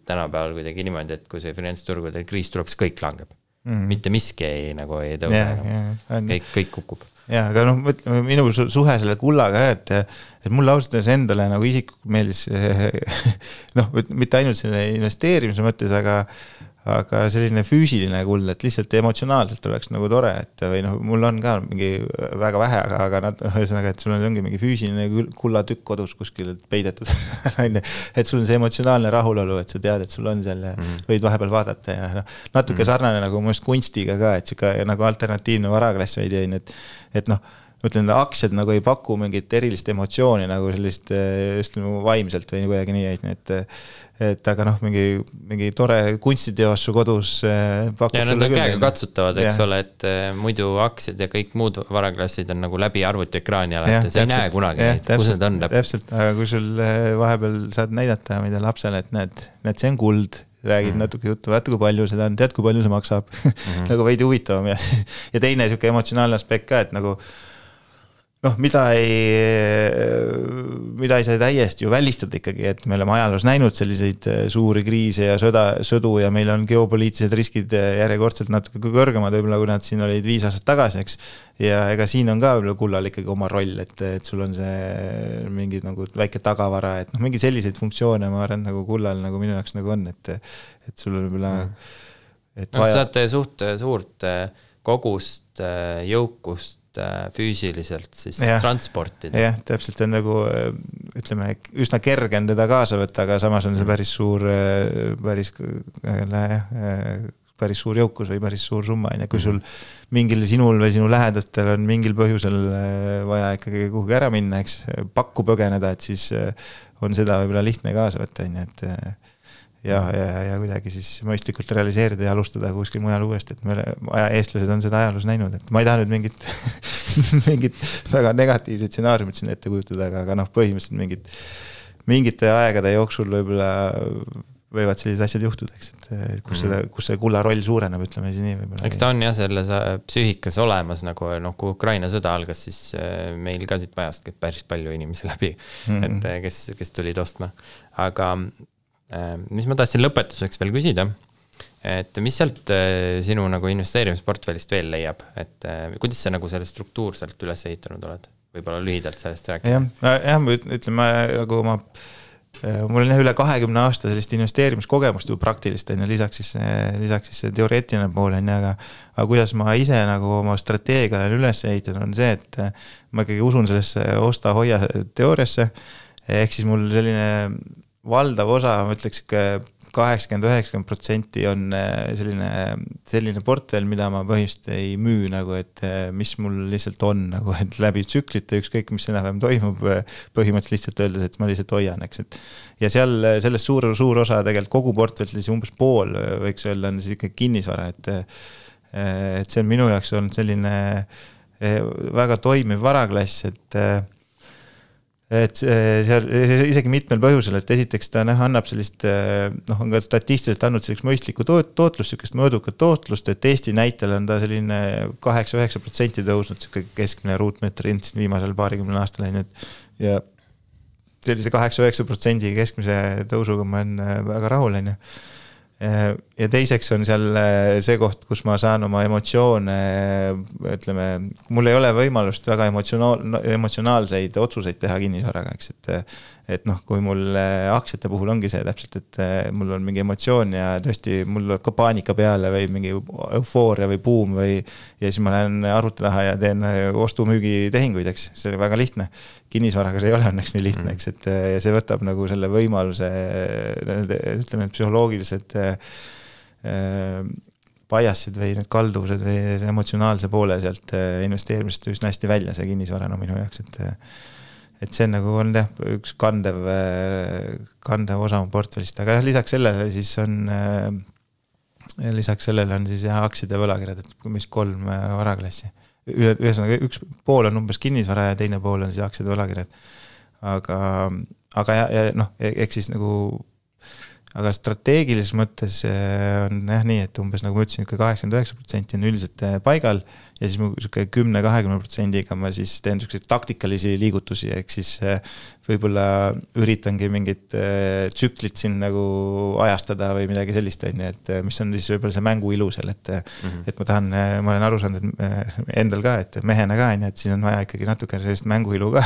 Speaker 2: tänapäeval kuidagi niimoodi, et kui see finantsturgudel kriis tuleb, siis kõik langeb. Mitte miski ei tõuse. Kõik kukub.
Speaker 3: Ja, aga minu suhe selle kullaga, et mulle ausalt endale nagu isiklikult meeldis mitte ainult selle investeerimise mõttes, aga selline füüsiline kuld, et lihtsalt emotsionaalselt oleks nagu tore, et või mul on ka mingi väga vähe, aga ühesõnaga, et sul ongi mingi füüsiline kullatükk kodus kuskil peidetud, et sul on see emotsionaalne rahulolu, et sa tead, et sul on selle, võid vahepeal vaadata ja natuke sarnane nagu mõnest kunstiga ka, et siuke nagu alternatiivne varaklass veidi, et ütlen, aktsiad nagu ei paku mingit erilist emotsiooni nagu sellist just vaimselt või kuidagi nii, et aga noh, mingi tore kunstiteos su kodus pakub.
Speaker 2: Ja nad on käega katsutavad, eks ole, et muidu aktsiad ja kõik muud varaklassid on nagu läbi arvutiekraani alati, sa ei näe kunagi neid, kus need on
Speaker 3: täpselt, aga kui sul vahepeal saad näidata mida lapsele, et näed, see on kuld, räägid natuke juttu, vaata kui palju seda on, tead kui palju see maksab, nagu veidi huvitavam ja teine siuke emotsionaalne aspekt ka, et nagu noh, mida ei saa täiesti ju välistada ikkagi, et me oleme ajaloos näinud selliseid suuri kriise ja sõdu ja meil on geopoliitilised riskid järjekordselt natuke kõrgemad, võib-olla kui nad siin olid 5 aastat tagasi, eks. Ja ega siin on ka võib-olla kullal ikkagi oma roll, et sul on see mingi nagu väike tagavara, et noh, mingi selliseid funktsioone ma arvan nagu kullal nagu minu jaoks nagu on, et sul on võib-olla
Speaker 2: saate suurt kogust jõukust füüsiliselt siis transportida.
Speaker 3: Jah, täpselt on nagu, ütleme, üsna kerge on teda kaasa võtta, aga samas on see päris suur jõukus või päris suur summa. Kui sul mingil sinul või sinu lähedastel on mingil põhjusel vaja ikkagi kuhugi ära minna, eks pakku põgeneda, et siis on seda võib-olla lihtne kaasa võtta, et ja kuidagi siis mõistlikult realiseerida ja alustada kuskil mujal uuesti, et me eestlased on seda ajaloos näinud, et ma ei taha nüüd mingit väga negatiivset stsenaariumit siin ette kujutada, aga noh, põhimõtteliselt mingite aegade jooksul võib-olla võivad sellised asjad juhtuda, eks, et kus see kulla roll suureneb, ütleme siis nii võib-olla.
Speaker 2: Eks ta on jah selles psüühikas olemas, nagu kui Ukraina sõda algas, siis meil ka siit majast päris palju inimesi läbi, et kes tulid ostma, aga mis ma tahtsin lõpetuseks veel küsida, et mis sealt sinu nagu investeerimisportfellist veel leiab, et kuidas sa nagu selle struktuurselt üles ehitanud oled? Võib-olla lühidalt sellest rääkida.
Speaker 3: Jah, ma ütleme, nagu mul on üle 20 aasta sellist investeerimiskogemust ju praktilist, lisaks siis see teoreetiline pool, aga kuidas ma ise nagu oma strateegia üles ehitan, on see, et ma ikkagi usun sellesse osta-hoia teooriasse, ehk siis mul selline valdav osa, ma ütleks, 80-90% on selline portfell, mida ma põhimõtteliselt ei müü, nagu, et mis mul lihtsalt on, nagu, et läbi tsüklite ükskõik, mis enam toimub, põhimõtteliselt lihtsalt öeldes, et ma lihtsalt hoian, eks. Ja sellest suur osa tegelikult kogu portfell, umbes pool, võiks öelda, on siis ikka kinnisvara, et see on minu jaoks olnud selline väga toimiv varaklass, et seal isegi mitmel põhjusel, et esiteks ta annab sellist, on ka statistiliselt andnud sellist mõistlikku tootlust, sellist mõõdukat tootlust, et Eesti näitel on ta selline 8-9% tõusnud, keskmine ruutmeetri hind viimasel 20 aastal, ja sellise 8-9% keskmise tõusuga ma olen väga rahul, ja teiseks on seal see koht, kus ma saan oma emotsioone, ütleme, mul ei ole võimalust väga emotsionaalseid otsuseid teha kinnisvaraga, eks, et noh, kui mul aktsiate puhul ongi see täpselt, et mul on mingi emotsioon ja tõesti mul tuleb ka paanika peale või mingi eufooria või buum ja siis ma lähen arvuti taha ja teen ostu-müügi tehinguid, eks, see on väga lihtne. Kinnisvaraga see ei ole õnneks nii lihtne, eks, et ja see võtab nagu selle võimaluse, ütleme, psühholoogilised biasid või need kalduvused või emotsionaalse poole sealt investeerimist üsna hästi välja see kinnisvara minu jaoks, et see nagu on üks kandev osa portfellist, aga lisaks sellele on siis aktsiad ja võlakirjad, et mis 3 varaklassi. Ühesõnaga, üks pool on umbes kinnisvara ja teine pool on siis aktsiad ja võlakirjad. Aga noh, eks siis nagu aga strateegilises mõttes on nii, et umbes nagu ma ütlesin, 89% on üldiselt paigal ja siis 10-20%-ga ma siis teen taktikalisi liigutusi, ehk siis võib-olla üritangi mingit tsüklit siin nagu ajastada või midagi sellist, et mis on siis võib-olla see mängu ilu seal, et ma olen aru saanud, et endal ka, et mehena ka, et siin on vaja ikkagi natuke sellist mängu ilu ka.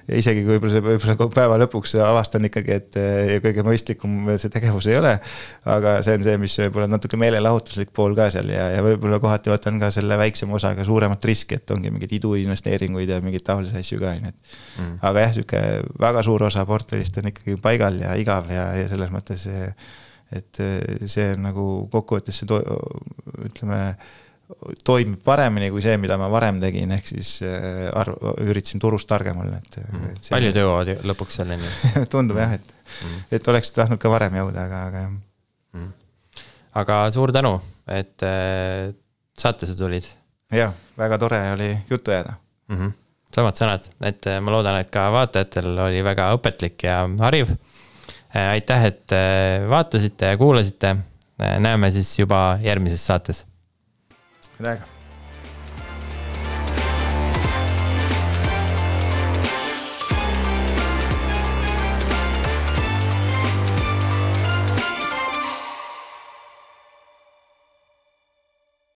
Speaker 3: Ja isegi kui võib-olla päeva lõpuks avastan ikkagi, et kõige mõistlikum see tegevus ei ole, aga see on see, mis võib-olla natuke meelelahutuslik pool ka seal ja võib-olla kohati võtan ka selle väiksema osaga suuremat riski, et ongi mingid iduinvesteeringuid ja mingid taolisi asju ka. Aga jah, siuke väga suur osa portfellist on ikkagi paigal ja igav ja selles mõttes, et see on nagu kokkuvõttes see, ütleme, toimib paremini kui see, mida ma varem tegin, ehk siis üritasin turust targem olla.
Speaker 2: Palju töövad lõpuks selleni?
Speaker 3: Tundub jah, et oleks tahtnud ka varem jõuda, aga jah.
Speaker 2: Aga suur tänu, et saatesse tulid.
Speaker 3: Jah, väga tore oli juttu jääda.
Speaker 2: Samad sõnad, et ma loodan, et ka vaatajatel oli väga õpetlik ja hariv. Aitäh, et vaatasite ja kuulasite. Näeme siis juba järgmises saates.
Speaker 3: Midagi.